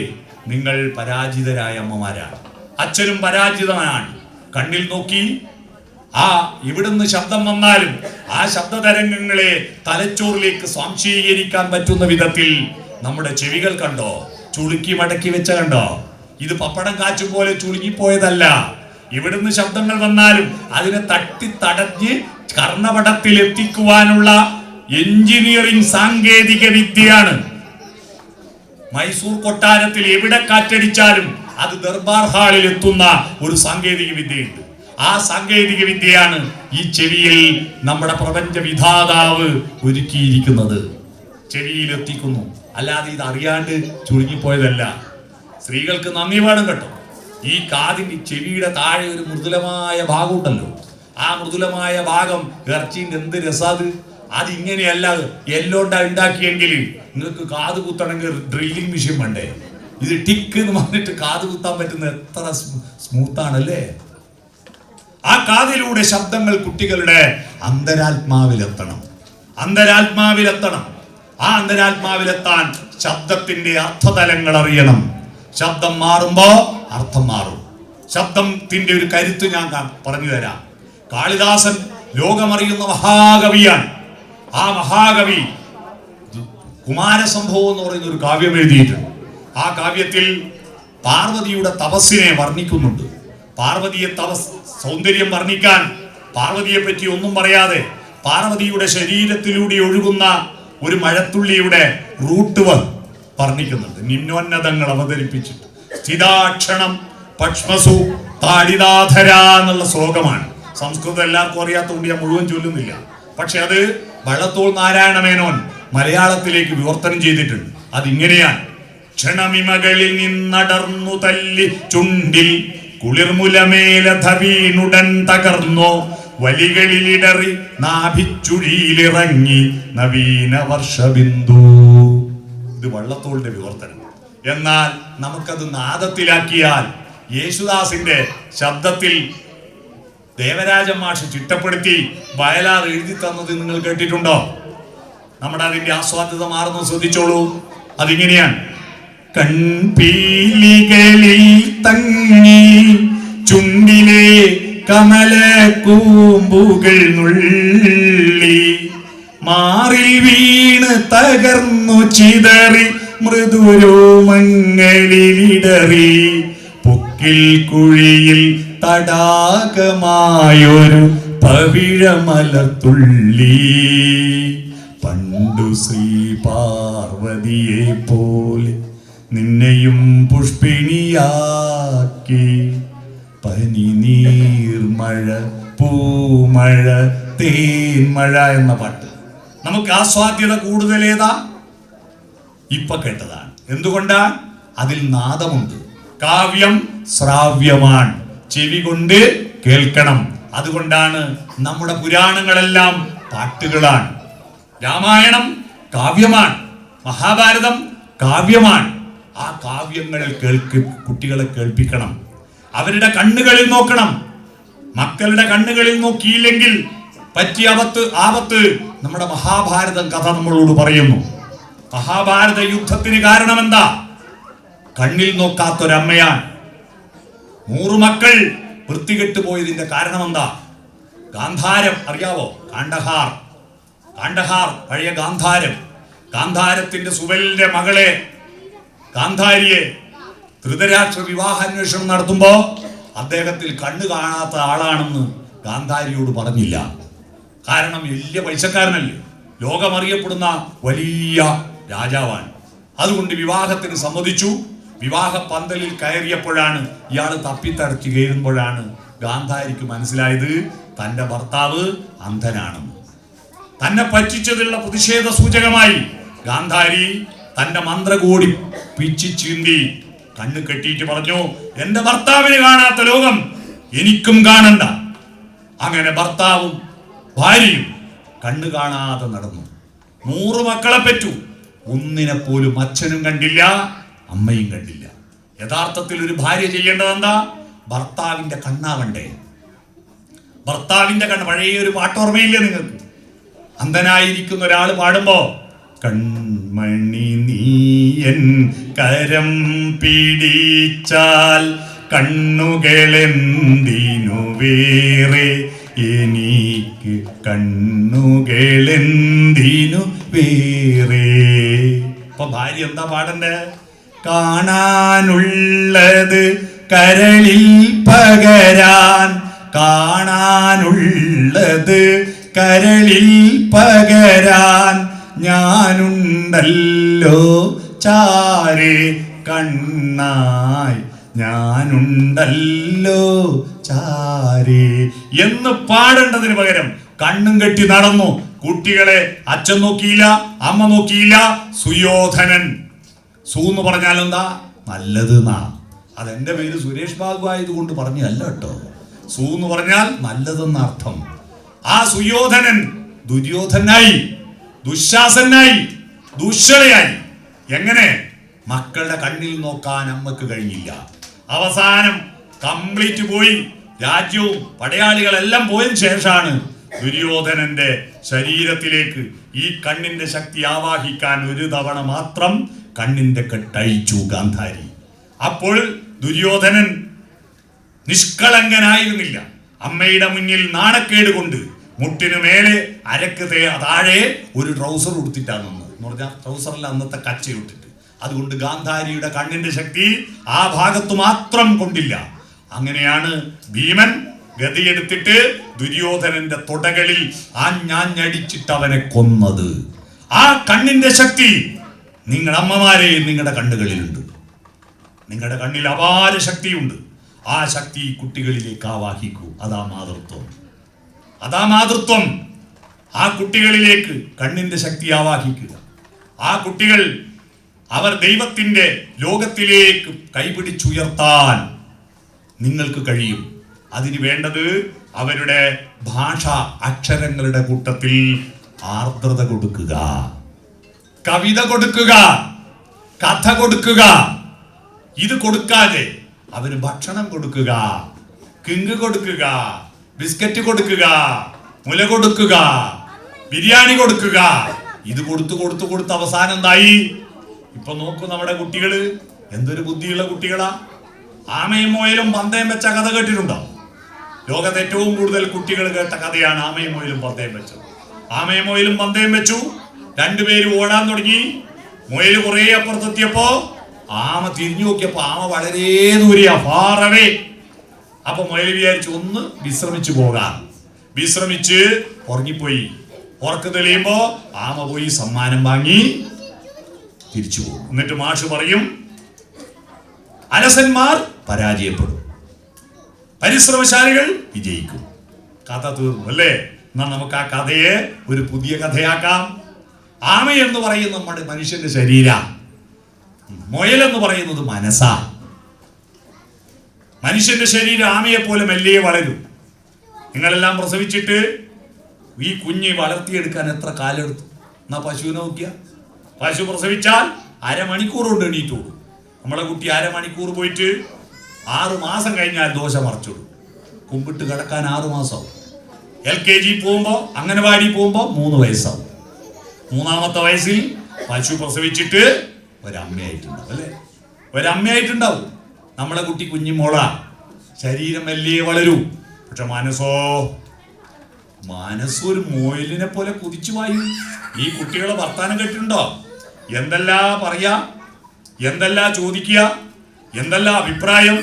നിങ്ങൾ പരാജിതരായ അമ്മമാരാണ്. അച്ഛനും പരാജിതനാണ്. കണ്ണിൽ നോക്കി ഇവിടുന്ന് ശബ്ദം വന്നാലും ആ ശബ്ദ തരംഗങ്ങളെ തലച്ചോറിലേക്ക് സ്വാംശീകരിക്കാൻ പറ്റുന്ന വിധത്തിൽ നമ്മുടെ ചെവികൾ കണ്ടോ, ചുളുക്കി മടക്കി വെച്ച കണ്ടോ? ഇത് പപ്പടം കാച്ചും പോലെ ചുളുങ്ങിപ്പോയതല്ല. ഇവിടുന്ന് ശബ്ദങ്ങൾ വന്നാലും അതിനെ തട്ടി തടഞ്ഞ് കർണപടത്തിൽ എത്തിക്കുവാനുള്ള എഞ്ചിനീയറിംഗ് സാങ്കേതിക വിദ്യയാണ്. മൈസൂർ കൊട്ടാരത്തിൽ എവിടെ കാറ്റടിച്ചാലും അത് ദർബാർ ഹാളിൽ എത്തുന്ന ഒരു സാങ്കേതിക വിദ്യയുണ്ട്. ആ സാങ്കേതിക വിദ്യയാണ് ഈ ചെവിയിൽ നമ്മുടെ പ്രപഞ്ച വിധാതാവ് ഒരുക്കിയിരിക്കുന്നത്. ചെവിയിൽ എത്തിക്കുന്നു, അല്ലാതെ ഇത് അറിയാണ്ട് ചുരുങ്ങിപ്പോയതല്ല. സ്ത്രീകൾക്ക് നന്ദി വേണം കേട്ടോ. ഈ കാതിന്റെ ചെവിയുടെ താഴെ ഒരു മൃദുലമായ ഭാഗം ഉണ്ടല്ലോ, ആ മൃദുലമായ ഭാഗം ഇറച്ചിന്റെ എന്ത് രസാത്. അതിങ്ങനെയല്ല എല്ലോണ്ടാ ഉണ്ടാക്കിയെങ്കിൽ നിങ്ങൾക്ക് കാത് കുത്തണമെങ്കിൽ ഡ്രില്ലിംഗ് മെഷീൻ വേണ്ടേ? ഇത് ടിക്ക് എന്ന് പറഞ്ഞിട്ട് കാത് കുത്താൻ പറ്റുന്ന എത്ര സ്മൂത്താണല്ലേ. ആ കാതിലൂടെ ശബ്ദങ്ങൾ കുട്ടികളുടെ അന്തരാത്മാവിലെത്തണം. ആ അന്തരാത്മാവിലെത്താൻ ശബ്ദത്തിന്റെ അർത്ഥതലങ്ങൾ അറിയണം. ശബ്ദം മാറുമ്പോ അർത്ഥം മാറും. ശബ്ദത്തിന്റെ ഒരു കരുത്ത് ഞാൻ പറഞ്ഞു തരാം. കാളിദാസൻ ലോകമറിയുന്ന മഹാകവിയാണ്. ആ മഹാകവി കുമാരസംഭവം എന്ന് പറയുന്ന ഒരു കാവ്യം എഴുതിയിട്ടുണ്ട്. ആ കാവ്യത്തിൽ പാർവതിയുടെ തപസ്സിനെ വർണ്ണിക്കുന്നുണ്ട്. പാർവതിയെ സൗന്ദര്യം വർണ്ണിക്കാൻ പാർവതിയെ പറ്റി ഒന്നും പറയാതെ പാർവതിയുടെ ശരീരത്തിലൂടെ ഒഴുകുന്ന ഒരു മഴത്തുള്ളിയുടെ റൂട്ട് വർണ്ണിക്കുന്നുണ്ട്. നിമ്നോന്നതങ്ങൾ അവതരിപ്പിച്ചിട്ട് സ്ഥിതാക്ഷണം പക്ഷ്മസു താടിതാധര എന്നുള്ള ശ്ലോകമാണ്. സംസ്കൃതം എല്ലാവർക്കും അറിയാത്തതുകൊണ്ട് ഞാൻ മുഴുവൻ ചൊല്ലുന്നില്ല. പക്ഷെ അത് വള്ളത്തോൾ നാരായണ മേനോൻ മലയാളത്തിലേക്ക് വിവർത്തനം ചെയ്തിട്ടുണ്ട്. അതിങ്ങനെയാണ്: ക്ഷണമിമകളിൽ നിന്നടർന്നു തല്ലി ചുണ്ടിൽ കുളിർമുലമേലധ വീണുടൻ തകർന്നോ വലികളിലിടറി നാഭിച്ചുഴിയിലിറങ്ങി നവീന വർഷബിന്ദു. ഇത് വള്ളത്തോളിന്റെ വിവർത്തനം. എന്നാൽ നമുക്കത് നാദത്തിലാക്കിയാൽ യേശുദാസിന്റെ ശബ്ദത്തിൽ ദേവരാജൻ മാഷ് ചിട്ടപ്പെടുത്തി വയലാർ എഴുതി തന്നത് നിങ്ങൾ കേട്ടിട്ടുണ്ടോ? നമ്മുടെ അതിന്റെ ആസ്വാദ്യത മാറുന്നത് ശ്രദ്ധിച്ചോളൂ. അതിങ്ങനെയാണ്: കൺപീലികളിൽ തങ്ങി ചുണ്ടിലെ കമല കൂമ്പുകൾ നുള്ളി മാറിൽ വീണ് തകർന്നു ചിതറി മൃദുരോമങ്ങളിലിടറി പൊക്കിൽ കുഴിയിൽ തടാകമായൊരു പവിഴമലത്തുള്ളി പണ്ടു ശ്രീ പാർവതിയെ പോലെ നിന്നെയും പുഷ്പിണിയാക്കി പനി നീർമഴ പൂമഴ തേന്മഴ എന്ന പാട്ട്. നമുക്ക് ആസ്വാദ്യത കൂടുതൽ ഏതാ? ഇപ്പൊ കേട്ടതാണ്. എന്തുകൊണ്ടാണ്? അതിൽ നാദമുണ്ട്. കാവ്യം ശ്രാവ്യമാണ്, ചെവി കൊണ്ട് കേൾക്കണം. അതുകൊണ്ടാണ് നമ്മുടെ പുരാണങ്ങളെല്ലാം പാട്ടുകളാണ്. രാമായണം കാവ്യമാണ്, മഹാഭാരതം കാവ്യമാണ്. ആ കാവ്യങ്ങൾ കുട്ടികളെ കേൾപ്പിക്കണം. അവരുടെ കണ്ണുകളിൽ നോക്കണം. മക്കളുടെ കണ്ണുകളിൽ നോക്കിയില്ലെങ്കിൽ പറ്റിയ ആപത്ത് നമ്മുടെ മഹാഭാരതം കഥ നമ്മളോട് പറയുന്നു. മഹാഭാരത യുദ്ധത്തിന് കാരണം എന്താ? കണ്ണിൽ നോക്കാത്തൊരമ്മയാണ്. 100 മക്കൾ വൃത്തികെട്ട് പോയതിന്റെ കാരണം എന്താ? ഗാന്ധാരം അറിയാവോ? കാണ്ഡഹാർ പഴയ ഗാന്ധാരത്തിന്റെ സുബലിന്റെ മകളെ ഗാന്ധാരിയെ ധൃതരാഷ്ട്ര വിവാഹാന്വേഷണം നടത്തുമ്പോ അദ്ദേഹത്തിൽ കണ്ണു കാണാത്ത ആളാണെന്ന് ഗാന്ധാരിയോട് പറഞ്ഞില്ല. കാരണം വലിയ പൈസക്കാരനല്ലേ, ലോകമറിയപ്പെടുന്ന വലിയ രാജാവാണ്. അതുകൊണ്ട് വിവാഹത്തിന് സമ്മതിച്ചു. വിവാഹ പന്തലിൽ കയറിയപ്പോഴാണ് ഇയാൾ തപ്പിത്തടച്ച് കയറുമ്പോഴാണ് ഗാന്ധാരിക്ക് മനസ്സിലായത് തന്റെ ഭർത്താവ് അന്ധനാണെന്ന്. തന്നെ പറ്റിച്ചതിലുള്ള പ്രതിഷേധ സൂചകമായി ഗാന്ധാരി തന്റെ മന്ത്രകോടി പിച്ചി ചീന്തി കണ്ണ് കെട്ടിയിട്ട് പറഞ്ഞു, എന്റെ ഭർത്താവിന് കാണാത്ത ലോകം എനിക്കും കാണണ്ട. അങ്ങനെ ഭർത്താവും ഭാര്യയും കണ്ണു കാണാതെ നടന്നു. 100 മക്കളെ പെറ്റു. ഒന്നിനെ പോലും അച്ഛനും കണ്ടില്ല, അമ്മയും കണ്ടില്ല. യഥാർത്ഥത്തിൽ ഒരു ഭാര്യ ചെയ്യേണ്ടത് എന്താ? ഭർത്താവിന്റെ കണ്ണാവണ്ടേ? ഭർത്താവിന്റെ കണ്ണ്. പഴയ ഒരു പാട്ടോർമ്മയില്ലേ നിങ്ങൾക്ക്? അന്ധനായിരിക്കുന്ന ഒരാൾ പാടുമ്പോ, കൺമണി നീയൻ കരം പിടിച്ചാൽ കണ്ണുകളെന്തിനു വേറെ, എനിക്ക് കണ്ണുകളെന്തിനു വേറെ. ഇപ്പൊ ഭാര്യ എന്താ പാടണ്ടേ? കാണാനുള്ളത് കരളിൽ പകരാൻ, കാണാനുള്ളത് കരളിൽ പകരാൻ ഞാനുണ്ടല്ലോ ചാരേ കണ്ണായി, ഞാനുണ്ടല്ലോ ചാരേ എന്ന് പാടേണ്ടതിന് പകരം കണ്ണും കെട്ടി നടന്നു. കുട്ടികളെ അച്ഛൻ നോക്കിയില്ല, അമ്മ നോക്കിയില്ല. സുയോധനൻ, എന്ന് പറഞ്ഞാൽ എന്താ? നല്ലത് എന്നാ. അതെന്റെ പേര് സുരേഷ് ബാബു ആയതുകൊണ്ട് പറഞ്ഞല്ല കേട്ടോ. എന്ന് പറഞ്ഞാൽ നല്ലതെന്ന അർത്ഥം. ആ സുയോധനൻ ദുര്യോധനായി, ദുശാസനായി, ദുശ്ശളയായി. എങ്ങനെ? മക്കളുടെ കണ്ണിൽ നോക്കാൻ അമ്മക്ക് കഴിഞ്ഞില്ല. അവസാനം കംപ്ലീറ്റ് പോയി. രാജ്യവും പടയാളികളെല്ലാം പോയതിനു ശേഷമാണ് ദുര്യോധനന്റെ ശരീരത്തിലേക്ക് ഈ കണ്ണിന്റെ ശക്തി ആവാഹിക്കാൻ ഒരു തവണ മാത്രം കണ്ണിന്റെ കെട്ടഴിച്ചു ഗാന്ധാരി. അപ്പോൾ ദുര്യോധനൻ നിഷ്കളങ്കനായിരുന്നില്ല. അമ്മയുടെ മുന്നിൽ നാണക്കേട് കൊണ്ട് മുട്ടിനു മേലെ അരക്ക് താഴെ ഒരു ട്രൗസർ ഉടുത്തിട്ടാണ് നിന്നത്. എന്ന് പറഞ്ഞാൽ ട്രൗസറിൽ അന്നത്തെ കച്ചയിട്ടിട്ട്. അതുകൊണ്ട് ഗാന്ധാരിയുടെ കണ്ണിന്റെ ശക്തി ആ ഭാഗത്ത് മാത്രം കൊണ്ടില്ല. അങ്ങനെയാണ് ഭീമൻ ഗതിയെടുത്തിട്ട് ദുര്യോധനന്റെ തുടകളിൽ ആഞ്ഞടിച്ചിട്ട് അവനെ കൊന്നത്. ആ കണ്ണിന്റെ ശക്തി നിങ്ങളുടെ അമ്മമാരെ നിങ്ങളുടെ കണ്ണുകളിലുണ്ട്. നിങ്ങളുടെ കണ്ണിൽ അപാര ശക്തിയുണ്ട്. ആ ശക്തി കുട്ടികളിലേക്ക് ആവാഹിക്കൂ. അതാ മാതൃത്വം. ആ കുട്ടികളിലേക്ക് കണ്ണിന്റെ ശക്തി ആവാഹിക്കുക. ആ കുട്ടികൾ അവർ ദൈവത്തിന്റെ ലോകത്തിലേക്ക് കൈപിടിച്ചുയർത്താൻ നിങ്ങൾക്ക് കഴിയും. അതിന് വേണ്ടത് അവരുടെ ഭാഷ അക്ഷരങ്ങളുടെ കൂട്ടത്തിൽ ആർദ്രത കൊടുക്കുക, കവിത കൊടുക്കുക, കഥ കൊടുക്കുക. ഇത് കൊടുക്കാതെ അവന് ഭക്ഷണം കൊടുക്കുക, കിങ് കൊടുക്കുക, ബിസ്ക്കറ്റ് കൊടുക്കുക, മുല കൊടുക്കുക, ബിരിയാണി കൊടുക്കുക. ഇത് കൊടുത്ത് അവസാനം എന്തായി? ഇപ്പൊ നോക്കൂ, നമ്മുടെ കുട്ടികള് എന്തൊരു ബുദ്ധിയുള്ള കുട്ടികളാ. ആമയും മുയലും പന്തയം വെച്ച കഥ കേട്ടിട്ടുണ്ടോ? ലോകത്ത് ഏറ്റവും കൂടുതൽ കുട്ടികൾ കേട്ട കഥയാണ് ആമയും മുയലും പന്തയം വെച്ചത്. ആമയും മുയലും പന്തയം വെച്ചു. രണ്ടുപേരും ഓടാൻ തുടങ്ങി. മുയൽ കുറെ അപ്പുറത്തെത്തിയപ്പോ ആമ തിരിഞ്ഞു നോക്കിയപ്പോ ആമ വളരെ ദൂരെയാ, ഫാറവേ. അപ്പൊ മുയൽ വിചാരിച്ചു ഒന്ന് വിശ്രമിച്ചു പോകാം. വിശ്രമിച്ച് ഉറങ്ങിപ്പോയി. ഉറക്ക് തെളിയുമ്പോ ആമ പോയി സമ്മാനം വാങ്ങി തിരിച്ചു പോകും. എന്നിട്ട് മാഷ് പറയും, അലസന്മാർ പരാജയപ്പെടും, പരിശ്രമശാലികൾ വിജയിക്കും. കഥ തീർന്നു അല്ലേ? എന്നാ നമുക്ക് ആ കഥയെ ഒരു പുതിയ കഥയാക്കാം. ആമ എന്ന് പറയുന്നത് നമ്മുടെ മനുഷ്യന്റെ ശരീര, മുയലെന്ന് പറയുന്നത് മനസ്സാ. മനുഷ്യന്റെ ശരീരം ആമയെ പോലെ മെല്ലെ വളരും. നിങ്ങളെല്ലാം പ്രസവിച്ചിട്ട് ഈ കുഞ്ഞ് വളർത്തിയെടുക്കാൻ എത്ര കാലെടുത്തു? എന്നാ പശുവിനെ നോക്കിയ, പശു പ്രസവിച്ചാൽ അരമണിക്കൂർ കൊണ്ട് എണീറ്റോളൂ. നമ്മളെ കുട്ടി അരമണിക്കൂർ പോയിട്ട് 6 മാസം കഴിഞ്ഞാൽ ദോശ മറച്ചിടും. കുമ്പിട്ട് കിടക്കാൻ 6 മാസമാവും. LKG പോകുമ്പോ, അംഗനവാടി പോകുമ്പോ 3 വയസ്സാവും. 3ാമത്തെ വയസ്സിൽ പശു പ്രസവിച്ചിട്ട് ഒരമ്മയായിട്ടുണ്ടാവും അല്ലേ? ഒരമ്മയായിട്ടുണ്ടാവും. നമ്മളെ കുട്ടി കുഞ്ഞുമോള, ശരീരം വലിയ വളരൂ, പക്ഷെ മനസ്സോ മനസ്സൊരു മൊയിലിനെ പോലെ കുതിച്ചു വായു. ഈ കുട്ടികളെ വർത്താനം കേട്ടിട്ടുണ്ടോ? എന്തെല്ലാ പറയാ, എന്തെല്ലാ ചോദിക്കുക, എന്തെല്ലാ അഭിപ്രായം.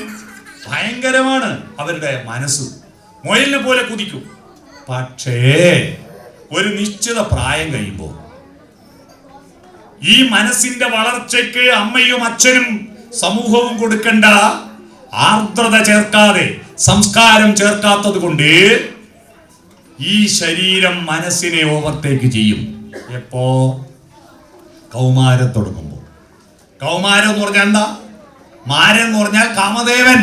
ഭയങ്കരമാണ് അവരുടെ മനസ്സ്. മൊയിലിനെ പോലെ കുതിക്കും. പക്ഷേ ഒരു നിശ്ചിത പ്രായം കഴിയുമ്പോൾ ഈ മനസ്സിന്റെ വളർച്ചയ്ക്ക് അമ്മയും അച്ഛനും സമൂഹവും കൊടുക്കേണ്ട ആർദ്രത ചേർക്കാതെ, സംസ്കാരം ചേർക്കാത്തത് കൊണ്ട് ഈ ശരീരം മനസ്സിനെ ഓവർടേക്ക് ചെയ്യും. എപ്പോ? കൗമാരം തുടങ്ങുമ്പോൾ. കൗമാരം എന്ന് പറഞ്ഞാൽ എന്താ? മാരൻ എന്ന് പറഞ്ഞാൽ കാമദേവൻ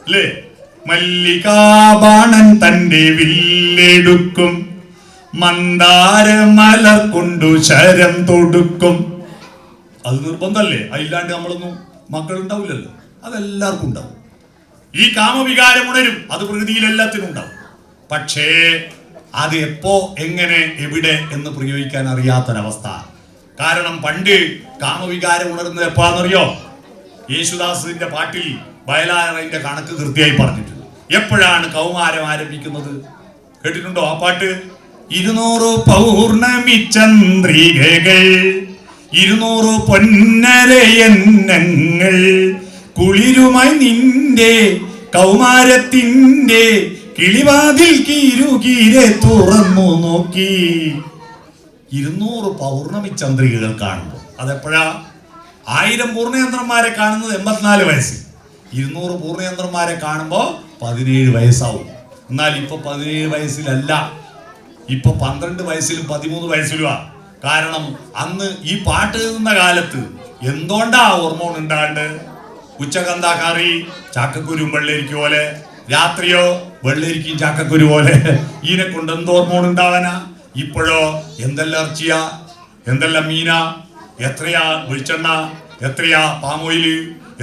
അല്ലേ? മല്ലികാബാണൻ തന്റെ വില്ലെടുക്കും, മന്ദാരമല കൊണ്ടു ശരം തൊടുക്കും. അത് നിർബന്ധമല്ലേ? അതില്ലാണ്ട് നമ്മളൊന്നും മക്കളുണ്ടാവില്ലല്ലോ. അതെല്ലാവർക്കും ഉണ്ടാവും. ഈ കാമവികാരം ഉണരും. അത് പ്രകൃതിയിൽ എല്ലാത്തിനും ഉണ്ടാവും. പക്ഷേ അത് എപ്പോ, എങ്ങനെ, എവിടെ എന്ന് പ്രയോഗിക്കാൻ അറിയാത്തൊരവസ്ഥ. കാരണം പണ്ട് കാമവികാരം ഉണരുന്നത് എപ്പോഴാണെന്നറിയോ? യേശുദാസിന്റെ പാട്ടിൽ വയലാറിന്റെ കണക്ക് കൃത്യമായി പറഞ്ഞിട്ടുണ്ട്. എപ്പോഴാണ് കൗമാരം ആരംഭിക്കുന്നത്? കേട്ടിട്ടുണ്ടോ ആ പാട്ട്? 200 പൗർണമി ചന്ദ്രികകൾ, 200 പൊന്നരയന്നങ്ങൾ, കുളിരുമായി നിന്റെ കൗമാരത്തിന്റെ കിളിവാതിൽ കീരുകീരെ തുറന്നു നോക്കി. 200 പൗർണമി ചന്ദ്രികകൾ കാണുമ്പോൾ അതെപ്പോഴാ? 1000 പൂർണ്ണയന്ത്രന്മാരെ കാണുന്നത് 84 വയസ്സിൽ. 200 പൂർണ്ണയന്ത്രന്മാരെ കാണുമ്പോൾ 17 വയസ്സാവും. എന്നാൽ ഇപ്പൊ 17 വയസ്സിലല്ല, ഇപ്പൊ 12 വയസ്സിലും 13 വയസ്സിലുമാ. കാരണം അന്ന് ഈ പാട്ട് എഴുതുന്ന കാലത്ത് എന്തുകൊണ്ടാ ഹോർമോൺ ഉണ്ടാണ്ട്? ഉച്ചക്കെന്താ കറി? ചാക്കക്കുരും വെള്ളരിക്ക പോലെ. രാത്രിയോ വെള്ളരിക്കും ചാക്കക്കുരു പോലെ. ഇതിനെ കൊണ്ട് എന്ത് ഹോർമോൺ ഉണ്ടാവാനാ? ഇപ്പോഴോ എന്തെല്ലാം ഇറച്ചിയാ, എന്തെല്ലാം മീനാ, എത്രയാ വെളിച്ചെണ്ണ, എത്രയാ പാമോയില്,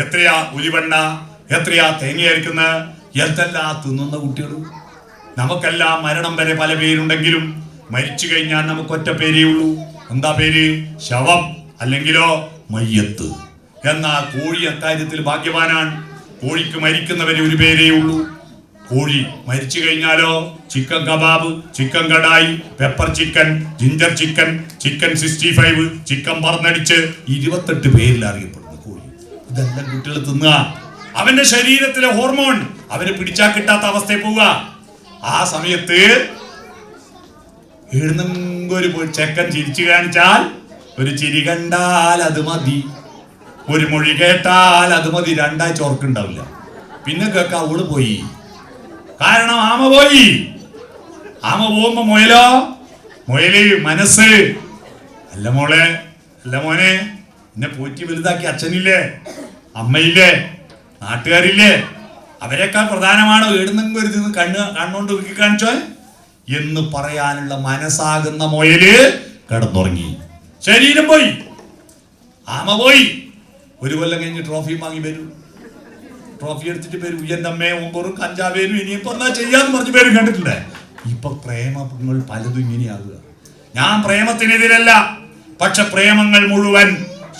എത്രയാ ഉലിവെണ്ണ, എത്രയാ തേങ്ങ അരിക്കുന്ന, എന്തെല്ലാം തിന്നുന്ന കുട്ടികൾ. നമുക്കെല്ലാം മരണം വരെ പല പേരുണ്ടെങ്കിലും മരിച്ചു കഴിഞ്ഞാൽ നമുക്ക് ഒറ്റ പേരേ ഉള്ളൂ. എന്താ പേര്? ശവം, അല്ലെങ്കിലോ മയ്യത്ത്. എന്നാൽ കോഴി അക്കാര്യത്തിൽ ഭാഗ്യവാനാണ്. കോഴിക്ക് മരിക്കുന്നവരെ ഒരു പേരേ ഉള്ളൂ. കോഴി മരിച്ചു കഴിഞ്ഞാലോ chicken kebab, chicken kadai, pepper chicken, ginger chicken, chicken 65, chicken പറന്നടിച്ച് 28 പേരിൽ അറിയപ്പെടുന്നു കോഴി. ഇതെല്ലാം കുട്ടികൾ തിന്നുക. അവന്റെ ശരീരത്തിലെ ഹോർമോൺ അവന് പിടിച്ചാൽ കിട്ടാത്ത അവസ്ഥയിൽ പോവുക. ആ സമയത്ത് എഴുന്നൊരു ചെക്കൻ ചിരിച്ചു കാണിച്ചാൽ, ഒരു ചിരി കണ്ടാൽ അത് മതി, ഒരു മൊഴി കേട്ടാൽ അത് മതി. 2 ആഴ്ച ഓർക്കുണ്ടാവില്ല. പിന്നെ കേൾക്കാം അവള് പോയി. കാരണം ആമ പോയി. ആമ പോകുമ്പോ മുയല് മനസ്സ്. അല്ല മോളെ, അല്ല മോനെ, എന്നെ പോറ്റി വലുതാക്കി അച്ഛനില്ലേ, അമ്മയില്ലേ, നാട്ടുകാരില്ലേ, അവരെക്കാൾ പ്രധാനമാണോ എഴുന്നെങ്കിലും ഒരു കണ്ണുകൊണ്ട് ഉരുക്കി കാണിച്ചോ എന്ന് പറയാനുള്ള മനസ്സാകുന്ന മുയല് കിടന്നുറങ്ങി. ശരീരം പോയി, ആമ പോയി. 1 കൊല്ലം കഴിഞ്ഞ് ട്രോഫി വാങ്ങി വരും. ട്രോഫി എടുത്തിട്ട് പേര് ഉയ്യന്റെ അമ്മയും ഒമ്പറും കഞ്ചാവേരും ഇനിയിപ്പോ എന്താ ചെയ്യാന്ന് പറഞ്ഞ പേരും കണ്ടിട്ടില്ലേ? ഇപ്പൊ പ്രേമങ്ങൾ പലതും ഇങ്ങനെയാകുക. ഞാൻ പ്രേമത്തിനെതിരല്ല, പക്ഷെ പ്രേമങ്ങൾ മുഴുവൻ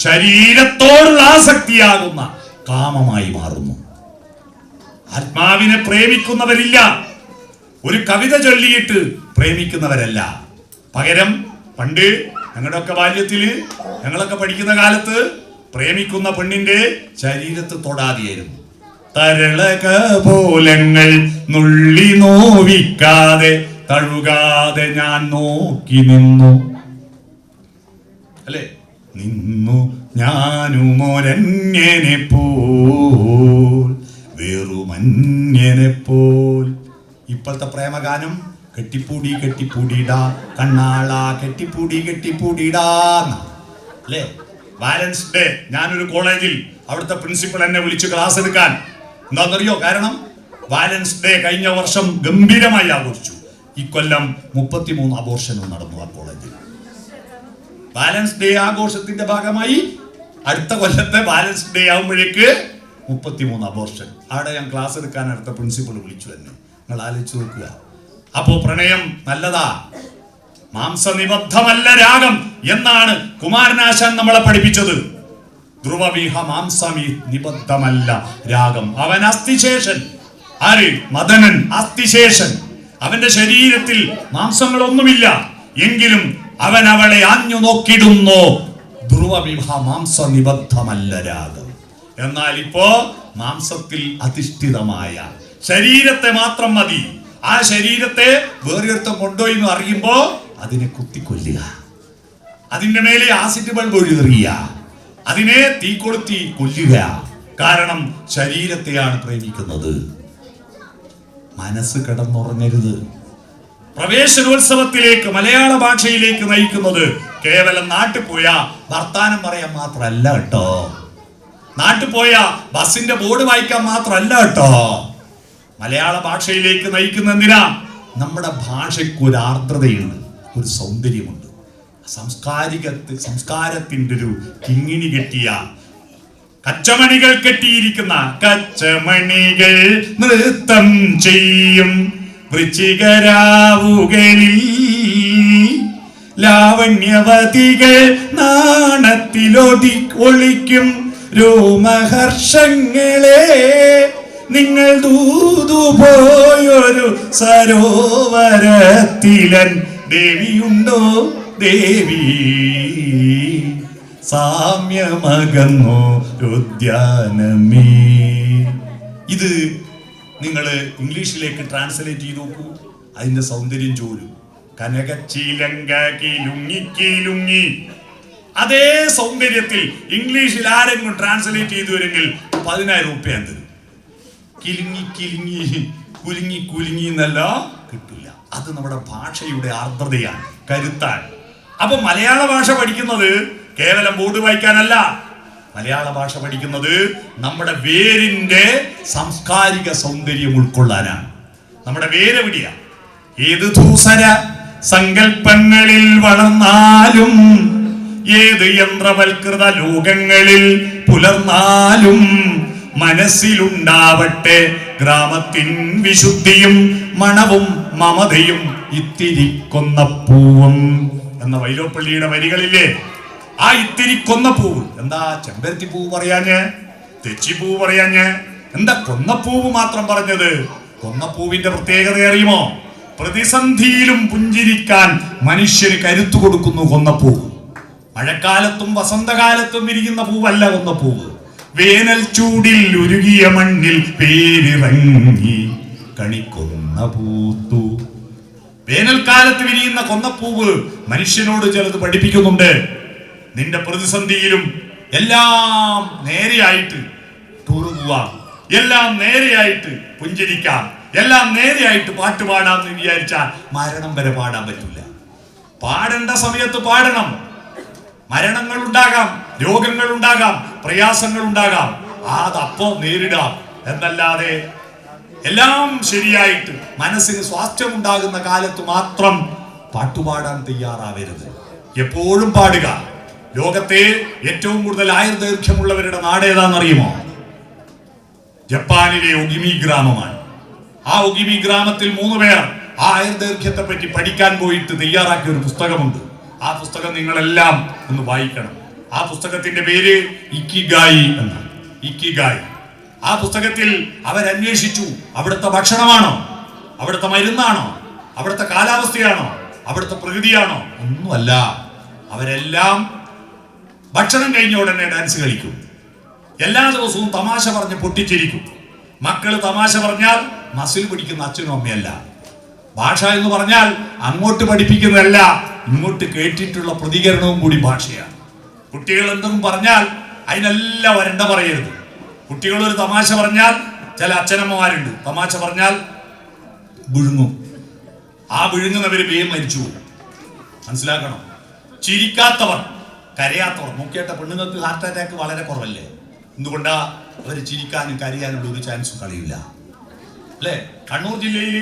ശരീരത്തോടുള്ള ആസക്തിയാകുന്ന കാമമായി മാറുന്നു. ആത്മാവിനെ പ്രേമിക്കുന്നവരില്ല. ഒരു കവിത ചൊല്ലിയിട്ട് പ്രേമിക്കുന്നവരല്ല. പകരം പണ്ട് ഞങ്ങളുടെയൊക്കെ ബാല്യത്തില്, ഞങ്ങളൊക്കെ പഠിക്കുന്ന കാലത്ത് പ്രേമിക്കുന്ന പെണ്ണിന്റെ ശരീരത്ത് തൊടാതെയായിരുന്നു. തരളക പോലങ്ങൾ നുള്ളി നോവിക്കാതെ തഴുകാതെ ഞാൻ നോക്കി നിന്നു, അല്ലെ? നിന്നു ഞാനുമൊരന്യനെ പോൽ, വെറുമന്യനെ പോൽ. ഇപ്പോഴത്തെ പ്രേമഗാനം കെട്ടിപ്പൂടി കെട്ടിപ്പൂടിടാ കണ്ണാള, കെട്ടിപ്പൂടി കെട്ടിപ്പൂടിടാ, അല്ലേ? വാലൻസ് ഡേ ഞാനൊരു കോളേജിൽ അവിടുത്തെ പ്രിൻസിപ്പൽ എന്നെ വിളിച്ച് ക്ലാസ് എടുക്കാൻ. എന്താണെന്നറിയോ? കാരണം വാലൻസ് ഡേ കഴിഞ്ഞ വർഷം ഗംഭീരമായി ആഘോഷിച്ചു. ഇക്കൊല്ലം 33 അബോർഷനും നടന്നു ആ കോളേജിൽ. വാലൻസ് ഡേ ആഘോഷത്തിന്റെ ഭാഗമായി അടുത്ത കൊല്ലത്തെ വാലൻസ് ഡേ ആകുമ്പോഴേക്ക് 33 അബോർഷൻ. അവിടെ ഞാൻ ക്ലാസ് എടുക്കാൻ അടുത്ത പ്രിൻസിപ്പൾ വിളിച്ചു എന്നെ. നിങ്ങൾ ആലോചിച്ച് നോക്കുക. അപ്പോ പ്രണയം നല്ലതാ, മാംസനിബദ്ധമല്ല രാഗം എന്നാണ് കുമാരനാശാൻ നമ്മളെ പഠിപ്പിച്ചത്. ധ്രുവവിഹ മാംസമി നിബദ്ധമല്ല രാഗം. അവൻ അസ്ഥിശേഷൻ. ആര്? മദനൻ അസ്ഥിശേഷൻ. അവന്റെ ശരീരത്തിൽ മാംസങ്ങളൊന്നുമില്ല, എങ്കിലും അവൻ അവളെ ആഞ്ഞു നോക്കിടുന്നു. ധ്രുവവിവാഹ മാംസ നിബദ്ധമല്ല രാഗം. എന്നാൽ ഇപ്പോ മാംസത്തിൽ അധിഷ്ഠിതമായ ശരീരത്തെ മാത്രം മതി. ആ ശരീരത്തെ വേറൊരുത്തം കൊണ്ടുപോയി എന്ന് അറിയുമ്പോ അതിനെ കുത്തിക്കൊല്ലുക, അതിന്റെ മേലെ ആസിഡ് ബൾബ് ഒഴുതെറിയുക, അതിനെ തീ കൊളുത്തി കൊല്ലുക. കാരണം ശരീരത്തെയാണ് പ്രേമിക്കുന്നത്. മനസ്സ് കിടന്നുറങ്ങരുത്. പ്രവേശനോത്സവത്തിലേക്ക് മലയാള ഭാഷയിലേക്ക് നയിക്കുന്നത് കേവലം നാട്ടിൽ പോയ വർത്താനം പറയാൻ മാത്രമല്ല കേട്ടോ, നാട്ടിൽ പോയ ബസിന്റെ ബോർഡ് വായിക്കാൻ മാത്രമല്ല കേട്ടോ. മലയാള ഭാഷയിലേക്ക് നയിക്കുന്ന എന്തിനാ? നമ്മുടെ ഭാഷയ്ക്ക് ഒരു ആർദ്രതയുണ്ട്, ഒരു സൗന്ദര്യമുണ്ട്. സംസ്കാരത്തിന്റെ ഒരു കിങ്ങിണി കെട്ടിയ കച്ചമണികൾ കെട്ടിയിരിക്കുന്ന കച്ചമണികൾ നൃത്തം ചെയ്യും വൃശ്ചികരാവുകളിൽ ലാവണ്യവതികൾ നാണത്തിലൊളിക്കും രോമഹർഷങ്ങളെ. നിങ്ങൾ ദൂതുപോയൊരു സരോവരത്തിലൻ ദേവിയുണ്ടോ ദേവി, സാമ്യമകന്നോ രുദ്യാനമേ. ഇത് നിങ്ങൾ ഇംഗ്ലീഷിലേക്ക് ട്രാൻസ്ലേറ്റ് ചെയ്ത് നോക്കൂ, അതിന്റെ സൗന്ദര്യം ചോരും. കനകച്ചിലങ്ക കിലുങ്ങി കിലുങ്ങി. അതേ സൗന്ദര്യത്തിൽ ഇംഗ്ലീഷിൽ ആരെങ്കിലും ട്രാൻസ്ലേറ്റ് ചെയ്തു വരെങ്കിൽ 10,000 രൂപ തരും. കിലുങ്ങി കിലുങ്ങി കുലുങ്ങി കുലുങ്ങി എന്നല്ല കിട്ടില്ല. അത് നമ്മുടെ ഭാഷയുടെ ആർദ്രതയാണ്, കരുത്താണ്. അപ്പൊ മലയാള ഭാഷ പഠിക്കുന്നത് കേവലം ബോർഡ് വായിക്കാനല്ല. മലയാള ഭാഷ പഠിക്കുന്നത് നമ്മുടെ വേരിന്റെ സാംസ്കാരിക സൗന്ദര്യം ഉൾക്കൊള്ളാനാണ്. നമ്മുടെ വേരെവിടെയാ? ഏത് ധൂസര സങ്കല്പങ്ങളിൽ വളർന്നാലും, ഏത് യന്ത്രവൽകൃത ലോകങ്ങളിൽ പുലർന്നാലും, മനസ്സിലുണ്ടാവട്ടെ ഗ്രാമത്തിൻ വിശുദ്ധിയും മണവും മമതയും ഇത്തിരി കൊന്നപ്പൂവും എന്ന വൈലോപ്പള്ളിയുടെ വരികളില്ലേ? ആ ഇത്തിരി കൊന്നപ്പൂവ് എന്താ? ചെമ്പരത്തി പൂവ് പറയാഞ്ഞ്, തെച്ചിപ്പൂവ് പറയാഞ്ഞ്, എന്താ കൊന്നപ്പൂവ് മാത്രം പറഞ്ഞത്? കൊന്നപ്പൂവിന്റെ പ്രത്യേകത അറിയുമോ? പ്രതിസന്ധിയിലും പുഞ്ചിരിക്കാൻ മനുഷ്യന് കരുത്തു കൊടുക്കുന്നു കൊന്നപ്പൂവ്. മഴക്കാലത്തും വസന്തകാലത്തും വിരിയുന്ന പൂവല്ല കൊന്നപ്പൂവ്. വേനൽ ചൂടിൽ ഉരുകിയ മണ്ണിൽ പേരിറങ്ങി കണിക്കൊന്ന പൂത്തു. വേനൽക്കാലത്ത് വിരിയുന്ന കൊന്നപ്പൂവ് മനുഷ്യനോട് ചിലത് പഠിപ്പിക്കുന്നുണ്ട്. നിന്റെ പ്രതിസന്ധിയിലും എല്ലാം നേരെയായിട്ട് ടൂറ് പോവാം, എല്ലാം നേരെയായിട്ട് പുഞ്ചിരിക്കാം, എല്ലാം നേരെയായിട്ട് പാട്ട് പാടാമെന്ന് വിചാരിച്ചാൽ മരണം വരെ പാടാൻ പറ്റില്ല. പാടേണ്ട സമയത്ത് പാടണം. മരണങ്ങൾ ഉണ്ടാകാം, രോഗങ്ങൾ ഉണ്ടാകാം, പ്രയാസങ്ങൾ ഉണ്ടാകാം, അതപ്പോ നേരിടാം എന്നല്ലാതെ എല്ലാം ശരിയായിട്ട് മനസ്സിന് സ്വാസ്ഥ്യം ഉണ്ടാകുന്ന കാലത്ത് മാത്രം പാട്ടുപാടാൻ തയ്യാറാവരുത്. എപ്പോഴും പാടുക. ലോകത്തെ ഏറ്റവും കൂടുതൽ ആയുർദൈർഘ്യമുള്ളവരുടെ നാട് ഏതാണെന്നറിയുമോ? ജപ്പാനിലെ ഒഗിമി ഗ്രാമമാണ്. ആ ഒഗിമി ഗ്രാമത്തിൽ 3 പേർ ആ ആയുർദൈർഘ്യത്തെ പറ്റി പഠിക്കാൻ പോയിട്ട് തയ്യാറാക്കിയ ഒരു പുസ്തകമുണ്ട്. ആ പുസ്തകം നിങ്ങളെല്ലാം ഒന്ന് വായിക്കണം. ആ പുസ്തകത്തിന്റെ പേര് ഇക്കിഗായി എന്നാണ്. ഇക്കിഗായി. ആ പുസ്തകത്തിൽ അവരന്വേഷിച്ചു, അവിടുത്തെ ഭക്ഷണമാണോ, അവിടുത്തെ മരുന്നാണോ, അവിടുത്തെ കാലാവസ്ഥയാണോ, അവിടുത്തെ പ്രകൃതിയാണോ? ഒന്നുമല്ല. അവരെല്ലാം ഭക്ഷണം കഴിഞ്ഞ ഉടനെ ഡാൻസ് കളിക്കും. എല്ലാ ദിവസവും തമാശ പറഞ്ഞ് പൊട്ടിച്ചിരിക്കും. മക്കള് തമാശ പറഞ്ഞാൽ മസിൽ പിടിക്കുന്ന അച്ഛനും അമ്മയല്ല. ഭാഷ എന്ന് പറഞ്ഞാൽ അങ്ങോട്ട് പഠിപ്പിക്കുന്നതല്ല, ഇങ്ങോട്ട് കേട്ടിട്ടുള്ള പ്രതികരണവും കൂടി ഭാഷയാണ്. കുട്ടികൾ എന്തെങ്കിലും പറഞ്ഞാൽ അതിനെല്ലാം വരണ്ട പറയരുത്. കുട്ടികൾ ഒരു തമാശ പറഞ്ഞാൽ ചില അച്ഛനമ്മമാരുണ്ട്, തമാശ പറഞ്ഞാൽ വിഴുങ്ങും. ആ വിഴുങ്ങുന്നവര് വേഗം മരിച്ചു പോകും. മനസ്സിലാക്കണം. ചിരിക്കാത്തവർ, കരയാത്തവർ. നോക്കിയാട്ട പെണ്ണുങ്ങൾക്ക് ഹാർട്ട് അറ്റാക്ക് വളരെ കുറവല്ലേ? എന്തുകൊണ്ടാ? അവർ ചിരിക്കാനും കരയാനുള്ള ഒരു ചാൻസും കളിയില്ല അല്ലേ? കണ്ണൂർ ജില്ലയിൽ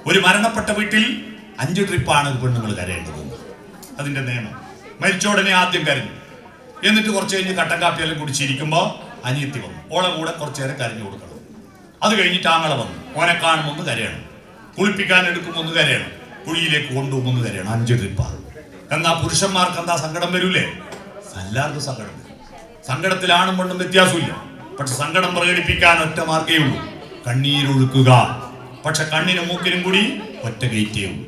ഒരു മരണപ്പെട്ട വീട്ടിൽ 5 ട്രിപ്പാണ് പെണ്ണുങ്ങൾ കരയേണ്ടത്. അതിന്റെ നിയമം. മരിച്ച ഉടനെ ആദ്യം കരഞ്ഞു, എന്നിട്ട് കുറച്ച് കഴിഞ്ഞ് കട്ടൻ കാപ്പിയെല്ലാം കുടിച്ചിരിക്കുമ്പോൾ അനിയത്തി വന്നു, ഓളെ കൂടെ കുറച്ചു നേരം കരഞ്ഞു കൊടുക്കണം. അത് കഴിഞ്ഞിട്ട് ആങ്ങളെ വന്നു, ഓനെ കാണുമ്പോൾ ഒന്ന് കരയണം, കുളിപ്പിക്കാൻ എടുക്കുമ്പോൾ ഒന്ന് കരയണം, കുഴിയിലേക്ക് കൊണ്ടുപോകുമ്പോൾ ഒന്ന് കരയണം. 5 ട്രിപ്പാണ്. എന്നാ പുരുഷന്മാർക്ക് എന്താ സങ്കടം വരൂലേ? എല്ലാവർക്കും സങ്കടം വരും. സങ്കടത്തിലാണും പെണ്ണും വ്യത്യാസമില്ല. പക്ഷെ സങ്കടം പ്രകടിപ്പിക്കാൻ ഒറ്റ മാർഗേ ഉള്ളൂ, കണ്ണീരൊഴുക്കുക. പക്ഷെ കണ്ണിനും മൂക്കിനും കൂടി ഒറ്റ ഗേറ്റേ ഉള്ളൂ.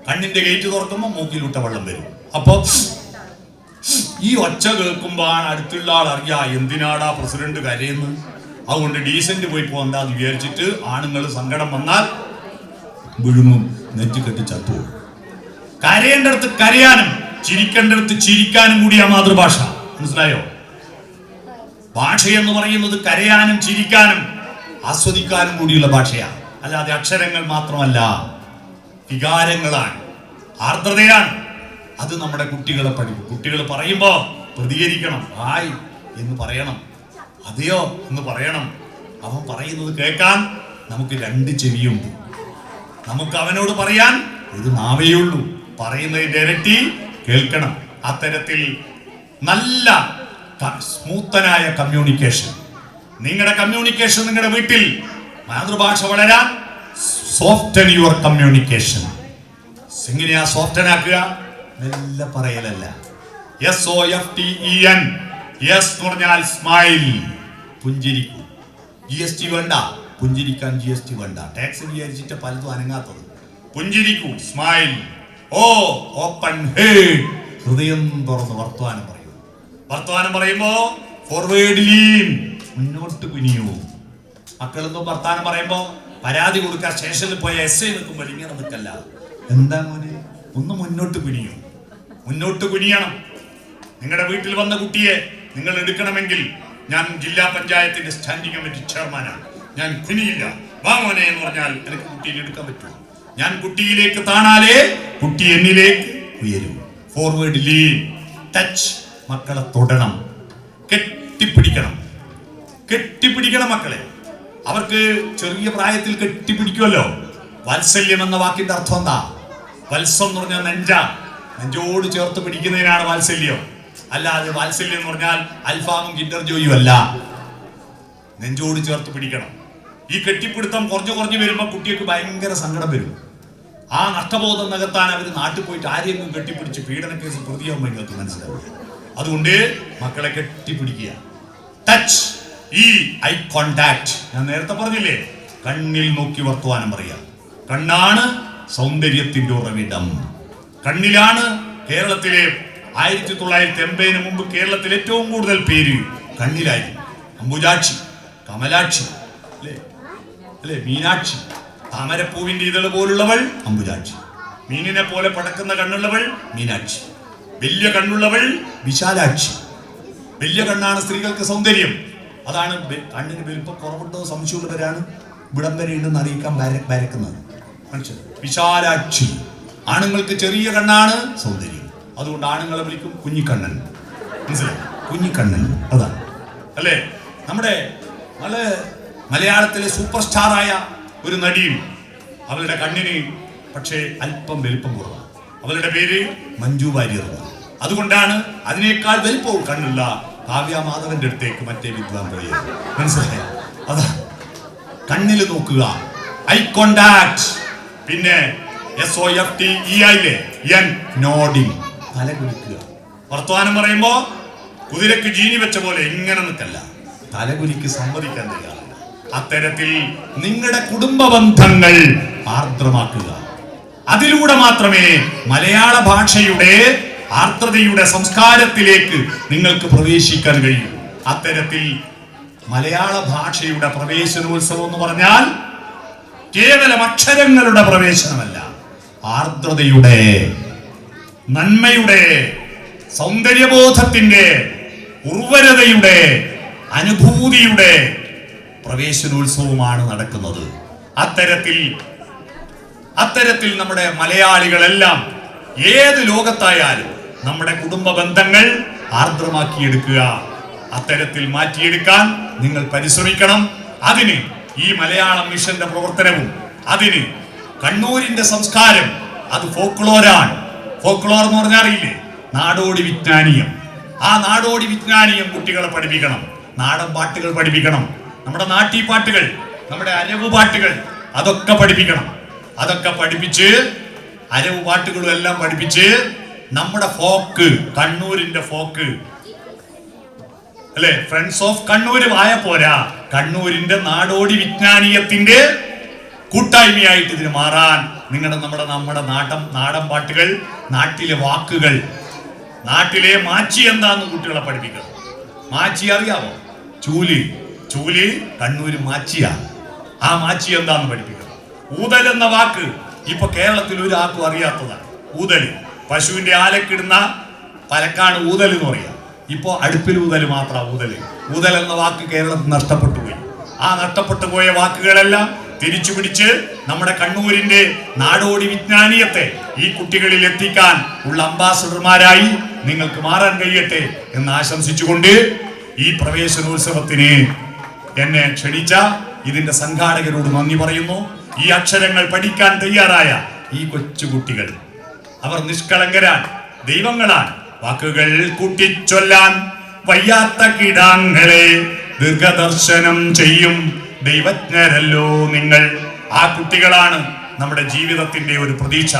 കണ്ണിന്റെ ഗേറ്റ് തുറക്കുമ്പോൾ മൂക്കിലൂട്ട വെള്ളം വരും. അപ്പൊ ഈ ഒച്ച കേൾക്കുമ്പോഴാണ് അടുത്തുള്ള ആൾ അറിയാ എന്തിനാടാ പ്രസിഡന്റ് കരയുന്നു. അതുകൊണ്ട് ഡീസന്റ് പോയി പോകണ്ടെന്ന് വിചാരിച്ചിട്ട് ആണുങ്ങൾ സങ്കടം വന്നാൽ വിഴുങ്ങും, നെറ്റി കെട്ടി ചത്തു. കരയേണ്ടടുത്ത് കരയാനും ചിരിക്കേണ്ടടുത്ത് ചിരിക്കാനും കൂടിയാ മാതൃഭാഷ. മനസ്സിലായോ? ഭാഷ എന്ന് പറയുന്നത് കരയാനും ചിരിക്കാനും ആസ്വദിക്കാനും കൂടിയുള്ള ഭാഷയാണ്. അല്ലാതെ അക്ഷരങ്ങൾ മാത്രമല്ല, വികാരങ്ങളാണ്, ആർദ്രതയാണ്. അത് നമ്മുടെ കുട്ടികളെ പഠിക്കും. കുട്ടികൾ പറയുമ്പോ പ്രതികരിക്കണം. ഹായ് എന്ന് പറയണം, അതെയോ എന്ന് പറയണം. അവൻ പറയുന്നത് കേൾക്കാൻ നമുക്ക് രണ്ട് ചെവിയുണ്ട്. നമുക്ക് അവനോട് പറയാൻ ഒരു നാവേയുള്ളൂ. പറയുന്നതിന്റെ ഇരട്ടി കേൾക്കണം. അത്തരത്തിൽ നല്ല സ്മൂത്തനായ കമ്മ്യൂണിക്കേഷൻ, നിങ്ങളുടെ കമ്മ്യൂണിക്കേഷൻ, നിങ്ങളുടെ വീട്ടിൽ മാതൃഭാഷ വളരാൻ സോഫ്റ്റൻ യുവർ കമ്മ്യൂണിക്കേഷൻ. എങ്ങനെയാ സോഫ്റ്റൻ ആക്കുക? നല്ല പറയലല്ല. SOFTEN. യെസ് എന്ന് പറഞ്ഞാൽ സ്മൈൽ, പുഞ്ചിരിക്കൂ. GST വേണ്ട, പുഞ്ചിരിക്കാൻ GST വേണ്ട. ടാക്സ് വിചാരിച്ചിട്ട് പലതും അനങ്ങാത്തത്. പുഞ്ചിരിക്കൂ, സ്മൈൽ. ഓപ്പൺ ഹേഡ്, ഹൃദയം തുറന്ന് വർത്തമാനം പറയൂ. വർത്തമാനം പറയുമ്പോ ഫോർവേഡ് ലീൻ, മുന്നോട്ട് കുനിയൂ. മക്കളൊന്നും വർത്തമാനം പറയുമ്പോ പരാതി കൊടുക്കാൻ സ്റ്റേഷനിൽ പോയ SI നിൽക്കുമ്പോൾ ഇങ്ങനെ നിൽക്കല്ല. എന്താ മോനെ, ഒന്ന് മുന്നോട്ട് കുനിയൂ. മുന്നോട്ട് കുനിയണം. നിങ്ങളുടെ വീട്ടിൽ വന്ന കുട്ടിയെ നിങ്ങൾ എടുക്കണമെങ്കിൽ, ഞാൻ ജില്ലാ പഞ്ചായത്തിന്റെ സ്റ്റാൻഡിംഗ് കമ്മിറ്റി ചെയർമാനാണ്, ഞാൻ കുനിയില്ല, വാ മോനെ എന്ന് പറഞ്ഞാൽ എനിക്ക് കുട്ടിയെ എടുക്കാൻ പറ്റുമോ? ഞാൻ കുട്ടിയിലേക്ക് താണാലേ കുട്ടി എന്നിലേക്ക് ഉയരും. Forward lean, touch. മക്കളെ തൊടണം, കെട്ടിപ്പിടിക്കണം. കെട്ടിപ്പിടിക്കണം മക്കളെ. അവർക്ക് ചെറിയ പ്രായത്തിൽ കെട്ടിപ്പിടിക്കുമല്ലോ. വാത്സല്യം എന്ന വാക്കിന്റെ അർത്ഥം എന്താ? വത്സം എന്ന് പറഞ്ഞാൽ നെഞ്ചോട് ചേർത്ത് പിടിക്കുന്നതിനാണ് വാത്സല്യം. അല്ലാതെ വാത്സല്യം എന്ന് പറഞ്ഞാൽ അൽഫാമും കിൻഡർ ജോയും അല്ല. നെഞ്ചോട് ചേർത്ത് പിടിക്കണം. ഈ കെട്ടിപ്പിടുത്തം കുറഞ്ഞു വരുമ്പോ കുട്ടികൾക്ക് ഭയങ്കര സങ്കടം വരും. ആ നഷ്ടബോധം നികത്താൻ അവർ നാട്ടിൽ പോയിട്ട് ആരെയും കെട്ടിപ്പിടിച്ച് പീഡന കേസ് പ്രതിയാകുമ്പോൾ നിങ്ങൾക്ക് മനസ്സിലാവും. അതുകൊണ്ട് മക്കളെ കെട്ടിപ്പിടിക്കുക. Touch, eye contact. ഞാൻ നേരത്തെ പറഞ്ഞില്ലേ, കണ്ണിൽ നോക്കി വർത്തമാനം പറയാം. കണ്ണാണ് സൗന്ദര്യത്തിന്റെ ഉറവിടം. കണ്ണിലാണ് കേരളത്തിലെ 1980 മുമ്പ് കേരളത്തിൽ ഏറ്റവും കൂടുതൽ പേര് കണ്ണിലായിരുന്നു. അംബുജാക്ഷി, കമലാക്ഷി, അല്ലേ മീനാക്ഷി. താമരപ്പൂവിന്റെ ഇതള് പോലുള്ളവൾ അംബുജാക്ഷി. മീനിനെ പോലെ പടക്കുന്ന കണ്ണുള്ളവൾ മീനാക്ഷി. വലിയ കണ്ണുള്ളവൾ വിശാലാക്ഷി. വലിയ കണ്ണാണ് സ്ത്രീകൾക്ക് സൗന്ദര്യം. അതാണ് കണ്ണിന് വലിപ്പം കുറവുണ്ടോ സംശയമുള്ളവരാണ് ഇവിടം വരെ ഉണ്ടെന്ന് അറിയിക്കാൻ വരക്കുന്നത്. മനസ്സിലായി? വിശാലാക്ഷി. ആണുങ്ങൾക്ക് ചെറിയ കണ്ണാണ് സൗന്ദര്യം. അതുകൊണ്ട് ആണുങ്ങളെ വിളിക്കും കുഞ്ഞിക്കണ്ണൻ. മനസ്സിലായി? കുഞ്ഞിക്കണ്ണൻ. അതാണ് അല്ലേ? നമ്മുടെ മലയാളത്തിലെ സൂപ്പർ സ്റ്റാറായ ഒരു നടിയും അവളുടെ കണ്ണിന് പക്ഷേ അല്പം വലിപ്പം കുറവാണ്. അവളുടെ പേര് മഞ്ജു വാര്യർ. അതുകൊണ്ടാണ് അതിനേക്കാൾ വലിപ്പവും കണ്ണുള്ള കാവ്യ മാധവന്റെ അടുത്തേക്ക് മറ്റേ വിദ്വാൻ പോയത്. മനസ്സിലായ? അതാ കണ്ണിൽ നോക്കുക, ഐ കോണ്ടാക്ട്. പിന്നെ SOFTEN, നോഡിങ്, തല കുലിക്കുക. വർത്തമാനം പറയുമ്പോ കുതിരക്ക് ജീനി വെച്ച പോലെ ഇങ്ങനെ നിൽക്കല്ല, തലകുലിക്ക് സമ്മതിക്കാൻ തയ്യാറില്ല. അത്തരത്തിൽ നിങ്ങളുടെ കുടുംബ ബന്ധങ്ങൾ ആർദ്രമാക്കുക. അതിലൂടെ മാത്രമേ മലയാള ഭാഷയുടെ ആർദ്രതയുടെ സംസ്കാരത്തിലേക്ക് നിങ്ങൾക്ക് പ്രവേശിക്കാൻ കഴിയൂ. അത്തരത്തിൽ മലയാള ഭാഷയുടെ പ്രവേശനോത്സവം എന്ന് പറഞ്ഞാൽ കേവലം അക്ഷരങ്ങളുടെ പ്രവേശനമല്ല, ആർദ്രതയുടെ, നന്മയുടെ, സൗന്ദര്യബോധത്തിന്റെ, ഉർവരതയുടെ, അനുഭൂതിയുടെ പ്രവേശനോത്സവമാണ് നടക്കുന്നത്. അത്തരത്തിൽ നമ്മുടെ മലയാളികളെല്ലാം ഏത് ലോകത്തായാലും നമ്മുടെ കുടുംബ ബന്ധങ്ങൾ ആർദ്രമാക്കിയെടുക്കുക. അത്തരത്തിൽ മാറ്റിയെടുക്കാൻ നിങ്ങൾ പരിശ്രമിക്കണം. അതിന് ഈ മലയാളം മിഷന്റെ പ്രവർത്തനവും, അതിന് കണ്ണൂരിന്റെ സംസ്കാരം, അത് ഫോക്ലോറാണ്. ഫോക്ലോർ എന്ന് പറഞ്ഞാൽ അറിയില്ലേ? നാടോടി വിജ്ഞാനീയം. ആ നാടോടി വിജ്ഞാനീയം കുട്ടികളെ പഠിപ്പിക്കണം. നാടൻ പാട്ടുകൾ പഠിപ്പിക്കണം. നമ്മുടെ നാട്ടിപ്പാട്ടുകൾ, നമ്മുടെ അരവ് പാട്ടുകൾ, അതൊക്കെ പഠിപ്പിക്കണം. അതൊക്കെ പഠിപ്പിച്ച്, അരവ് പാട്ടുകളും എല്ലാം പഠിപ്പിച്ച് നമ്മുടെ ഫോക്ക്, കണ്ണൂരിന്റെ ഫോക്ക് അല്ലെ, ഫ്രണ്ട്സ് ഓഫ് കണ്ണൂര് ആയ പോരാ, കണ്ണൂരിന്റെ നാടോടി വിജ്ഞാനീയത്തിന്റെ കൂട്ടായ്മയായിട്ട് ഇതിന് മാറാൻ നമ്മുടെ നാടൻ പാട്ടുകൾ, നാട്ടിലെ വാക്കുകൾ, നാട്ടിലെ മാച്ചി എന്താന്ന് കുട്ടികളെ പഠിപ്പിക്കണം. മാച്ചി അറിയാമോ? ചൂലി കണ്ണൂര് മാച്ചിയാ. ആ മാച്ചി എന്താന്ന് പഠിപ്പിക്കണം. ഊതൽ എന്ന വാക്ക് ഇപ്പൊ കേരളത്തിൽ ഒരാൾക്കും അറിയാത്തതാണ്. ഊതല്, പശുവിന്റെ ആലക്കിടുന്ന പലക്കാണ് ഊതൽ എന്ന് പറയാം. ഇപ്പോ അടുപ്പിൽ ഊതൽ മാത്രം ഊതൽ എന്ന വാക്ക് കേരളത്തിൽ നഷ്ടപ്പെട്ടു പോയി. ആ നഷ്ടപ്പെട്ടു പോയ വാക്കുകളെല്ലാം തിരിച്ചു പിടിച്ച് നമ്മുടെ കണ്ണൂരിന്റെ നാടോടി വിജ്ഞാനീയത്തെ ഈ കുട്ടികളിൽ എത്തിക്കാൻ ഉള്ള അംബാസഡർമാരായി നിങ്ങൾക്ക് മാറാൻ കഴിയട്ടെ എന്ന് ആശംസിച്ചുകൊണ്ട് ഈ പ്രവേശനോത്സവത്തിന് എന്നെ ക്ഷണിച്ച ഇതിന്റെ സംഘാടകരോട് നന്ദി പറയുന്നു. ഈ അക്ഷരങ്ങൾ പഠിക്കാൻ തയ്യാറായ ഈ കൊച്ചുകുട്ടികൾ, അവർ നിഷ്കളങ്കരാൻ, ദൈവങ്ങളാൻ. വാക്കുകൾ കൂട്ടിച്ചൊല്ലാൻ വയ്യാത്ത കിടാങ്ങളെ ദീർഘദർശനം ചെയ്യും ദൈവജ്ഞരല്ലോ നിങ്ങൾ. ആ കുട്ടികളാണ് നമ്മുടെ ജീവിതത്തിന്റെ ഒരു പ്രതീക്ഷ.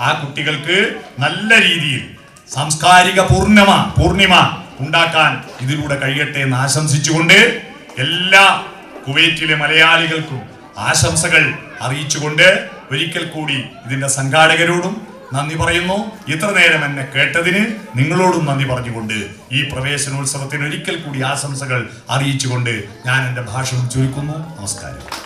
ആ കുട്ടികൾക്ക് നല്ല രീതിയിൽ സാംസ്കാരിക പൂർണിമ ഉണ്ടാക്കാൻ ഇതിലൂടെ കഴിയട്ടെ എന്ന് ആശംസിച്ചുകൊണ്ട് എല്ലാ കുവൈറ്റിലെ മലയാളികൾക്കും ആശംസകൾ അറിയിച്ചുകൊണ്ട് ഒരിക്കൽ കൂടി ഇതിന്റെ സംഘാടകരോടും നന്ദി പറയുന്നു. ഇത്ര നേരം എന്നെ കേട്ടതിന് നിങ്ങളോടും നന്ദി പറഞ്ഞുകൊണ്ട് ഈ പ്രവേശനോത്സവത്തിന് ഒരിക്കൽ കൂടി ആശംസകൾ അറിയിച്ചുകൊണ്ട് ഞാൻ എൻ്റെ ഭാഷണം ചുരുക്കുന്നു. നമസ്കാരം.